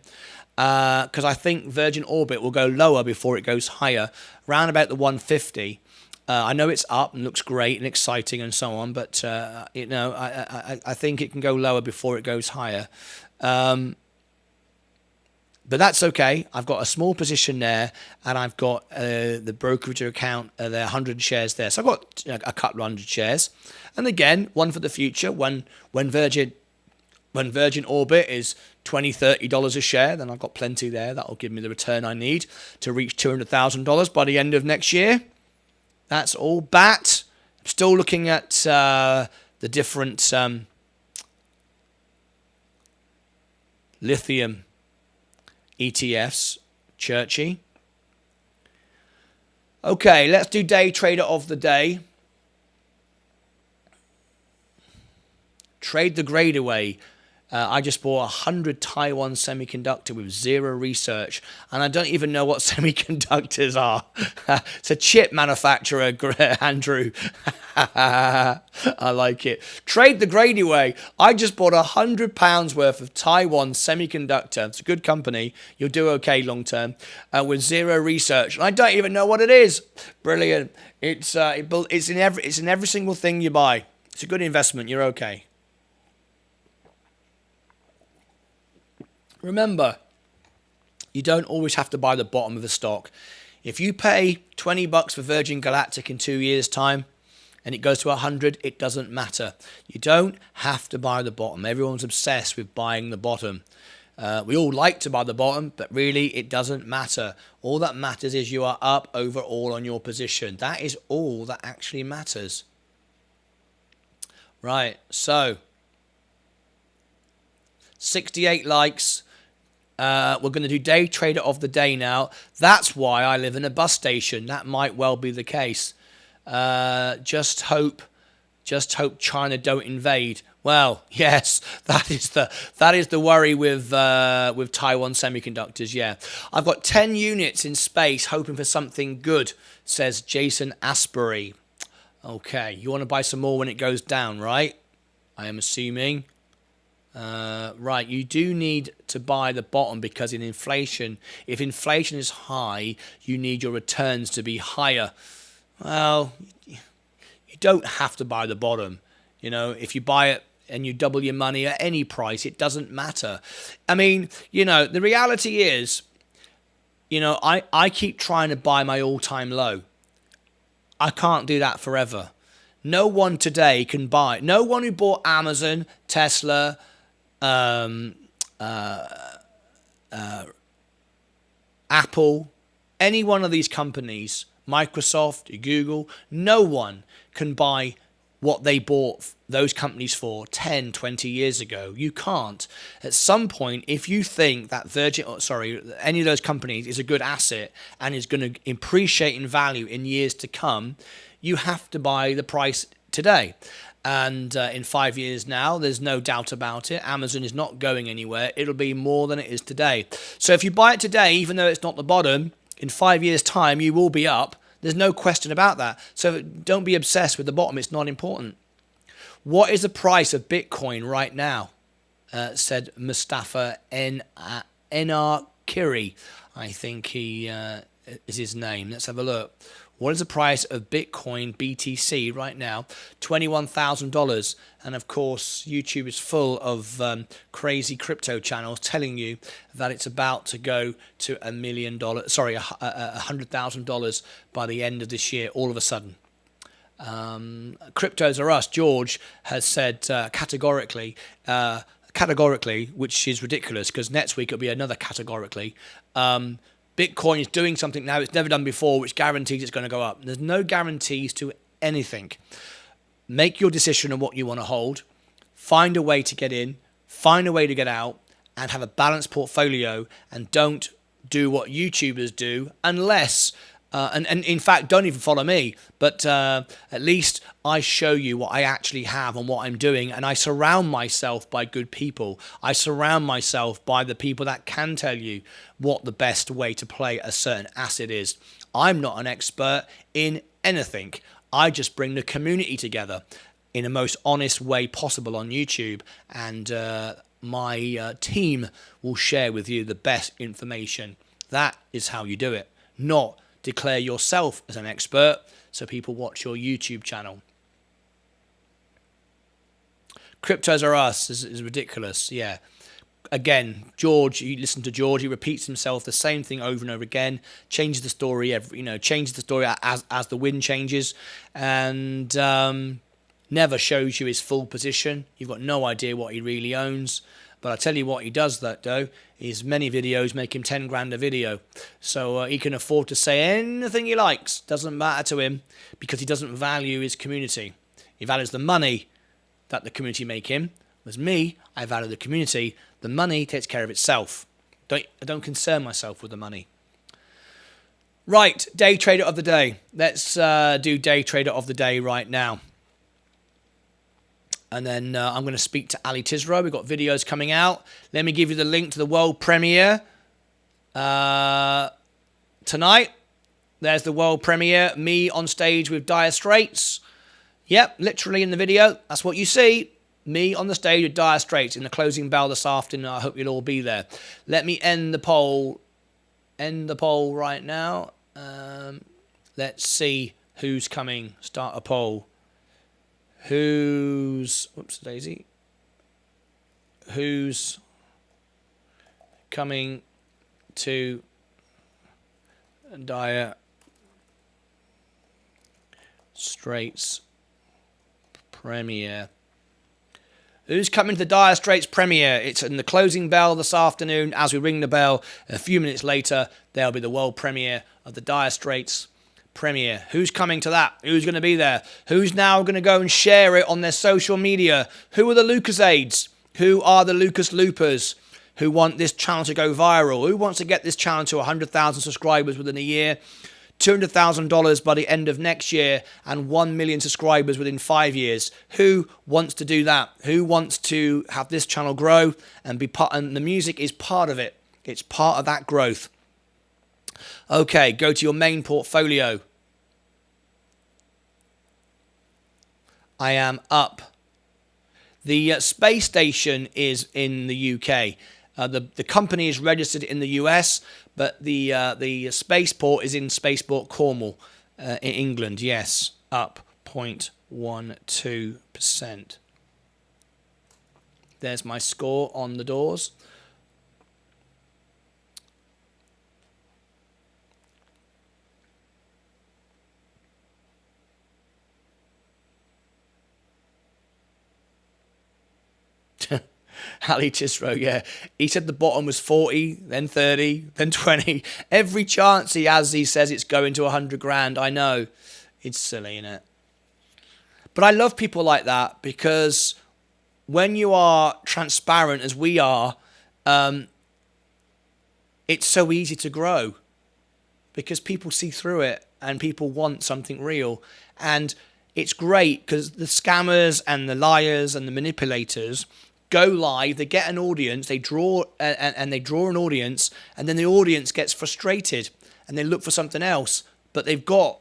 because I think Virgin Orbit will go lower before it goes higher, around about the 150. I know it's up and looks great and exciting and so on, but I think it can go lower before it goes higher. But that's okay. I've got a small position there, and I've got the brokerage account. There are 100 shares there, so I've got a couple of 100 shares. And again, one for the future. When Virgin Orbit is $20-30 a share, then I've got plenty there. That'll give me the return I need to reach $200,000 by the end of next year. That's all BAT. I'm still looking at the different lithium ETFs, Churchy. Okay, let's do day trader of the day. Trade the grade away. I just bought 100 Taiwan semiconductor with zero research, and I don't even know what semiconductors are. It's a chip manufacturer, Andrew. I like it. Trade the grade away. I just bought £100 worth of Taiwan semiconductor. It's a good company. You'll do okay long term, with zero research, and I don't even know what it is. Brilliant. It's in every single thing you buy. It's a good investment. You're okay. Remember, you don't always have to buy the bottom of the stock. If you pay $20 for Virgin Galactic in 2 years' time and it goes to 100, it doesn't matter. You don't have to buy the bottom. Everyone's obsessed with buying the bottom. We all like to buy the bottom, but really it doesn't matter. All that matters is you are up overall on your position. That is all that actually matters. Right, so 68 likes. We're going to do day trader of the day now. That's why I live in a bus station. That might well be the case. Just hope China don't invade. Well, yes, that is the worry with Taiwan semiconductors. Yeah, I've got 10 units in space, hoping for something good, says Jason Asbury. Okay, you want to buy some more when it goes down, right? I am assuming. Right, you do need to buy the bottom because if inflation is high, you need your returns to be higher. Well, you don't have to buy the bottom. If you buy it and you double your money at any price, it doesn't matter. I mean, the reality is, I keep trying to buy my all-time low. I can't do that forever. No one today can buy. No one who bought Amazon, Tesla, Apple, any one of these companies, Microsoft, Google, no one can buy what they bought those companies for 10, 20 years ago. You can't. At some point, if you think that any of those companies is a good asset and is going to appreciate in value in years to come, you have to buy the price today. And in 5 years now, there's no doubt about it, Amazon is not going anywhere. It'll be more than it is today. So if you buy it today, even though it's not the bottom, in 5 years' time, you will be up. There's no question about that. So don't be obsessed with the bottom. It's not important. What is the price of Bitcoin right now? Said Mustafa N.R. Kiri. I think he is his name. Let's have a look. What is the price of Bitcoin BTC right now? $21,000. And of course, YouTube is full of crazy crypto channels telling you that it's about to go to $100,000 by the end of this year, all of a sudden. Cryptos Are Us, George, has said categorically, which is ridiculous because next week it'll be another categorically. Bitcoin is doing something now it's never done before, which guarantees it's going to go up. There's no guarantees to anything. Make your decision on what you want to hold. Find a way to get in, find a way to get out, and have a balanced portfolio, and don't do what YouTubers do unless, and in fact, don't even follow me, but at least I show you what I actually have and what I'm doing, and I surround myself by good people. I surround myself by the people that can tell you what the best way to play a certain asset is. I'm not an expert in anything. I just bring the community together in the most honest way possible on YouTube, and my team will share with you the best information. That is how you do it, not declare yourself as an expert so people watch your YouTube channel. Cryptos Are Us is ridiculous, yeah. Again, George, you listen to George, he repeats himself the same thing over and over again, changes the story changes the story as the wind changes, and never shows you his full position. You've got no idea what he really owns. But I tell you what he does that though, is many videos make him 10 grand a video. So he can afford to say anything he likes. Doesn't matter to him because he doesn't value his community. He values the money that the community make him. Whereas me, I value the community. The money takes care of itself. I don't concern myself with the money. Right, day trader of the day. Let's do day trader of the day right now. And then I'm going to speak to Ali Tisro. We've got videos coming out. Let me give you the link to the world premiere tonight. There's the world premiere. Me on stage with Dire Straits. Yep, literally in the video. That's what you see. Me on the stage with Dire Straits in the closing bell this afternoon. I hope you'll all be there. Let me end the poll. End the poll right now. Let's see who's coming. Start a poll. Who's coming to Dire Straits premiere? Who's coming to the Dire Straits premiere? It's in the closing bell this afternoon. As we ring the bell, a few minutes later, there'll be the world premiere of the Dire Straits premiere. Who's coming to that? Who's going to be there? Who's now going to go and share it on their social media? Who are the Lucas aides? Who are the Lucas loopers who want this channel to go viral? Who wants to get this channel to 100,000 subscribers within a year? $200,000 by the end of next year, and 1 million subscribers within 5 years. Who wants to do that? Who wants to have this channel grow and be part? And the music is part of it. It's part of that growth. Okay, go to your main portfolio. I am up. The space station is in the UK. The company is registered in the US, but the spaceport is in Spaceport Cornwall in England. Yes, up 0.12%. There's my score on the doors. Ali Tisro, yeah. He said the bottom was 40, then 30, then 20. Every chance he has, he says it's going to 100 grand. I know. It's silly, isn't it? But I love people like that because when you are transparent as we are, it's so easy to grow because people see through it and people want something real. And it's great because the scammers and the liars and the manipulators go live, they get an audience, they draw and they draw an audience, and then the audience gets frustrated and they look for something else, but they've got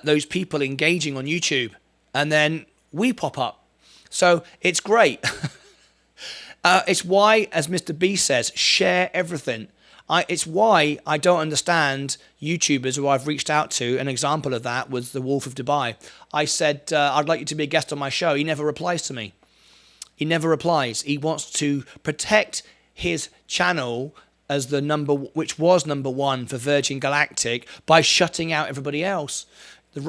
those people engaging on YouTube, and then we pop up. So it's great. It's why, as Mr. B says, share everything. It's why I don't understand YouTubers who I've reached out to. An example of that was the Wolf of Dubai. I said, I'd like you to be a guest on my show. He never replies to me. He never replies. He wants to protect his channel as which was number one for Virgin Galactic by shutting out everybody else.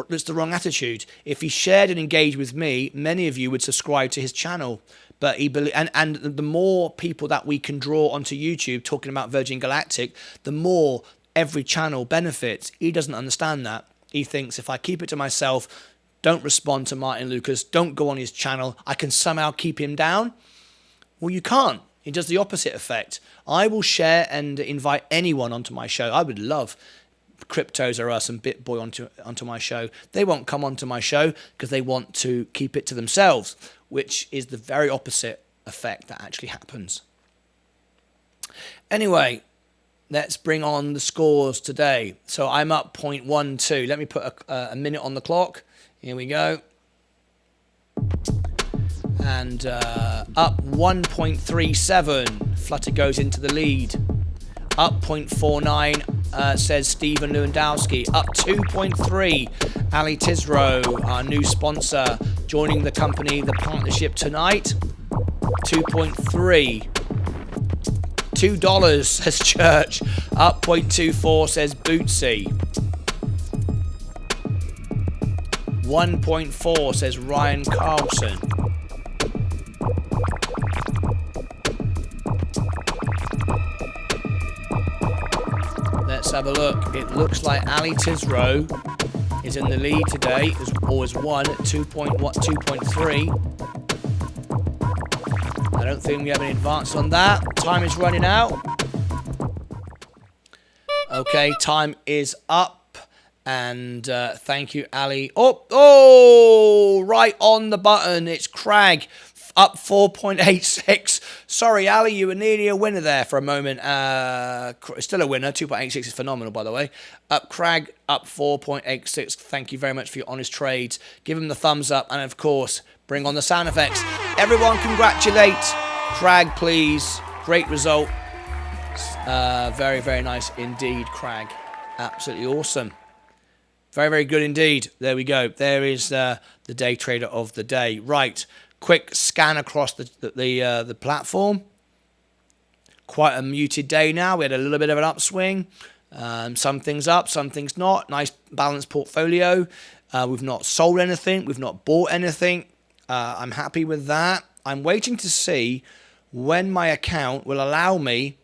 That's the wrong attitude. If he shared and engaged with me, many of you would subscribe to his channel. But and the more people that we can draw onto YouTube talking about Virgin Galactic, the more every channel benefits. He doesn't understand that. He thinks if I keep it to myself, don't respond to Martyn Lucas, don't go on his channel, I can somehow keep him down. Well, you can't. It does the opposite effect. I will share and invite anyone onto my show. I would love Cryptos Are Us and BitBoy onto my show. They won't come onto my show because they want to keep it to themselves, which is the very opposite effect that actually happens. Anyway, let's bring on the scores today. So I'm up 0.12. Let me put a minute on the clock. Here we go. And up 1.37. Flutter goes into the lead. Up 0.49, says Stephen Lewandowski. Up 2.3, Ali Tisro, our new sponsor, joining the company, the partnership tonight. 2.3. $2, says Church. Up 0.24, says Bootsy. 1.4, says Ryan Carlson. Let's have a look. It looks like Ali Tisro is in the lead today, always won at 2.3. I don't think we have any advance on that. Time is running out. Okay, time is up. And thank you, Ali. Oh, right on the button. It's Crag. Up 4.86. Sorry, Ali, you were nearly a winner there for a moment. Still a winner. 2.86 is phenomenal, by the way. Crag, up 4.86. Thank you very much for your honest trades. Give him the thumbs up. And, of course, bring on the sound effects. Everyone congratulate Crag, please. Great result. Very, very nice indeed, Crag. Absolutely awesome. Very, very good indeed. There we go. There is the day trader of the day. Right. Quick scan across the platform. Quite a muted day now. We had a little bit of an upswing. Some things up, some things not. Nice balanced portfolio. We've not sold anything. We've not bought anything. I'm happy with that. I'm waiting to see when my account will allow me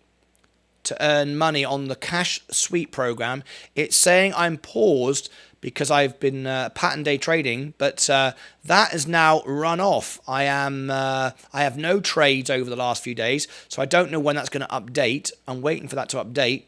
to earn money on the cash sweep program. It's saying I'm paused because I've been pattern day trading, but that has now run off. I have no trades over the last few days, so I don't know when that's going to update. I'm waiting for that to update.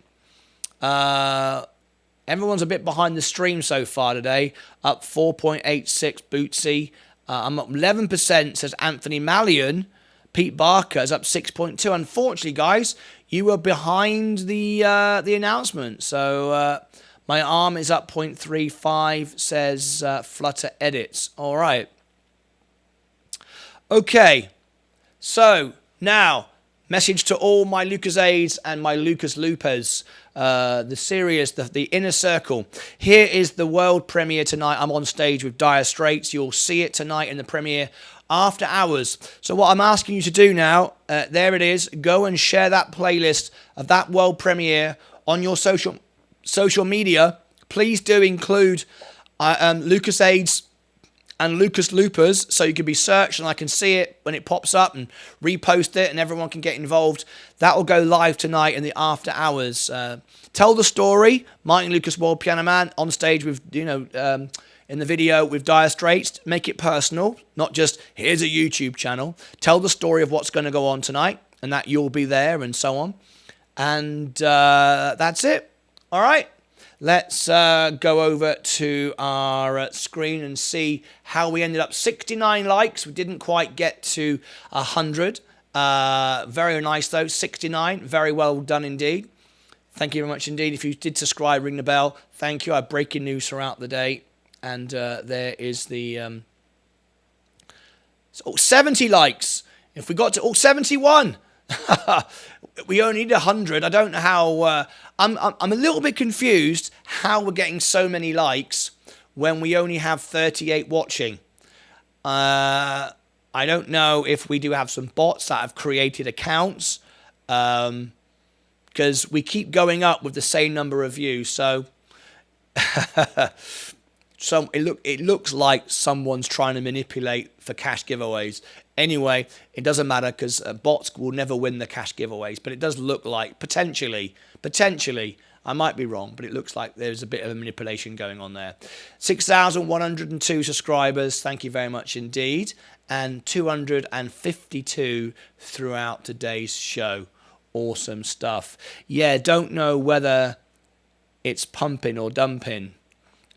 Everyone's a bit behind the stream so far today. Up 4.86 Bootsy. I'm up 11%, says Anthony Mallion. Pete Barker is up 6.2. Unfortunately, guys, you were behind the announcement. So my arm is up 0.35, says Flutter Edits. All right. Okay. So now, message to all my Lucas Aids and my Lucas Loopers. The series, the Inner Circle. Here is the world premiere tonight. I'm on stage with Dire Straits. You'll see it tonight in the premiere after hours. So what I'm asking you to do now, there it is. Go and share that playlist of that world premiere on your social media. Please do include Lucas Aids and Lucas Loopers, so you can be searched and I can see it when it pops up and repost it and everyone can get involved. That will go live tonight in the after hours. Tell the story. Martyn Lucas, World Piano Man, on stage with, in the video with Dire Straits. Make it personal, not just, here's a YouTube channel. Tell the story of what's going to go on tonight and that you'll be there and so on. And that's it. All right. Let's go over to our screen and see how we ended up. 69 likes. We didn't quite get to 100. Very nice, though. 69. Very well done indeed. Thank you very much indeed. If you did subscribe, ring the bell. Thank you. I have breaking news throughout the day. And there is the 70 likes. If we got to 71. We only need 100. I don't know how. I'm a little bit confused how we're getting so many likes when we only have 38 watching. I don't know if we do have some bots that have created accounts, because we keep going up with the same number of views. So It looks like someone's trying to manipulate for cash giveaways. Anyway, it doesn't matter because bots will never win the cash giveaways. But it does look like potentially, I might be wrong, but it looks like there's a bit of a manipulation going on there. 6,102 subscribers. Thank you very much indeed. And 252 throughout today's show. Awesome stuff. Yeah, don't know whether it's pumping or dumping.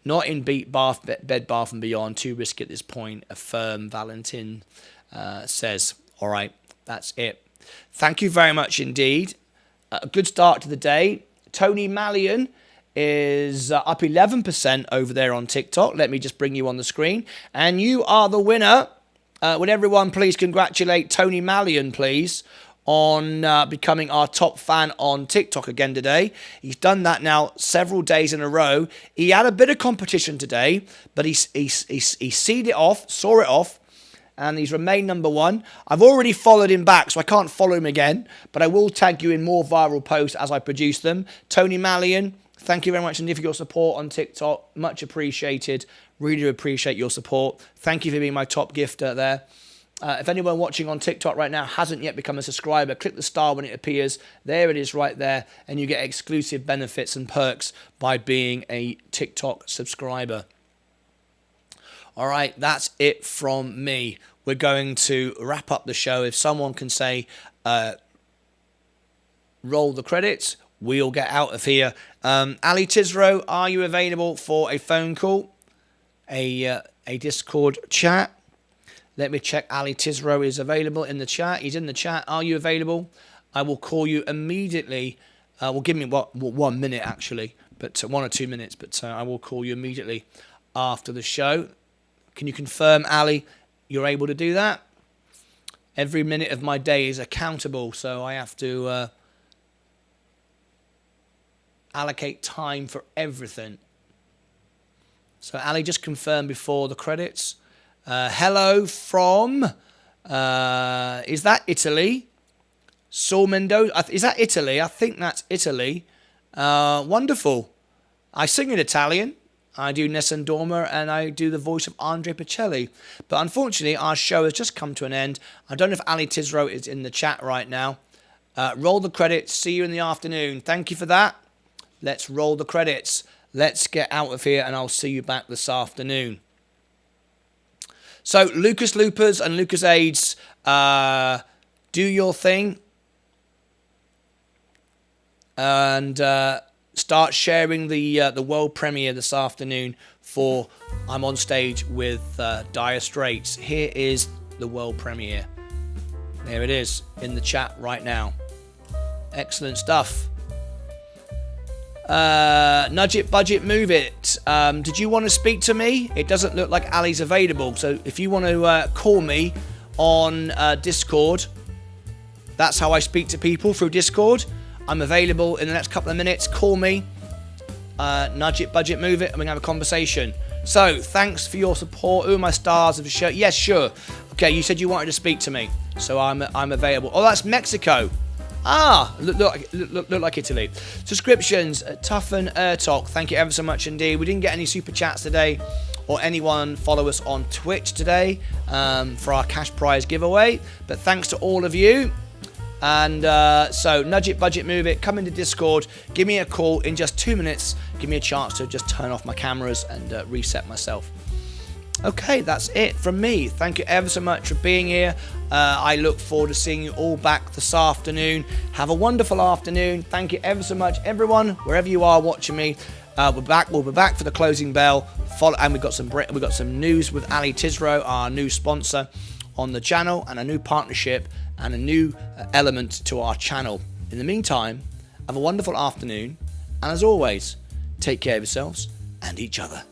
Not in Bed Bath and Beyond. Too risky at this point. Affirm Valentin says. All right, that's it. Thank you very much indeed. A good start to the day. Tony Mallion is up 11% over there on TikTok. Let me just bring you on the screen. And you are the winner. Would everyone please congratulate Tony Mallion, please, on becoming our top fan on TikTok again today. He's done that now several days in a row. He had a bit of competition today, but he saw it off, and he's remained number one. I've already followed him back, so I can't follow him again, but I will tag you in more viral posts as I produce them. Tony Mallion, thank you very much indeed for your support on TikTok. Much appreciated. Really appreciate your support. Thank you for being my top gifter there. If anyone watching on TikTok right now hasn't yet become a subscriber, click the star when it appears. There it is right there. And you get exclusive benefits and perks by being a TikTok subscriber. All right, that's it from me. We're going to wrap up the show. If someone can say, roll the credits, we'll get out of here. Ali Tisro, are you available for a phone call? A Discord chat? Let me check. Ali Tisro is available in the chat. He's in the chat. Are you available? I will call you immediately. Well, give me 1 minute, actually. But 1 or 2 minutes. But I will call you immediately after the show. Can you confirm, Ali, you're able to do that? Every minute of my day is accountable, so I have to allocate time for everything. So, Ali, just confirm before the credits. Hello from, is that Italy? Saul Mendoza, is that Italy? I think that's Italy. Wonderful. I sing in Italian. I do Nessun Dorma and I do the voice of Andre Pacelli. But unfortunately, our show has just come to an end. I don't know if Ali Tisro is in the chat right now. Roll the credits. See you in the afternoon. Thank you for that. Let's roll the credits. Let's get out of here and I'll see you back this afternoon. So, Lucas Loopers and Lucas Aids, do your thing. And start sharing the world premiere this afternoon for I'm on stage with Dire Straits. Here is the world premiere. There it is in the chat right now. Excellent stuff. Nudge it, budget, move it. Did you want to speak to me? It doesn't look like Ali's available. So if you want to call me on Discord, that's how I speak to people, through Discord. I'm available in the next couple of minutes. Call me. Nudge it, budget, move it, and we can have a conversation. So thanks for your support. Who are my stars of the show? Yes, sure. Okay, you said you wanted to speak to me, so I'm available. Oh, that's Mexico. Look like Italy. Subscriptions, Toughen Talk. Thank you ever so much indeed. We didn't get any super chats today, or anyone follow us on Twitch today for our cash prize giveaway. But thanks to all of you. And so nudge it, budget, move it. Come into Discord. Give me a call in just 2 minutes. Give me a chance to just turn off my cameras and reset myself. Okay, that's it from me. Thank you ever so much for being here. I look forward to seeing you all back this afternoon. Have a wonderful afternoon. Thank you ever so much, everyone, wherever you are watching me. We'll be back for the closing bell. And we've got some news with Ali Tisro, our new sponsor on the channel, and a new partnership and a new element to our channel. In the meantime, have a wonderful afternoon. And as always, take care of yourselves and each other.